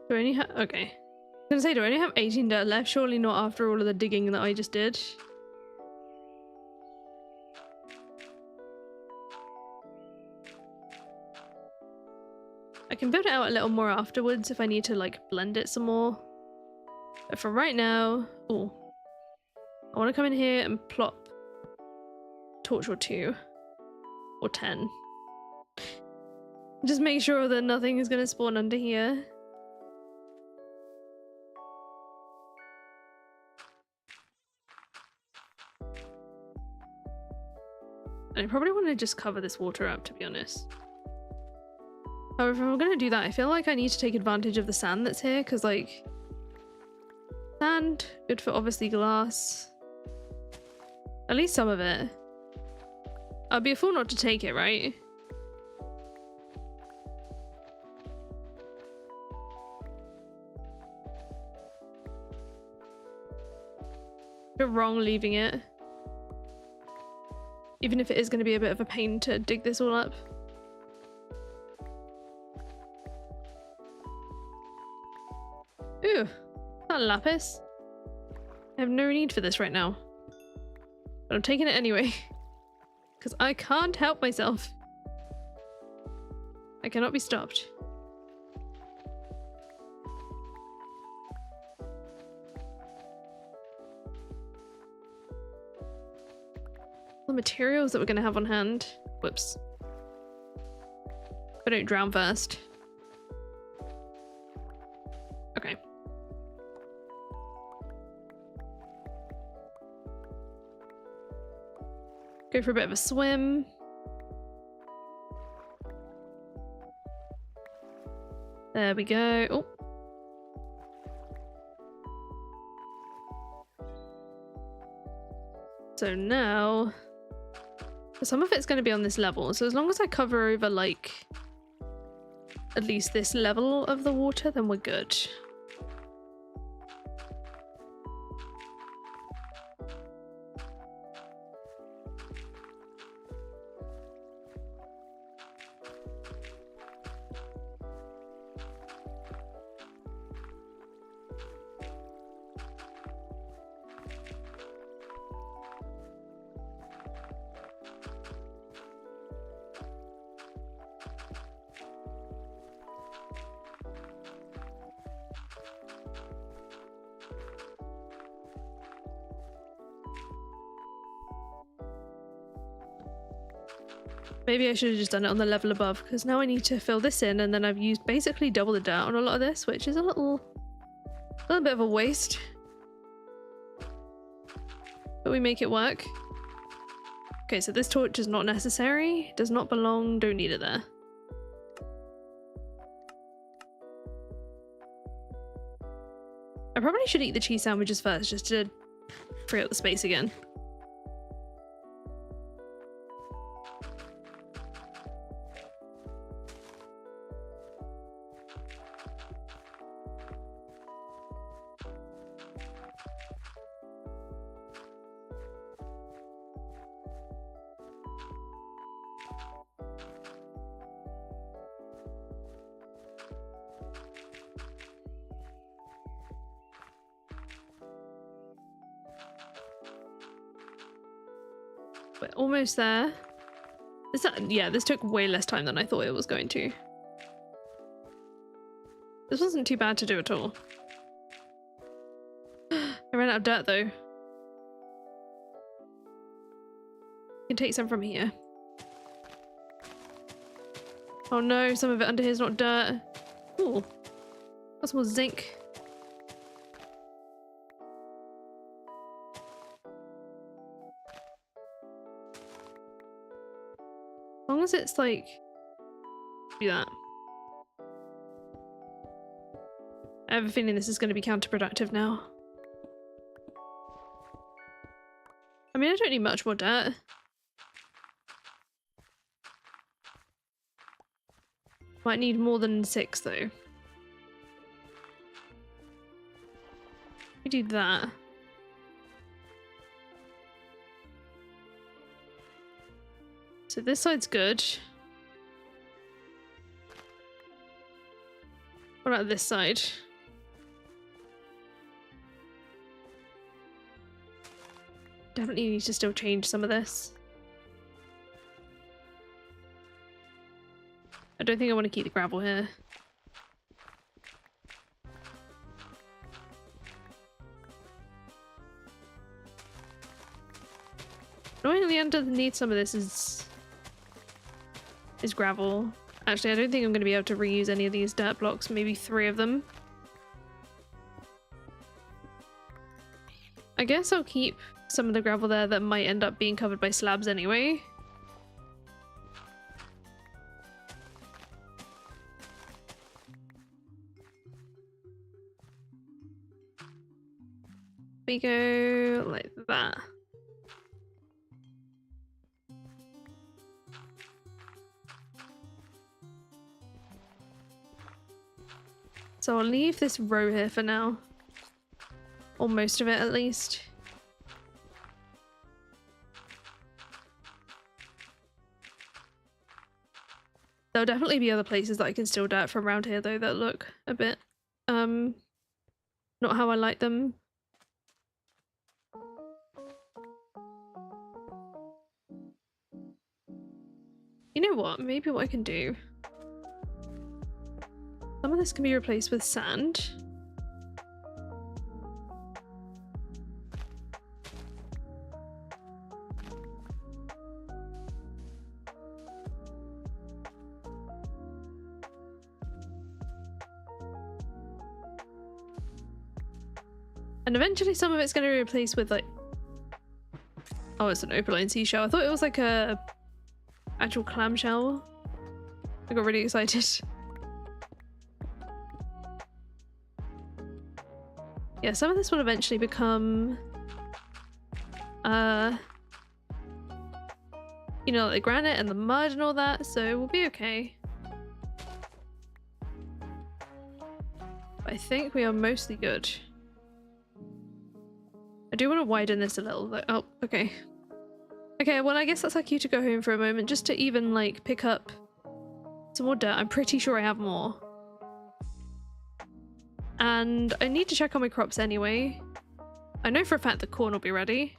Do I only have... okay. I was gonna say, do I only have 18 dirt left? Surely not after all of the digging that I just did. I can build it out a little more afterwards if I need to like blend it some more. But for right now... oh. I want to come in here and plop torch or 2. Or 10. Just make sure that nothing is gonna spawn under here. I probably want to just cover this water up, to be honest. However, if I'm going to do that, I feel like I need to take advantage of the sand that's here, because, like, sand, good for obviously glass. At least some of it. I'd be a fool not to take it, right? You're wrong leaving it. Even if it is going to be a bit of a pain to dig this all up. Ooh, that lapis. I have no need for this right now. But I'm taking it anyway. Because I can't help myself. I cannot be stopped. The materials that we're going to have on hand. Whoops. I don't drown first. Okay. Go for a bit of a swim. There we go. Oh. So now... some of it's going to be on this level, so as long as I cover over like at least this level of the water, then we're good. Maybe I should have just done it on the level above, because now I need to fill this in, and then I've used basically double the dirt on a lot of this, which is a little bit of a waste. But we make it work. Okay, so this torch is not necessary, does not belong, don't need it there. I probably should eat the cheese sandwiches first, just to free up the space again. We're almost there. Yeah, this took way less time than I thought it was going to. This wasn't too bad to do at all. I ran out of dirt though. You can take some from here. Oh no, some of it under here is not dirt. Ooh, that's more zinc. As long as it's like, do that. I have a feeling this is going to be counterproductive now. I mean, I don't need much more dirt. Might need more than 6 though. We do that. So this side's good. What about this side? Definitely need to still change some of this. I don't think I want to keep the gravel here. Annoyingly, underneath some of this is gravel. Actually, I don't think I'm going to be able to reuse any of these dirt blocks, maybe 3 of them. I guess I'll keep some of the gravel there that might end up being covered by slabs anyway. We go like that. So I'll leave this row here for now. Or most of it at least. There'll definitely be other places that I can steal dirt from around here though that look a bit not how I like them. You know what? Maybe what I can do. Some of this can be replaced with sand. And eventually some of it's going to be replaced with like... Oh, it's an opaline seashell. I thought it was like a actual clamshell. I got really excited. Yeah, some of this will eventually become you know, like the granite and the mud and all that, so we'll be okay. I think we are mostly good. I do want to widen this a little though. Oh, okay. Okay, well I guess that's our cue to go home for a moment, just to even like pick up some more dirt. I'm pretty sure I have more. And I need to check on my crops anyway. I know for a fact the corn will be ready.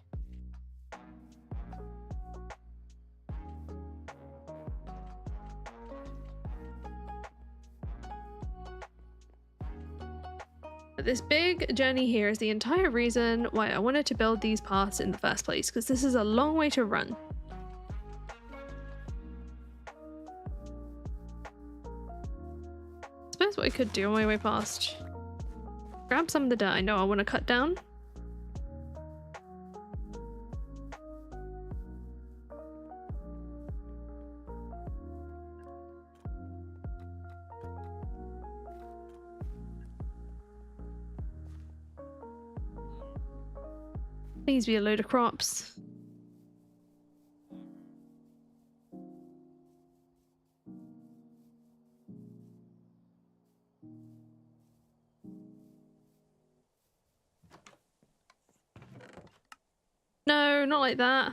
But this big journey here is the entire reason why I wanted to build these paths in the first place, because this is a long way to run. I suppose what I could do on my way past, grab some of the dirt I know I want to cut down. Please be a load of crops. No, not like that.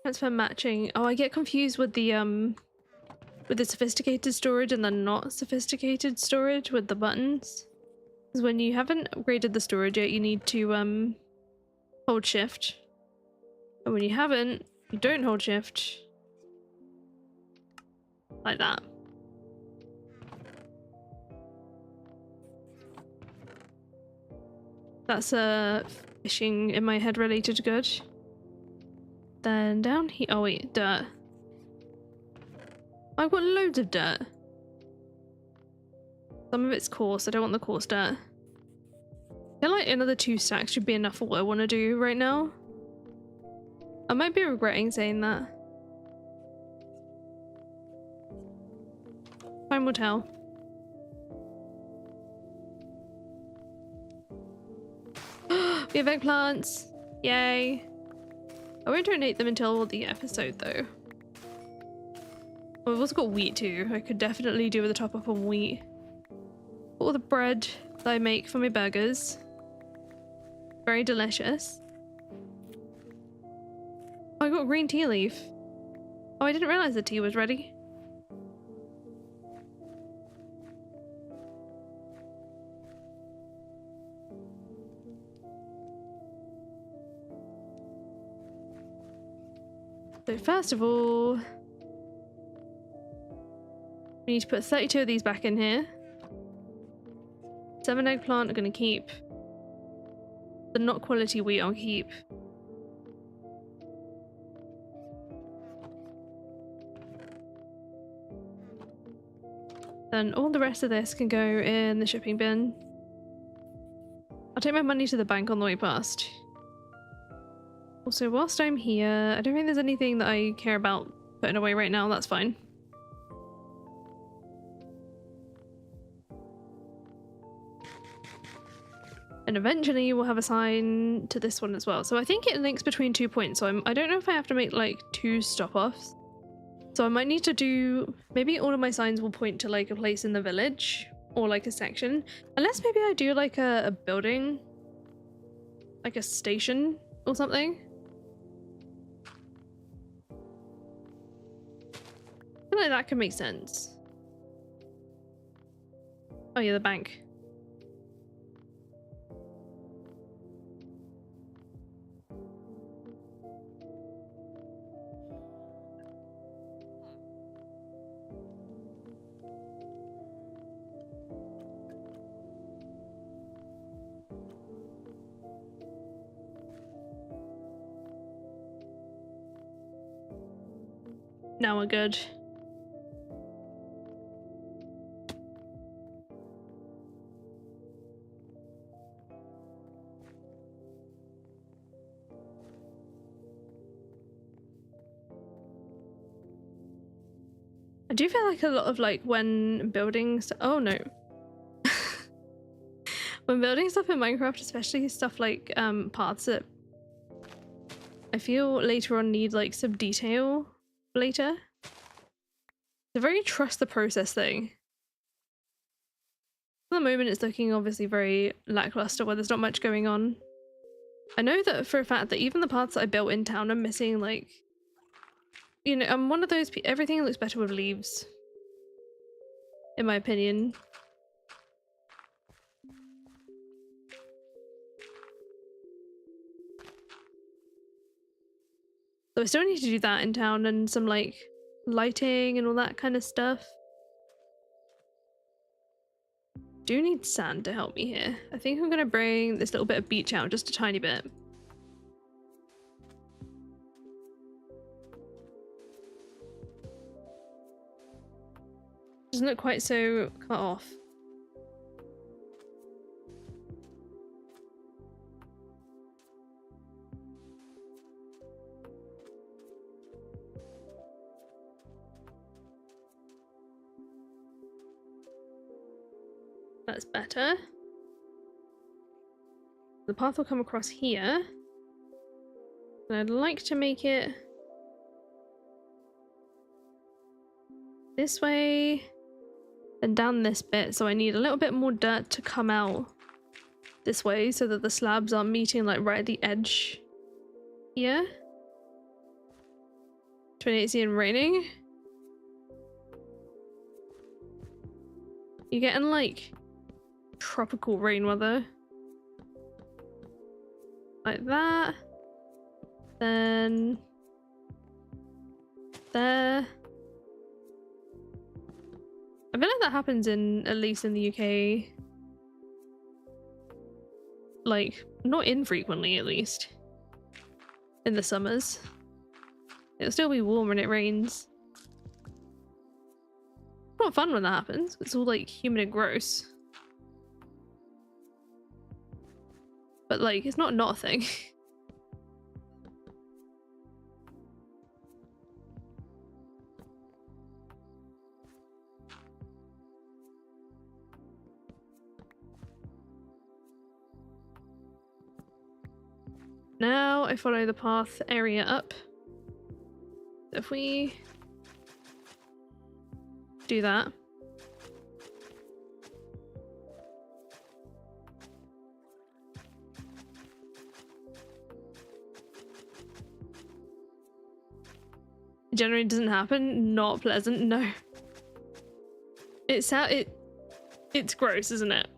Transfer matching. Oh, I get confused with the sophisticated storage and the not sophisticated storage with the buttons. Because when you haven't upgraded the storage yet, you need to hold shift. And when you haven't, you don't hold shift. Like that. That's a fishing in my head related good. Then down here, oh wait, dirt. I've got loads of dirt. Some of it's coarse, I don't want the coarse dirt. I feel like another 2 stacks should be enough for what I want to do right now. I might be regretting saying that. Time will tell. We have eggplants! Yay! I won't donate them until the episode though. Oh, we've also got wheat too. I could definitely do with a top up on wheat. All the bread that I make for my burgers. Very delicious. Oh, I got green tea leaf. Oh, I didn't realize the tea was ready. So first of all, we need to put 32 of these back in here. 7 eggplant are going to keep. The not quality wheat I'll keep. Then all the rest of this can go in the shipping bin. I'll take my money to the bank on the way past. Also, whilst I'm here, I don't think there's anything that I care about putting away right now, that's fine. And eventually we'll have a sign to this one as well. So I think it links between 2 points, so I don't know if I have to make like 2 stop-offs. So I might need to do, maybe all of my signs will point to like a place in the village or like a section. Unless maybe I do like a building, like a station or something. I feel like that could make sense. Oh yeah, the bank. Now we're good. I do feel like a lot of like when building oh no. When building stuff in Minecraft, especially stuff like paths that I feel later on need like some detail later. It's a very trust the process thing. At the moment it's looking obviously very lackluster where there's not much going on. I know that for a fact that even the paths that I built in town are missing like, you know, I'm one of those everything looks better with leaves. In my opinion. So I still need to do that in town and some like lighting and all that kind of stuff. Do need sand to help me here. I think I'm gonna bring this little bit of beach out just a tiny bit. Doesn't look quite so cut off. That's better. The path will come across here. And I'd like to make it this way, then down this bit. So I need a little bit more dirt to come out this way so that the slabs aren't meeting like right at the edge here. 28 and raining. You're getting like tropical rain weather. Like that. Then there. I feel like that happens at least in the UK. Like, not infrequently at least. In the summers. It'll still be warm when it rains. Not fun when that happens. It's all like humid and gross. But like, it's not a thing. Now I follow the path area up. If we do that. It generally doesn't happen. Not pleasant, no. It's gross, isn't it?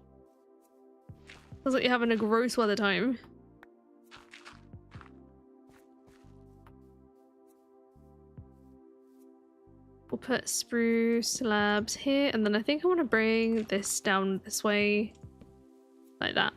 Sounds like you're having a gross weather time. We'll put spruce slabs here, and then I think I want to bring this down this way, like that.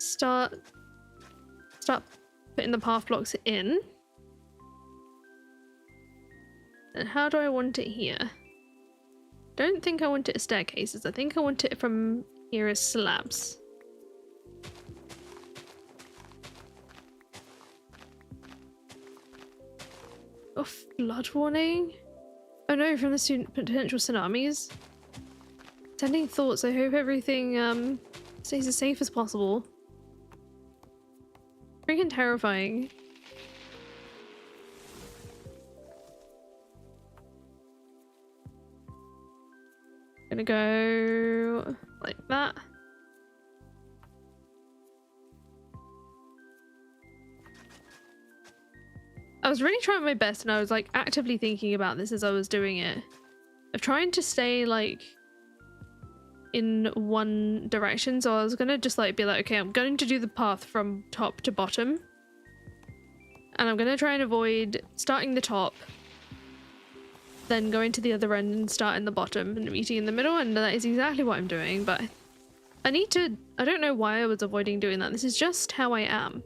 Start putting the path blocks in. And how do I want it here? Don't think I want it as staircases. I think I want it from here as slabs. Oh, flood warning? Oh no, from the potential tsunamis. Sending thoughts. I hope everything stays as safe as possible. Freaking terrifying. Gonna go like that. I was really trying my best, and I was like actively thinking about this as I was doing it, of trying to stay like in one direction. So I was gonna just like be like, okay, I'm going to do the path from top to bottom, and I'm gonna try and avoid starting the top, then going to the other end and starting the bottom and meeting in the middle, and that is exactly what I'm doing. But I don't know why I was avoiding doing that. This is just how I am.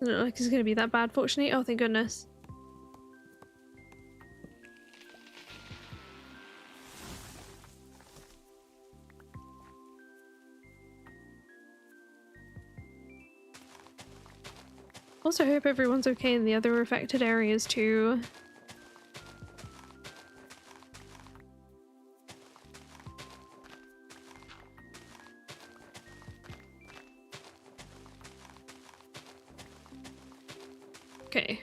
I don't look like it's gonna be that bad, fortunately. Oh, thank goodness. Also hope everyone's okay in the other affected areas too. Okay.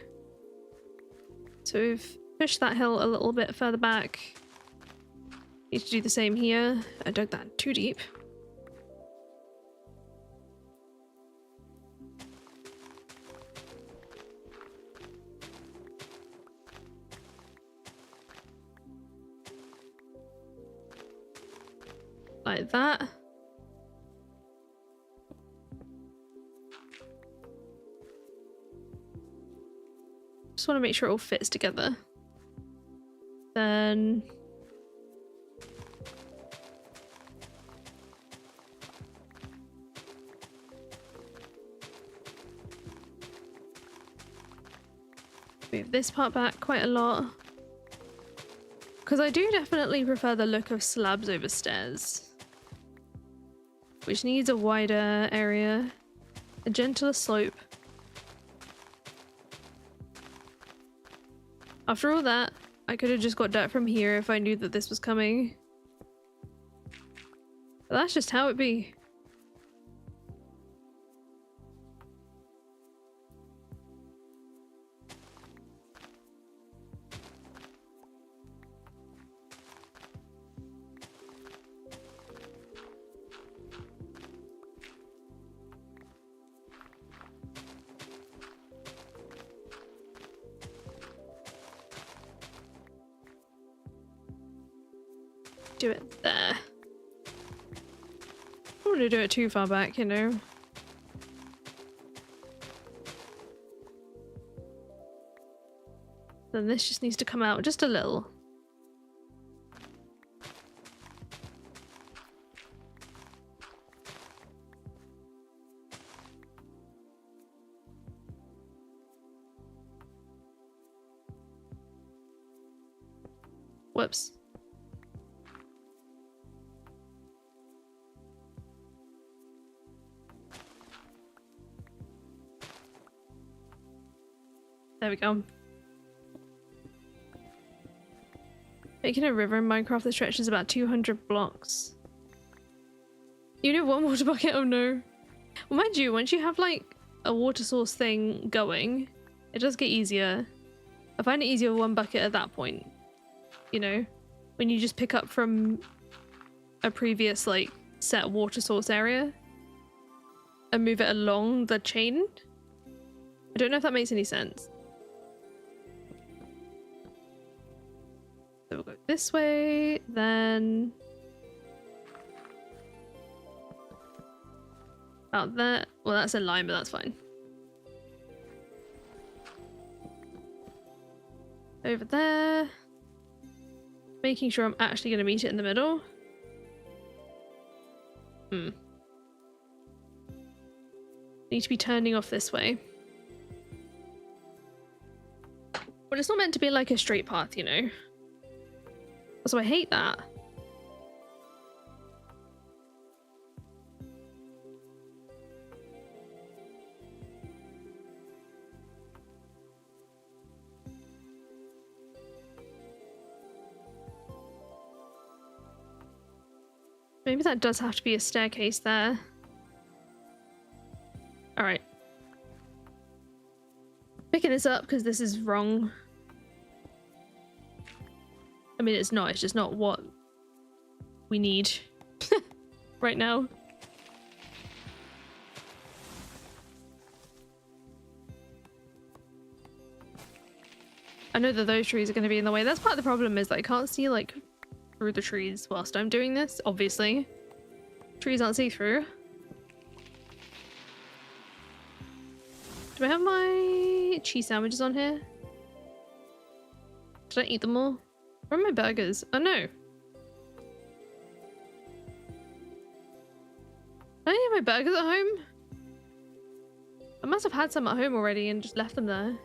So we've pushed that hill a little bit further back. Need to do the same here. I dug that too deep. Like that. Just want to make sure it all fits together. Then move this part back quite a lot, because I do definitely prefer the look of slabs over stairs, which needs a wider area. A gentler slope. After all that, I could have just got dirt from here if I knew that this was coming. But that's just how it be. Do it there. I don't want to do it too far back, you know. Then this just needs to come out just a little. Whoops. There we go. Making a river in Minecraft that stretches about 200 blocks. You need one water bucket? Oh no. Well, mind you, once you have like a water source thing going, it does get easier. I find it easier with one bucket at that point. You know? When you just pick up from a previous like set water source area and move it along the chain. I don't know if that makes any sense. So we'll go this way, then about that. Well, that's in line, but that's fine. Over there. Making sure I'm actually going to meet it in the middle. Need to be turning off this way. Well, it's not meant to be like a straight path, you know. So I hate that. Maybe that does have to be a staircase there. Alright. Picking this up because this is wrong. I mean, it's not. It's just not what we need right now. I know that those trees are going to be in the way. That's part of the problem, is that I can't see like through the trees whilst I'm doing this, obviously. Trees aren't see-through. Do I have my cheese sandwiches on here? Did I eat them all? Where are my burgers? Oh no. Did I eat my burgers at home? I must have had some at home already and just left them there.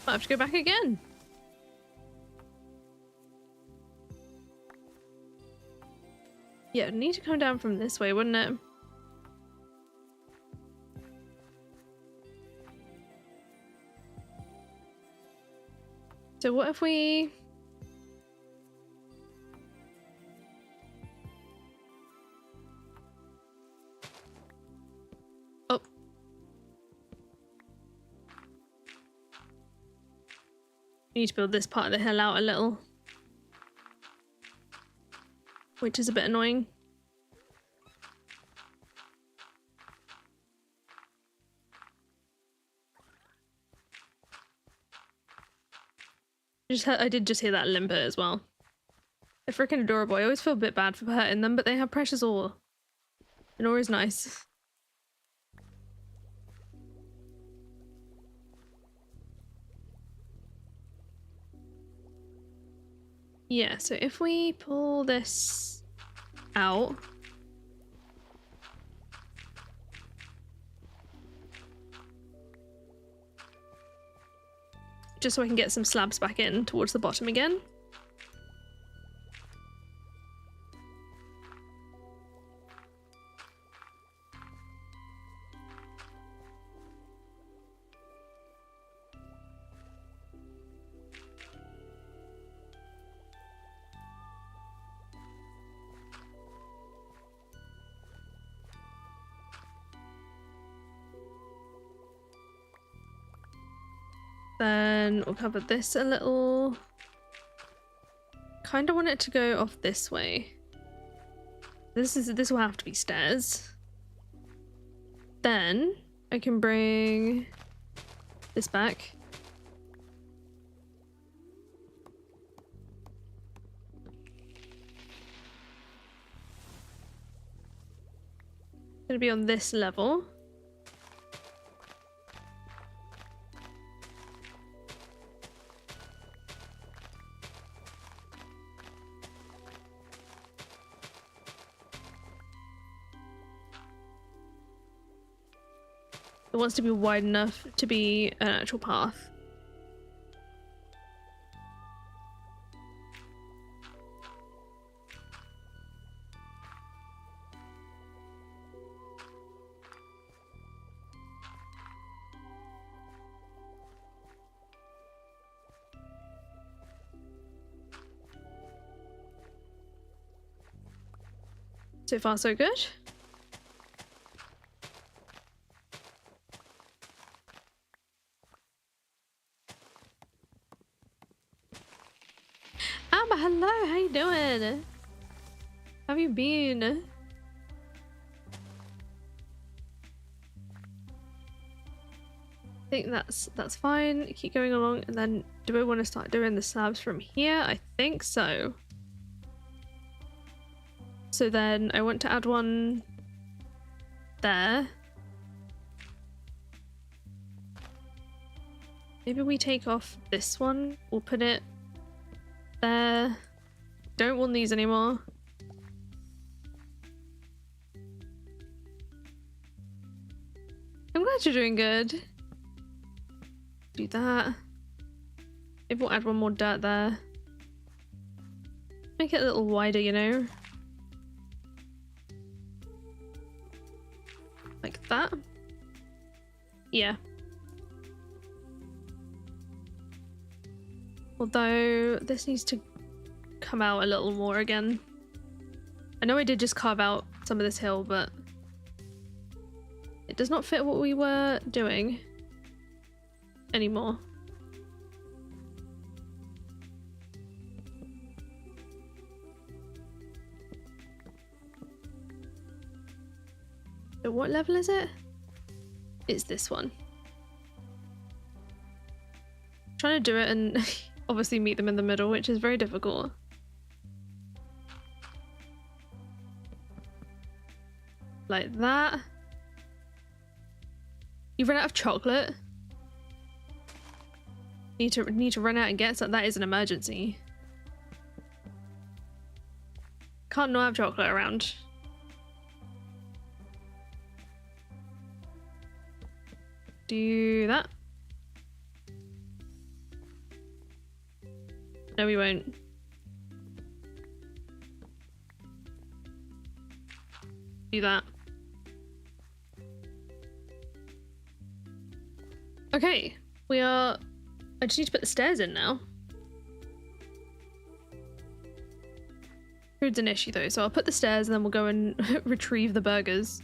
Might have to go back again. Yeah, it'd need to come down from this way, wouldn't it? So what if we... Oh. We need to build this part of the hill out a little. Which is a bit annoying. I did just hear that limper as well. They're freaking adorable. I always feel a bit bad for hurting them, but they have precious ore. And ore is nice. Yeah, so if we pull this out... just so I can get some slabs back in towards the bottom again. Then we'll cover this a little. Kind of want it to go off this way. This will have to be stairs. Then I can bring this back. It's gonna be on this level. It wants to be wide enough to be an actual path. So far, so good. Hello, how you doing? How have you been? I think that's fine. Keep going along, and then do I want to start doing the slabs from here? I think so. So then I want to add one there. Maybe we take off this one. We'll put it there. Don't want these anymore. I'm glad you're doing good. Do that. Maybe we'll add one more dirt there. Make it a little wider, you know? Like that. Yeah. Although this needs to come out a little more again. I know I did just carve out some of this hill, but it does not fit what we were doing anymore. So what level is it? It's this one. I'm trying to do it and obviously meet them in the middle, which is very difficult. Like that. You've run out of chocolate. Need to run out and get some. That is an emergency. Can't not have chocolate around. Do that. No, we won't. Do that. Okay, we are... I just need to put the stairs in now. Food's an issue though, so I'll put the stairs and then we'll go and retrieve the burgers.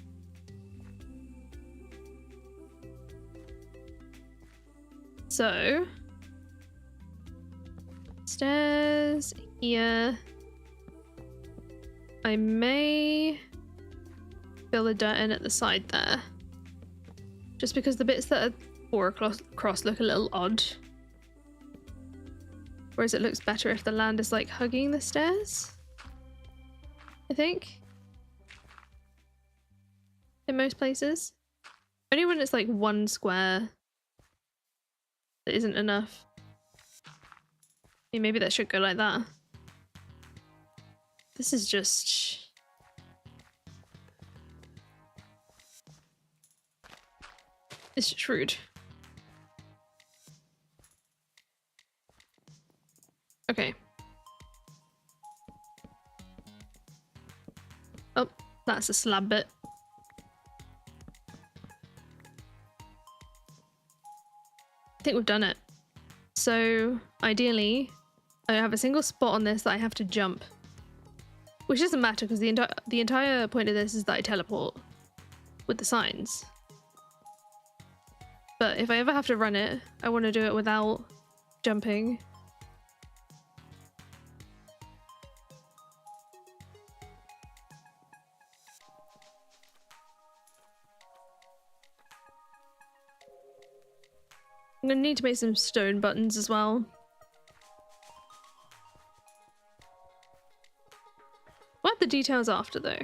So... stairs here. I may fill the dirt in at the side there. Just because the bits that are four across look a little odd. Whereas it looks better if the land is like hugging the stairs. I think. In most places. Only when it's like one square that isn't enough. Maybe that should go like that. This is just... it's just rude. Okay. Oh, that's a slab bit. I think we've done it. So, ideally, I have a single spot on this that I have to jump. Which doesn't matter because the entire point of this is that I teleport with the signs. but if I ever have to run it, I want to do it without jumping. I'm gonna need to make some stone buttons as well. We'll add the details after though.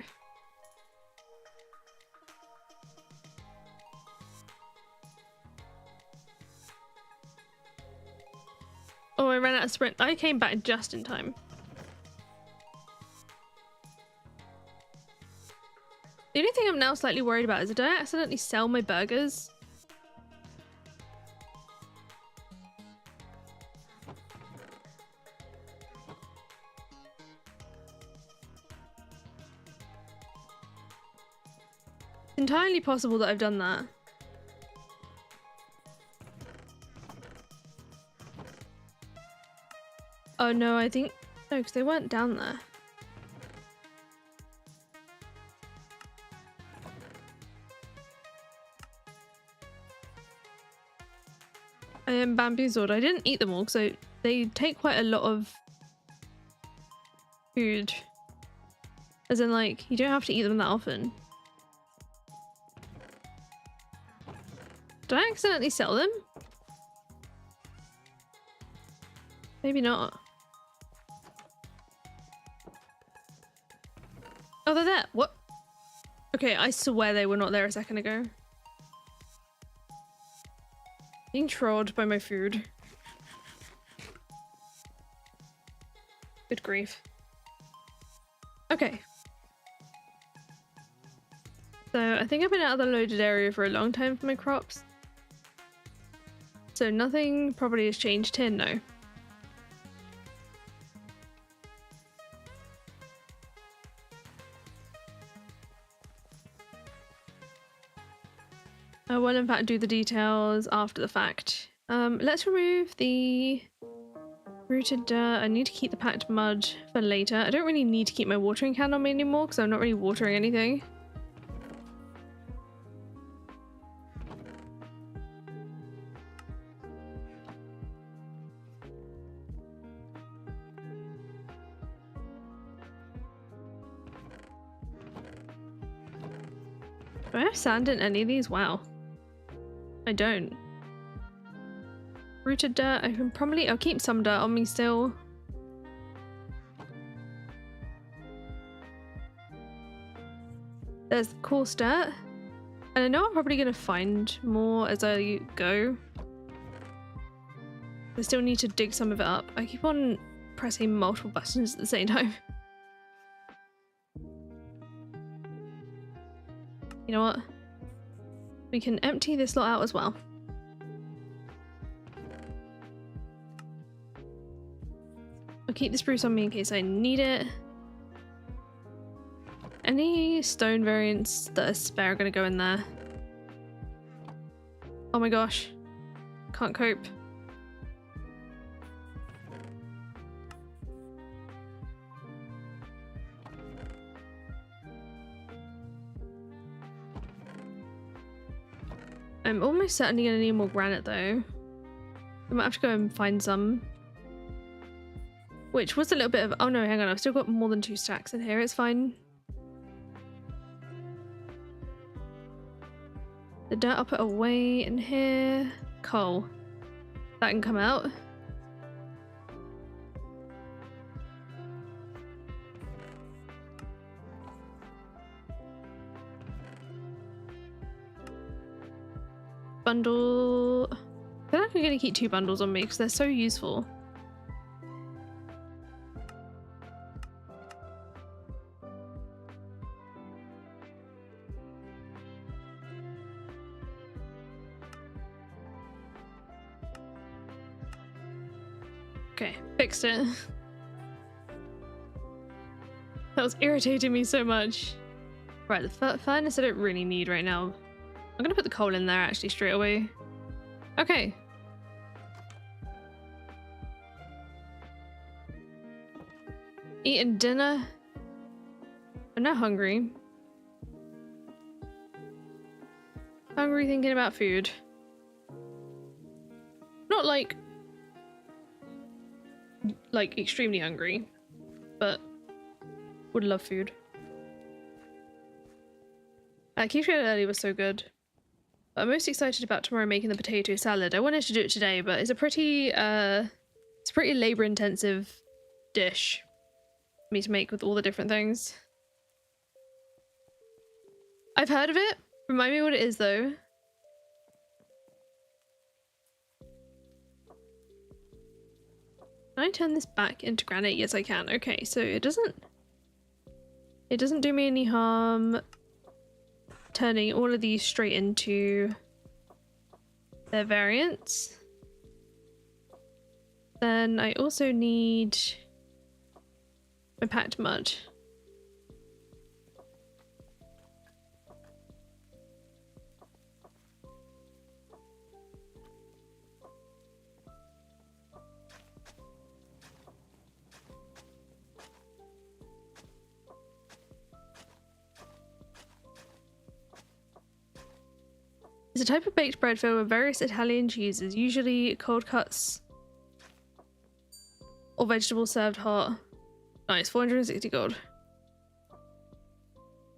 Oh, I ran out of sprint. I came back just in time. The only thing I'm now slightly worried about is did I accidentally sell my burgers? Entirely possible that I've done that. Oh no, I think no, because they weren't down there. I am bamboozled. I didn't eat them all, so they take quite a lot of food. As in, like, you don't have to eat them that often. Did I accidentally sell them? Maybe not. Oh, they're there. What? Okay, I swear they were not there a second ago. Being trolled by my food. Good grief. Okay. So I think I've been out of the loaded area for a long time for my crops. So nothing probably has changed here, no. I will in fact do the details after the fact. Let's remove the rooted dirt. I need to keep the packed mud for later. I don't really need to keep my watering can on me anymore because I'm not really watering anything. Do I have sand in any of these? Wow. I don't. Rooted dirt, I can probably, I'll keep some dirt on me still. There's coarse dirt. And I know I'm probably going to find more as I go. I still need to dig some of it up. I keep on pressing multiple buttons at the same time. You know what? We can empty this lot out as well. I'll keep the spruce on me in case I need it. Any stone variants that are spare are going to go in there. Oh my gosh. Can't cope. I'm almost certainly going to need more granite though. I might have to go and find some. Which was a little bit of... Oh no, hang on. I've still got more than 2 stacks in here. It's fine. The dirt I'll put away in here. Coal. That can come out. Bundle. I feel like I'm going to keep 2 bundles on me because they're so useful. Okay, fixed it. That was irritating me so much. Right, the furnace I don't really need right now. I'm gonna put the coal in there actually straight away. Okay. Eating dinner. I'm not hungry. Hungry thinking about food. Not like extremely hungry, but would love food. Quiche earlier was so good. But I'm most excited about tomorrow making the potato salad. I wanted to do it today, but it's a pretty labor intensive dish for me to make with all the different things. I've heard of it. Remind me what it is though. Can I turn this back into granite? Yes, I can. Okay, so it doesn't do me any harm turning all of these straight into their variants. Then I also need my packed mud. It's a type of baked bread filled with various Italian cheeses, usually cold cuts or vegetables served hot. Nice, 460 gold.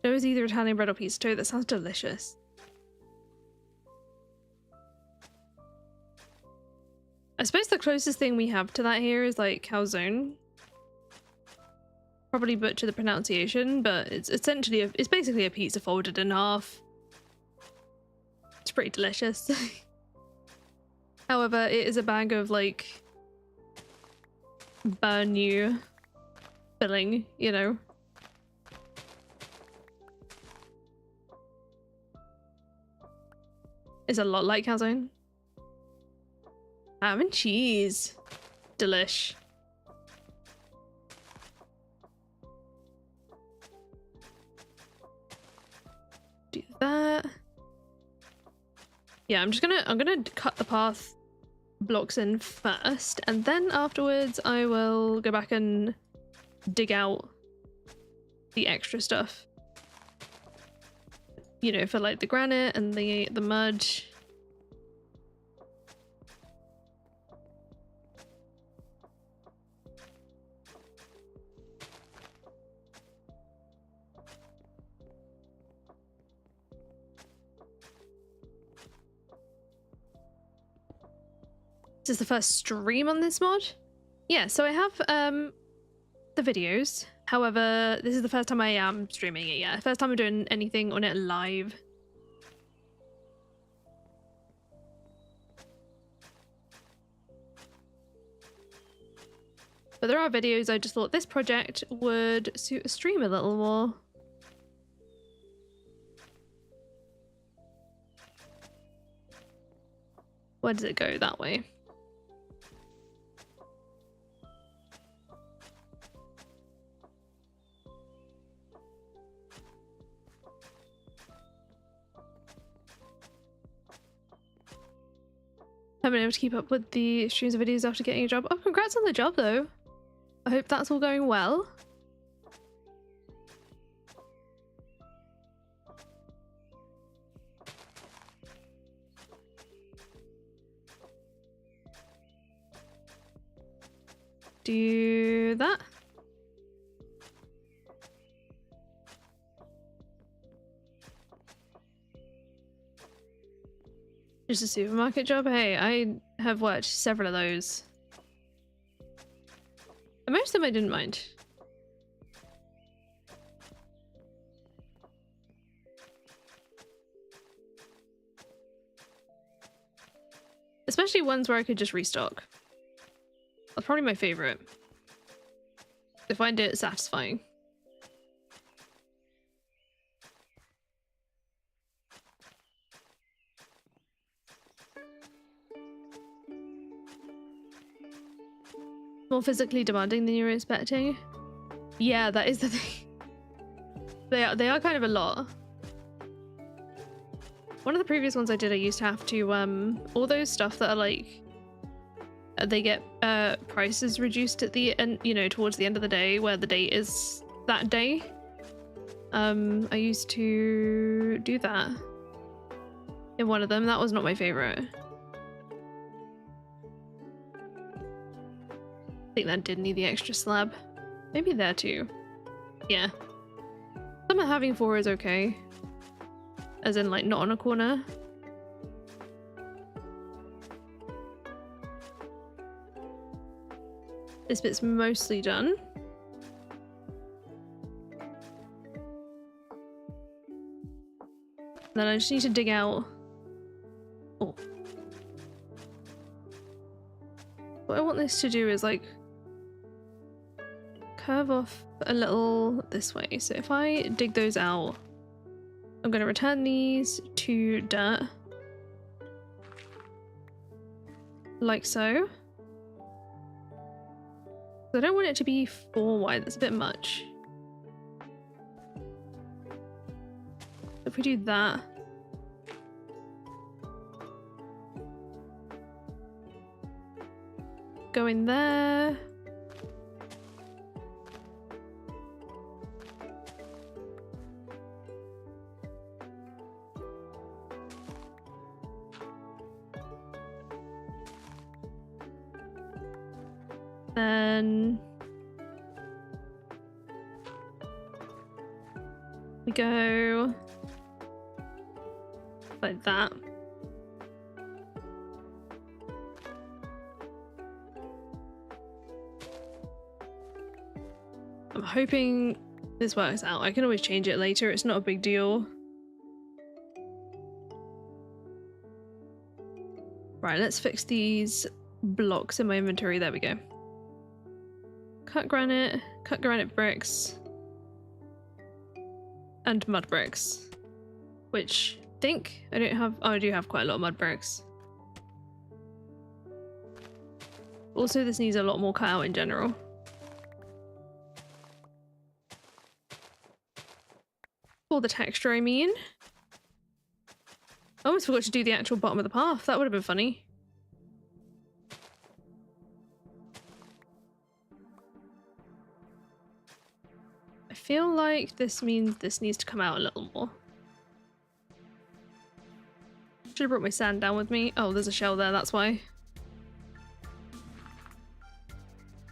Dough is either Italian bread or pizza dough. That sounds delicious. I suppose the closest thing we have to that here is like calzone. Probably butcher the pronunciation, but it's essentially it's basically a pizza folded in half. It's pretty delicious. However, it is a bag of like burn you filling, you know. It's a lot like calzone. Ham and cheese. Delish. Do that. Yeah, I'm gonna cut the path blocks in first, and then afterwards I will go back and dig out the extra stuff. You know, for like the granite and the mud. This is the first stream on this mod. Yeah, so I have the videos. However, this is the first time I am streaming it. Yeah, first time I'm doing anything on it live. But there are videos. I just thought this project would suit a stream a little more. Where does it go? That way. Haven't been able to keep up with the streams of videos after getting a job. Oh, congrats on the job though. I hope that's all going well. Do that. Just a supermarket job? Hey, I have worked several of those. And most of them I didn't mind. Especially ones where I could just restock. That's probably my favorite. I find it satisfying. More physically demanding than you were expecting. Yeah, that is the thing. They are kind of a lot. One of the previous ones I did, I used to have to all those stuff that are like they get prices reduced at the end, you know, towards the end of the day where the date is that day. I used to do that in one of them. That was not my favorite. I think that did need the extra slab. Maybe there too. Yeah. Some of having 4 is okay. As in, like, not on a corner. This bit's mostly done. Then I just need to dig out. Oh. What I want this to do is like curve off a little this way. So if I dig those out, I'm going to return these to dirt. Like so. I don't want it to be 4 wide, that's a bit much. If we do that. Go in there. Then we go like that. I'm hoping this works out. I can always change it later, it's not a big deal. Right, let's fix these blocks in my inventory. There we go. Cut granite bricks, and mud bricks, which I think I don't have. Oh, I do have quite a lot of mud bricks. Also, this needs a lot more cut out in general. For the texture, I mean. I almost forgot to do the actual bottom of the path. That would have been funny. I feel like this means this needs to come out a little more. Should have brought my sand down with me. Oh, there's a shell there, that's why.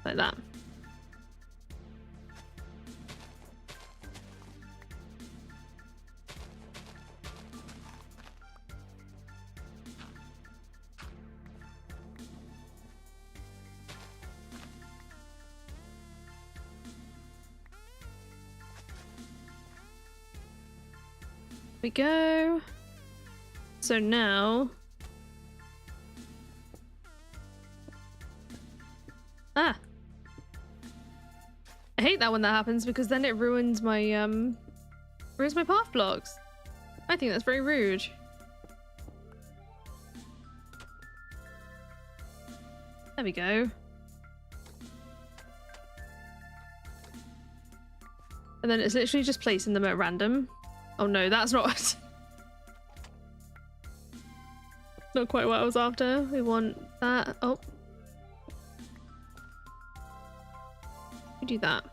Like that. We go. So now I hate that when that happens because then it ruins my path blocks. I think that's very rude. There we go. And then it's literally just placing them at random. Oh no, that's not not quite what I was after. We want that. Oh. We do that.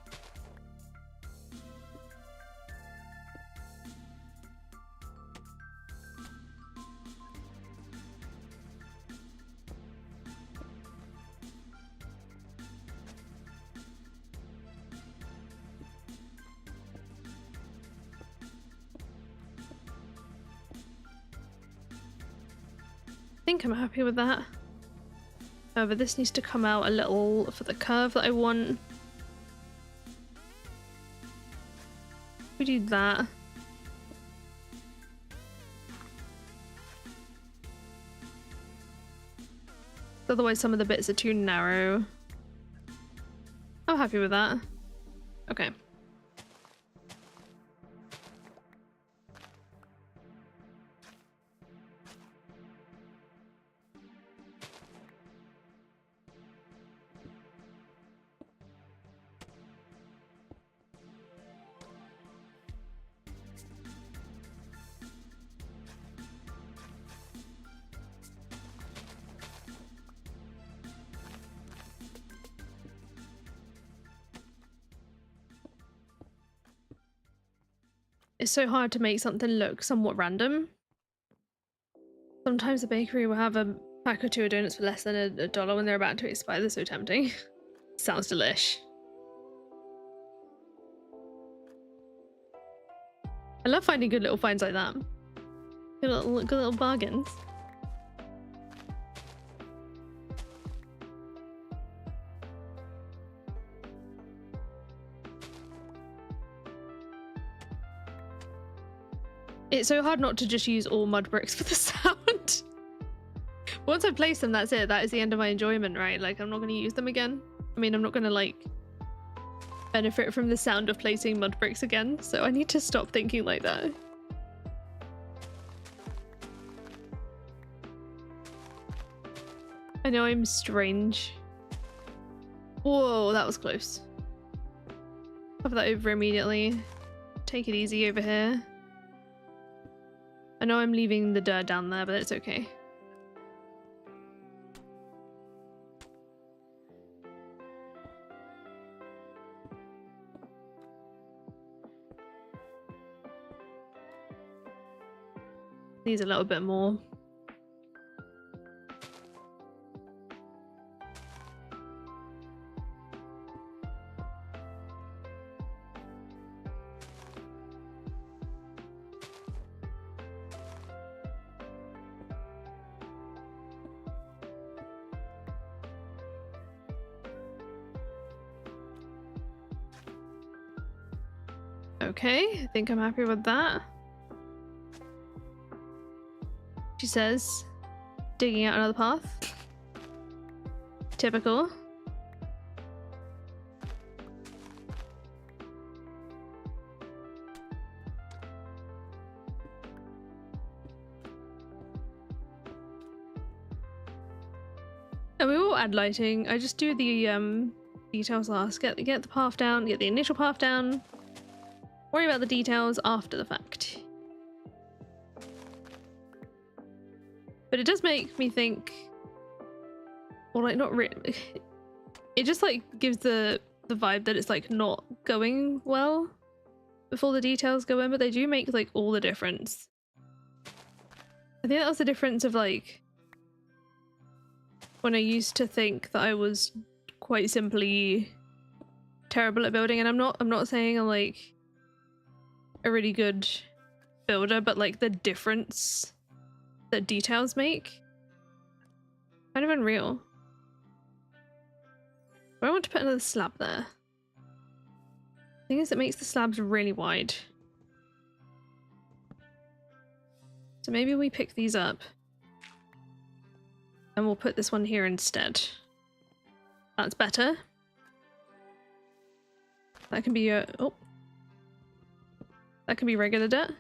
I think I'm happy with that. However, this needs to come out a little for the curve that I want. We do that. Otherwise, some of the bits are too narrow. I'm happy with that. Okay. It's so hard to make something look somewhat random. Sometimes a bakery will have a pack or two of donuts for less than $1 when they're about to expire. They're so tempting. Sounds delish. I love finding good little finds like that. Good little bargains. It's so hard not to just use all mud bricks for the sound. Once I've placed them, that's it. That is the end of my enjoyment, right? Like, I'm not going to use them again. I mean, I'm not going to, like, benefit from the sound of placing mud bricks again. So I need to stop thinking like that. I know I'm strange. Whoa, that was close. Cover that over immediately. Take it easy over here. I know I'm leaving the dirt down there, but it's okay. Needs a little bit more. Okay, I think I'm happy with that. She says, digging out another path. Typical. And we will add lighting. I just do the details last. Get the path down, get the initial path down. Worry about the details after the fact. But it does make me think, or like not really, it just like gives the vibe that it's like not going well before the details go in, but they do make like all the difference. I think that was the difference of like when I used to think that I was quite simply terrible at building, and I'm not saying I'm like a really good builder, but like the difference that details make, kind of unreal. I want to put another slab there. The thing is, it makes the slabs really wide. So maybe we pick these up and we'll put this one here instead. That's better. That can be a that can be regular dirt.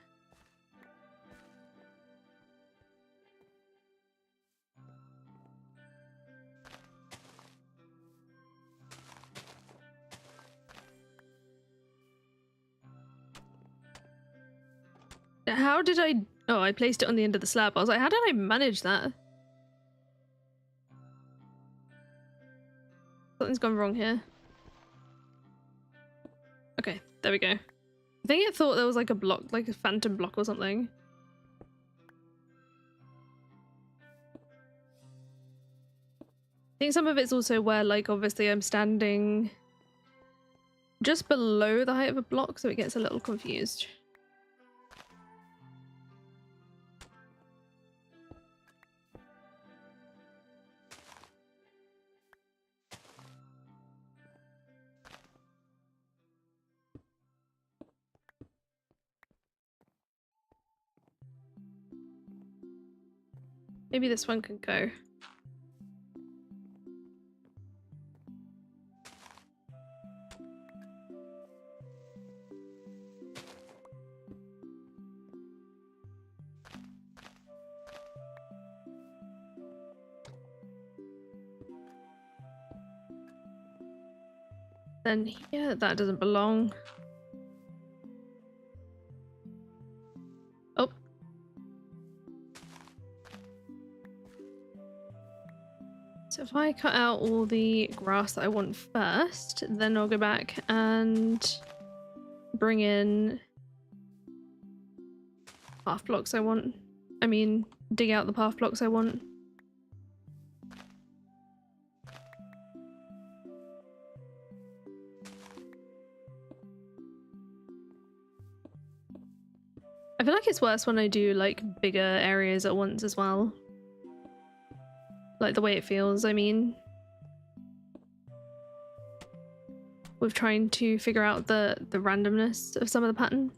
How did I... Oh, I placed it on the end of the slab. I was like, how did I manage that? Something's gone wrong here. Okay, there we go. I think it thought there was like a block, like a phantom block or something. I think some of it's also where, like, obviously I'm standing just below the height of a block, so it gets a little confused. Maybe this one can go. Then here, that doesn't belong. Oh. So if I cut out all the grass that I want first, then I'll go back and bring in path blocks I want. I mean, dig out the path blocks I want. I feel like it's worse when I do like bigger areas at once as well. Like the way it feels, I mean. With trying to figure out the randomness of some of the pattern.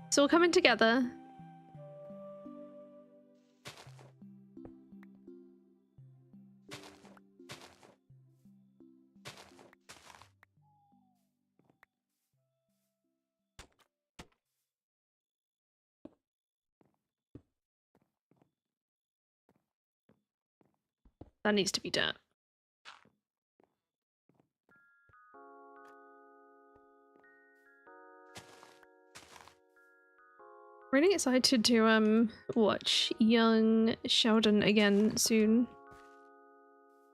It's all coming together. That needs to be dirt. Really excited to watch Young Sheldon again soon.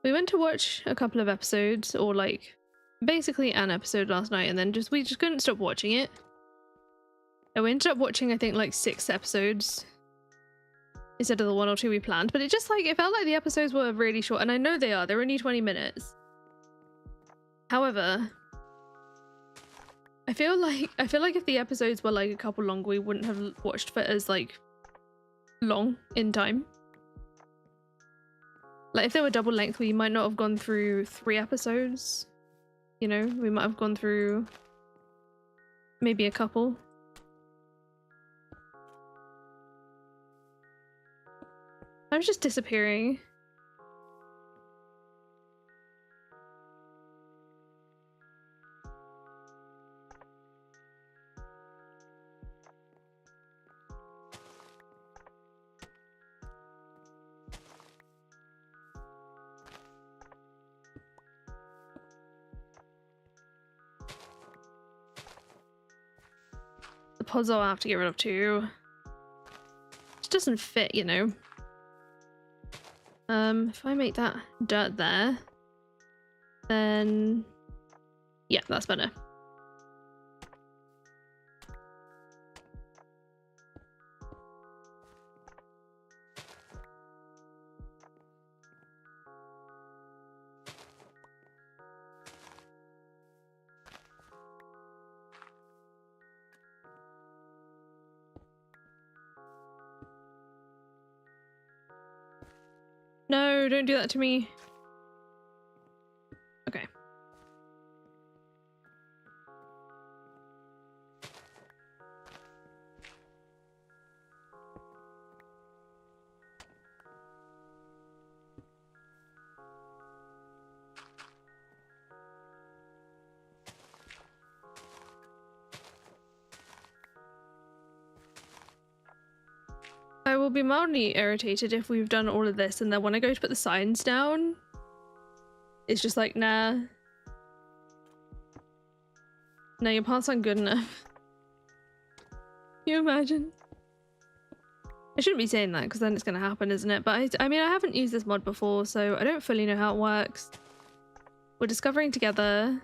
We went to watch a couple of episodes, or like basically an episode last night, and then we just couldn't stop watching it. And we ended up watching I think like 6 episodes instead of the 1 or 2 we planned, but it just like it felt like the episodes were really short, and I know they're only 20 minutes. However, I feel like if the episodes were like a couple longer, we wouldn't have watched for as like long in time. Like if they were double length, we might not have gone through 3 episodes. You know, we might have gone through maybe a couple. I was just disappearing. The pods I'll have to get rid of too. It doesn't fit, you know. If I make that dirt there, then yeah, that's better. No, don't do that to me. Okay. I will be mildly irritated if we've done all of this and then when I go to put the signs down, it's just like, nah. No, your parts aren't good enough. Can you imagine? I shouldn't be saying that because then it's going to happen, isn't it? But I mean, I haven't used this mod before, so I don't fully know how it works. We're discovering together.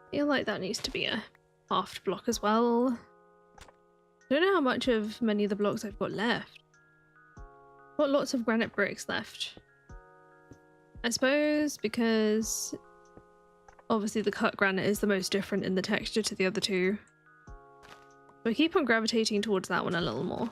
I feel like that needs to be a halved block as well. I don't know how much of many of the blocks I've got left. I've got lots of granite bricks left. I suppose because obviously the cut granite is the most different in the texture to the other two. So I keep on gravitating towards that one a little more.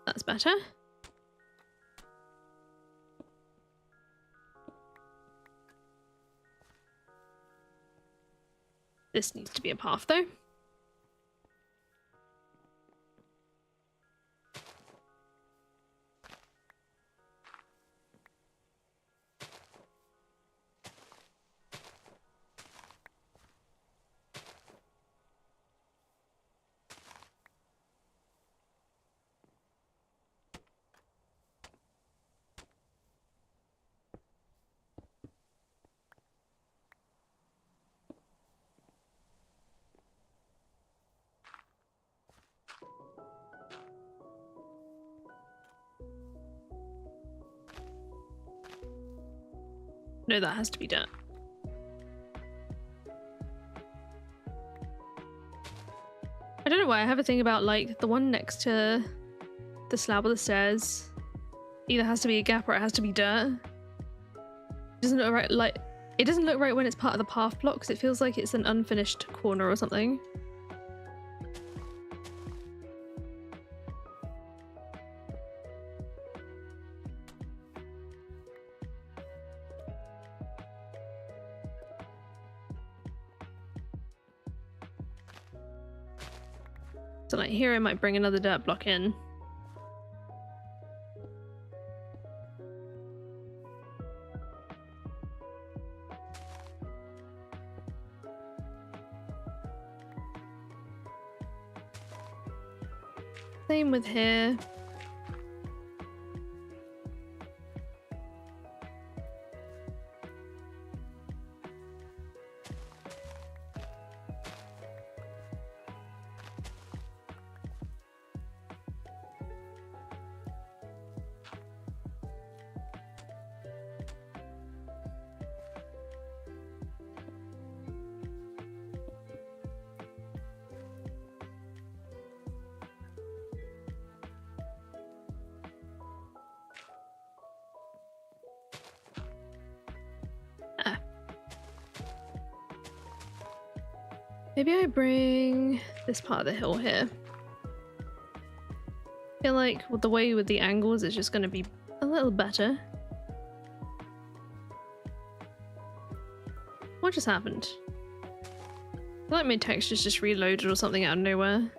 That's better. This needs to be a path though. No, that has to be dirt. I don't know why I have a thing about like the one next to the slab of the stairs either has to be a gap or it has to be dirt. It doesn't look right, like it doesn't look right when it's part of the path block because it feels like it's an unfinished corner or something. So like here I might bring another dirt block in. Same with here. Maybe I bring this part of the hill here. I feel like with the way with the angles, it's just going to be a little better. What just happened? I feel like my texture's just reloaded or something out of nowhere.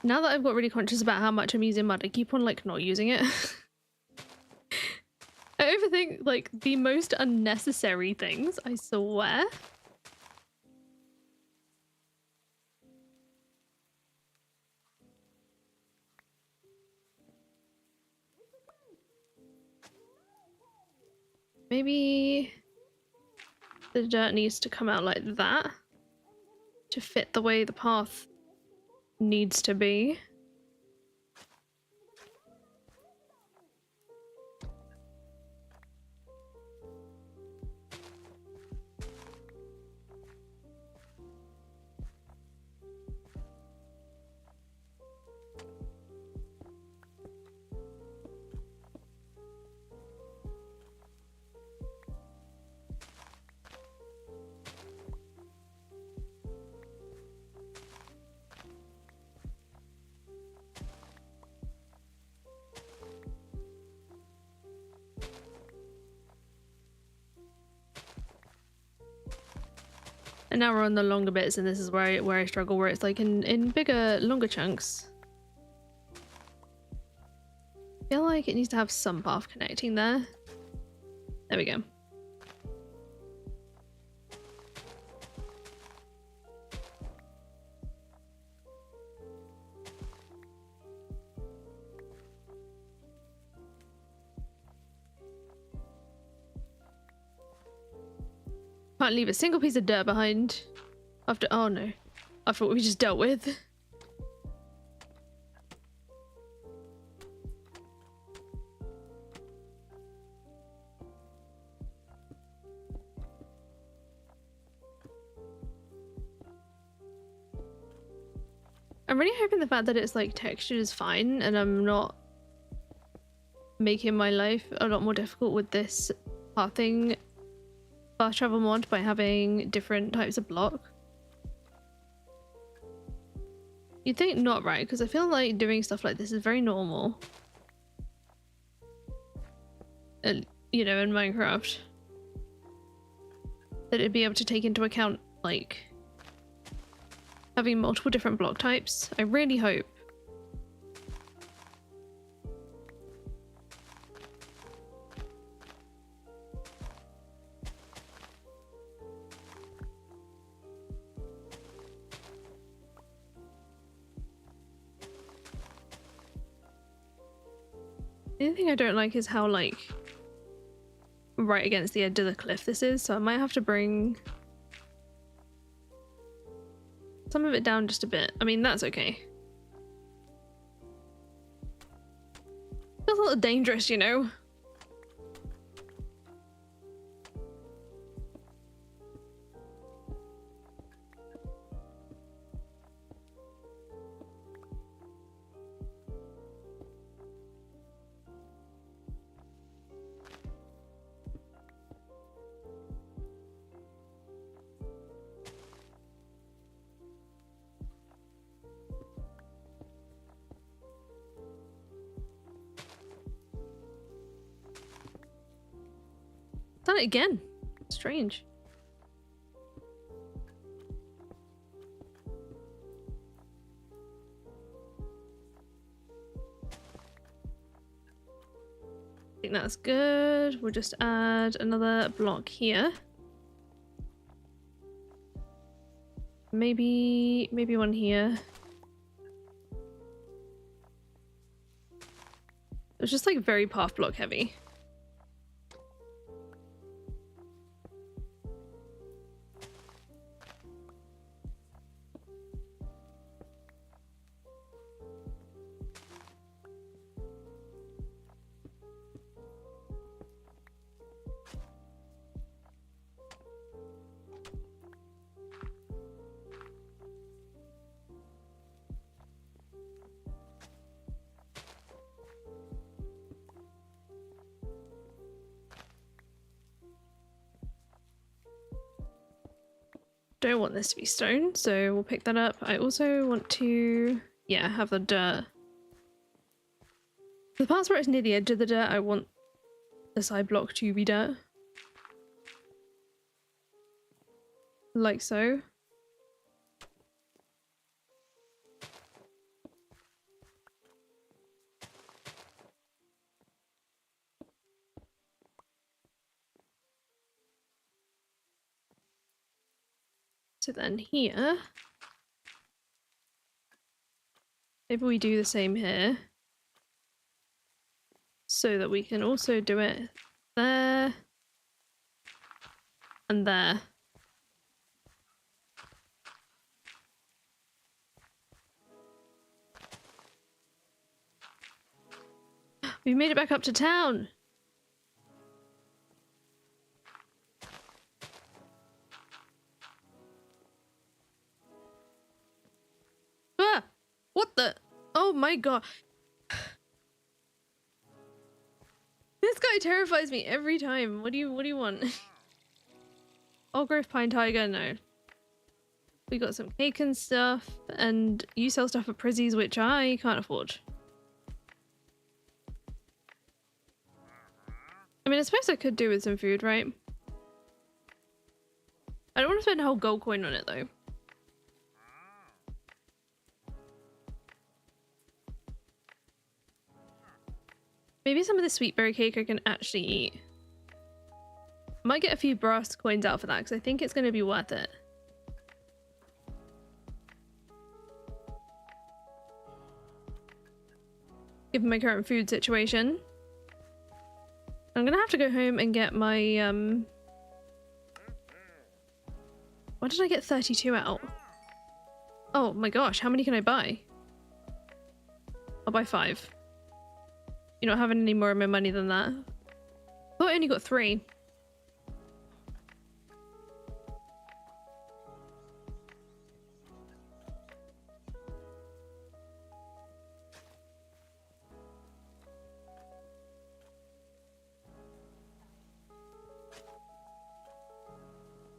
Now that I've got really conscious about how much I'm using mud, I keep on like not using it. I overthink like the most unnecessary things, I swear. Maybe the dirt needs to come out like that to fit the way the path needs to be. And now we're on the longer bits, and this is where I struggle, where it's like in bigger, longer chunks. I feel like it needs to have some path connecting there. There we go. Can't leave a single piece of dirt behind after— oh no, after what we just dealt with. I'm really hoping the fact that it's like textured is fine and I'm not making my life a lot more difficult with this pathing fast travel mod by having different types of block. You'd think not, right? Because I feel like doing stuff like this is very normal. You know, in Minecraft. That it'd be able to take into account, like, having multiple different block types. I really hope. The only thing I don't like is how, like, right against the edge of the cliff this is, so I might have to bring some of it down just a bit. I mean, that's okay. Feels a little dangerous, you know? Done it again. Strange. I think that's good. We'll just add another block here. Maybe one here. It was just like very path block heavy. Don't want this to be stone, so we'll pick that up. I also want to, yeah, have the dirt. The parts where it's near the edge of the dirt, I want the side block to be dirt. Like so. So then here, maybe we do the same here, so that we can also do it there and there. We made it back up to town. Ah! What the? Oh my god. This guy terrifies me every time. What do you want? Old growth pine tiger, no. We got some cake and stuff, and you sell stuff at Prizzies, which I can't afford. I mean, I suppose I could do with some food, right? I don't want to spend a whole gold coin on it though. Maybe some of the sweet berry cake I can actually eat. Might get a few brass coins out for that because I think it's going to be worth it. Given my current food situation. I'm going to have to go home and get my why did I get 32 out? Oh my gosh, how many can I buy? I'll buy 5. You're not having any more of my money than that. I thought I only got 3.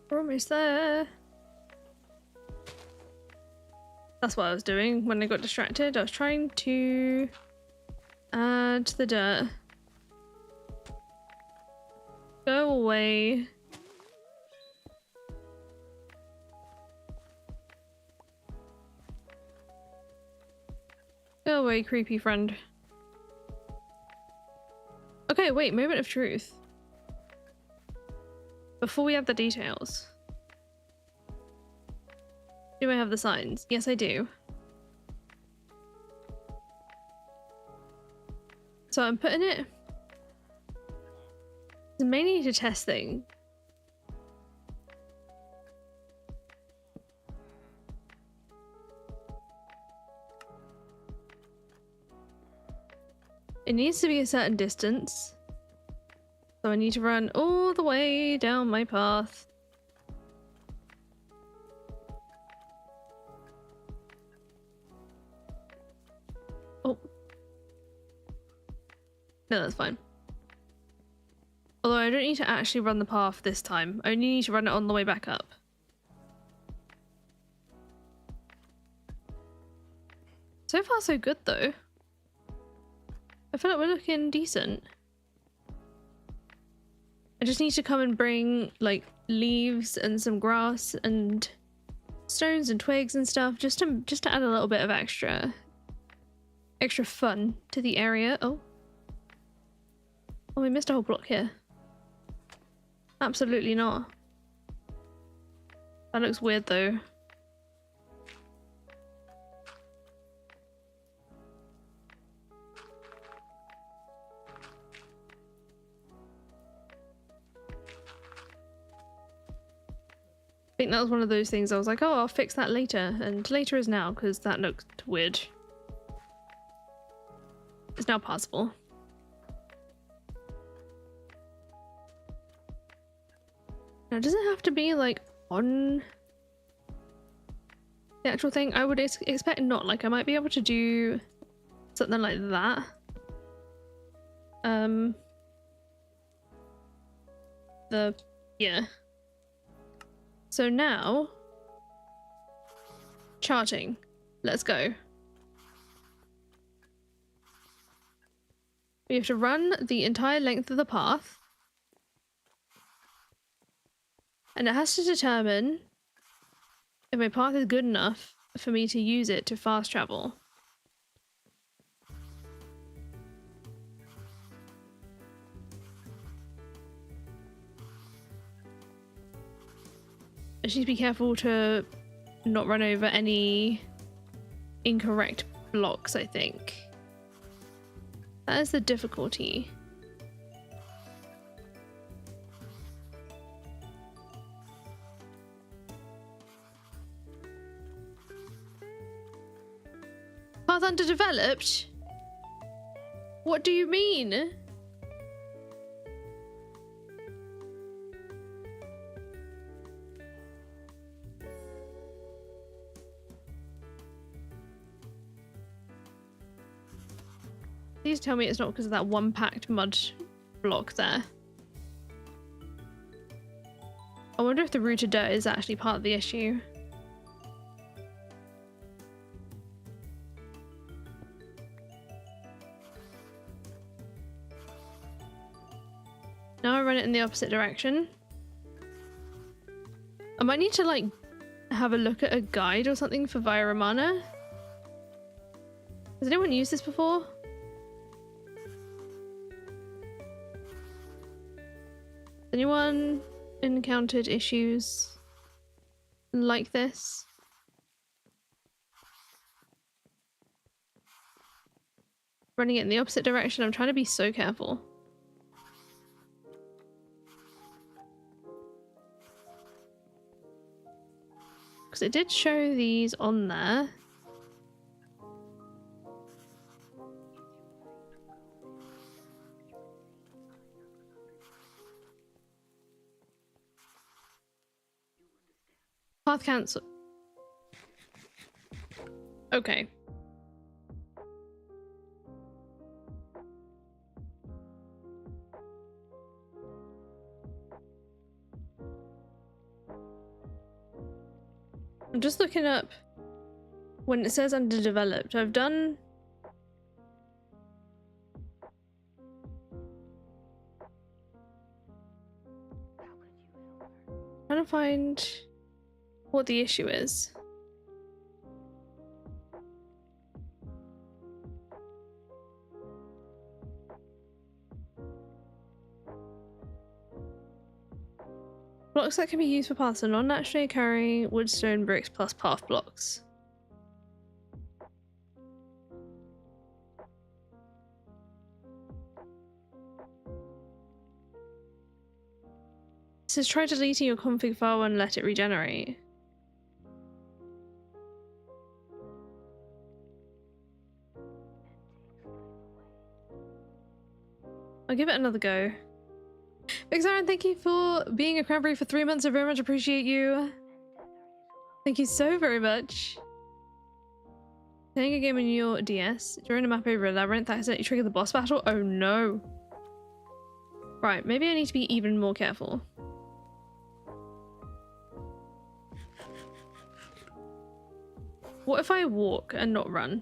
We're almost there. That's what I was doing when I got distracted. I was trying to add the dirt. Go away. Go away, creepy friend. Okay, wait, moment of truth. Before we have the details. Do I have the signs? Yes, I do. So I'm putting it mainly to test things. It needs to be a certain distance. So I need to run all the way down my path. Oh. No, that's fine. Although I don't need to actually run the path this time. I only need to run it on the way back up. So far so good though. I feel like we're looking decent. I just need to come and bring like leaves and some grass and stones and twigs and stuff just to add a little bit of extra fun to the area. Oh, we missed a whole block here. Absolutely not. That looks weird though. I think that was one of those things I was like, oh, I'll fix that later, and later is now because that looked weird. It's now passable. Now, does it have to be like on the actual thing? I would expect not. Like, I might be able to do something like that. Yeah. So now, charting. Let's go. We have to run the entire length of the path. And it has to determine if my path is good enough for me to use it to fast travel. I just need to be careful to not run over any incorrect blocks, I think. That is the difficulty. Path underdeveloped? What do you mean? Please tell me it's not because of that one packed mud block there. I wonder if the rooted dirt is actually part of the issue. Now I run it in the opposite direction. I might need to like have a look at a guide or something for Via Romana. Has anyone used this before? Anyone encountered issues like this? Running it in the opposite direction. I'm trying to be so careful. Because it did show these on there. Path cancel. Okay. I'm just looking up when it says underdeveloped. I've done trying to find what the issue is. Blocks that can be used for paths are non-naturally occurring wood, stone, bricks plus path blocks. says try deleting your config file and let it regenerate. I'll give it another go. Big Aaron, thank you for being a cranberry for 3 months. I very much appreciate you. Thank you so very much. Playing a game on your DS during a map over a labyrinth that accidentally triggered the boss battle? Oh no. Right, maybe I need to be even more careful. What if I walk and not run?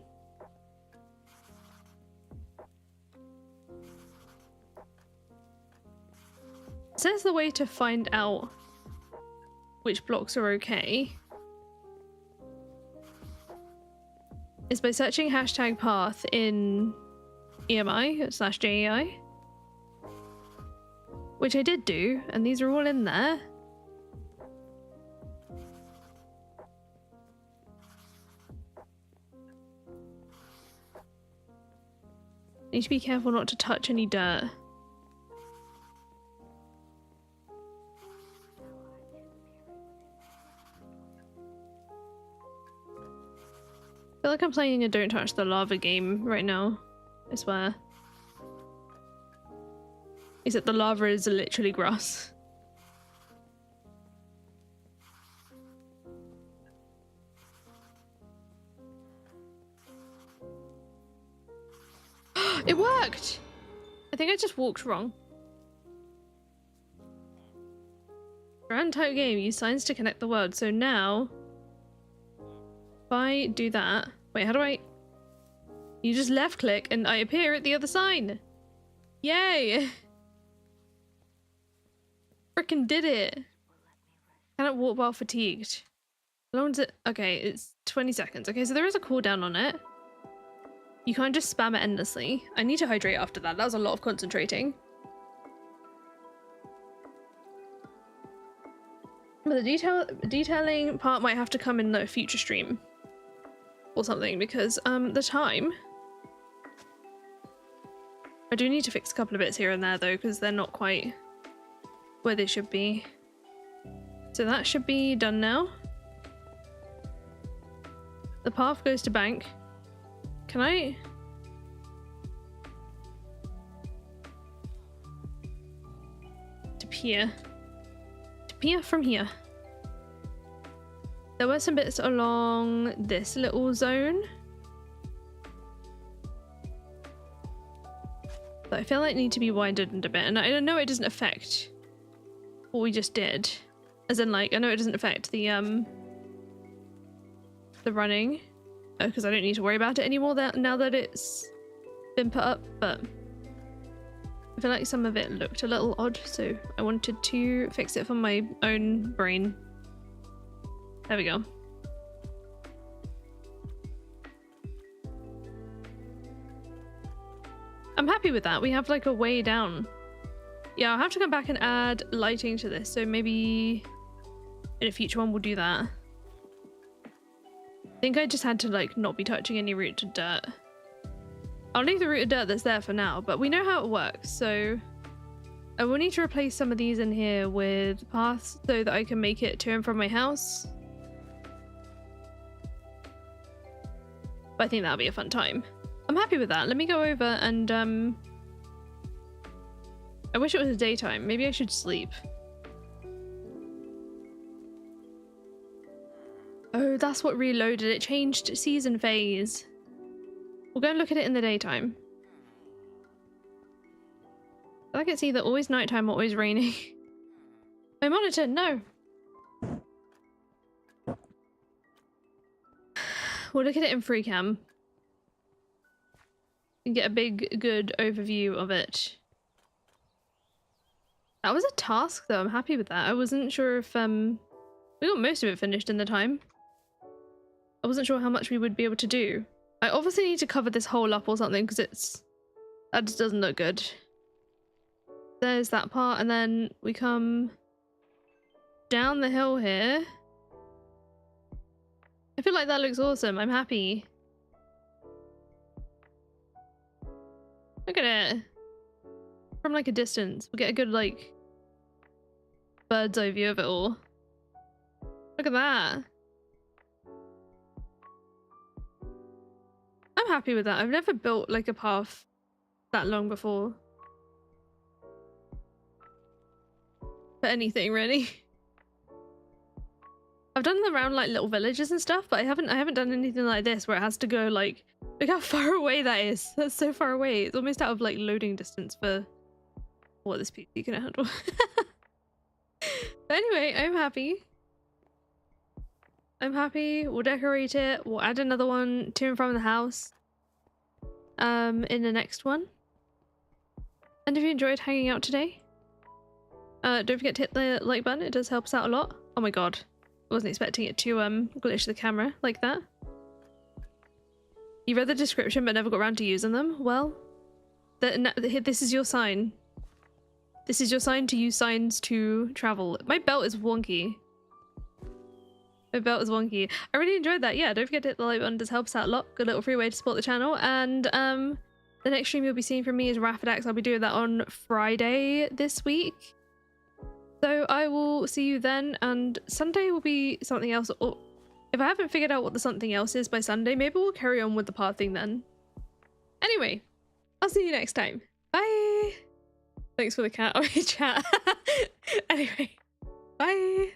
It says the way to find out which blocks are okay is by searching hashtag path in EMI/JEI, which I did do, and these are all in there. Need to be careful not to touch any dirt. I feel like I'm playing a don't touch the lava game right now, I swear. Except the lava is literally grass. It worked! I think I just walked wrong. Grand type game, use signs to connect the world. So now, if I do that, wait, how do I? You just left click and I appear at the other sign. Yay! Frickin' did it. Cannot walk while fatigued. How long does it? Okay, it's 20 seconds. Okay, so there is a cooldown on it. You can't just spam it endlessly. I need to hydrate after that. That was a lot of concentrating. But the detailing part might have to come in a future stream or something, because the time. I do need to fix a couple of bits here and there though, because they're not quite where they should be. So that should be done now. The path goes to bank. Can I? To pier. To pier from here. There were some bits along this little zone that I feel like need to be widened a bit, and I know it doesn't affect what we just did. As in, like, I know it doesn't affect the running, because I don't need to worry about it anymore now that it's been put up, but I feel like some of it looked a little odd, so I wanted to fix it for my own brain. There we go. I'm happy with that. We have like a way down. Yeah, I'll have to come back and add lighting to this, so maybe in a future one we'll do that. I think I just had to like not be touching any rooted dirt. I'll leave the rooted dirt that's there for now, but we know how it works, so I will need to replace some of these in here with paths so that I can make it to and from my house. But I think that'll be a fun time. I'm happy with that. Let me go over and I wish it was daytime. Maybe I should sleep. Oh, that's what reloaded. It changed season phase. We'll go and look at it in the daytime. I think it's either always nighttime or always raining. My monitor, no. We'll look at it in free cam and get a big, good overview of it. That was a task though. I'm happy with that. I wasn't sure if we got most of it finished in the time. I wasn't sure how much we would be able to do. I obviously need to cover this hole up or something because that just doesn't look good. There's that part, and then we come down the hill here. I feel like that looks awesome. I'm happy. Look at it. From like a distance. We'll get a good like bird's eye view of it all. Look at that. I'm happy with that. I've never built like a path that long before. For anything really. I've done them around like little villages and stuff, but I haven't done anything like this where it has to go like, look how far away that is. That's so far away. It's almost out of like loading distance for what this PC can handle. But anyway, I'm happy. I'm happy. We'll decorate it. We'll add another one to and from the house in the next one. And if you enjoyed hanging out today, don't forget to hit the like button. It does help us out a lot. Oh my god. I wasn't expecting it to glitch the camera like that. You read the description but never got around to using them? Well, this is your sign. This is your sign to use signs to travel. My belt is wonky. My belt is wonky. I really enjoyed that. Yeah, don't forget to hit the like button. It does help us out a lot. Good little free way to support the channel. And the next stream you'll be seeing from me is Rapidax. I'll be doing that on Friday this week. So I will see you then, and Sunday will be something else. Or if I haven't figured out what the something else is by Sunday, maybe we'll carry on with the path thing then. Anyway, I'll see you next time. Bye! Thanks for the cat on your chat. Anyway, bye!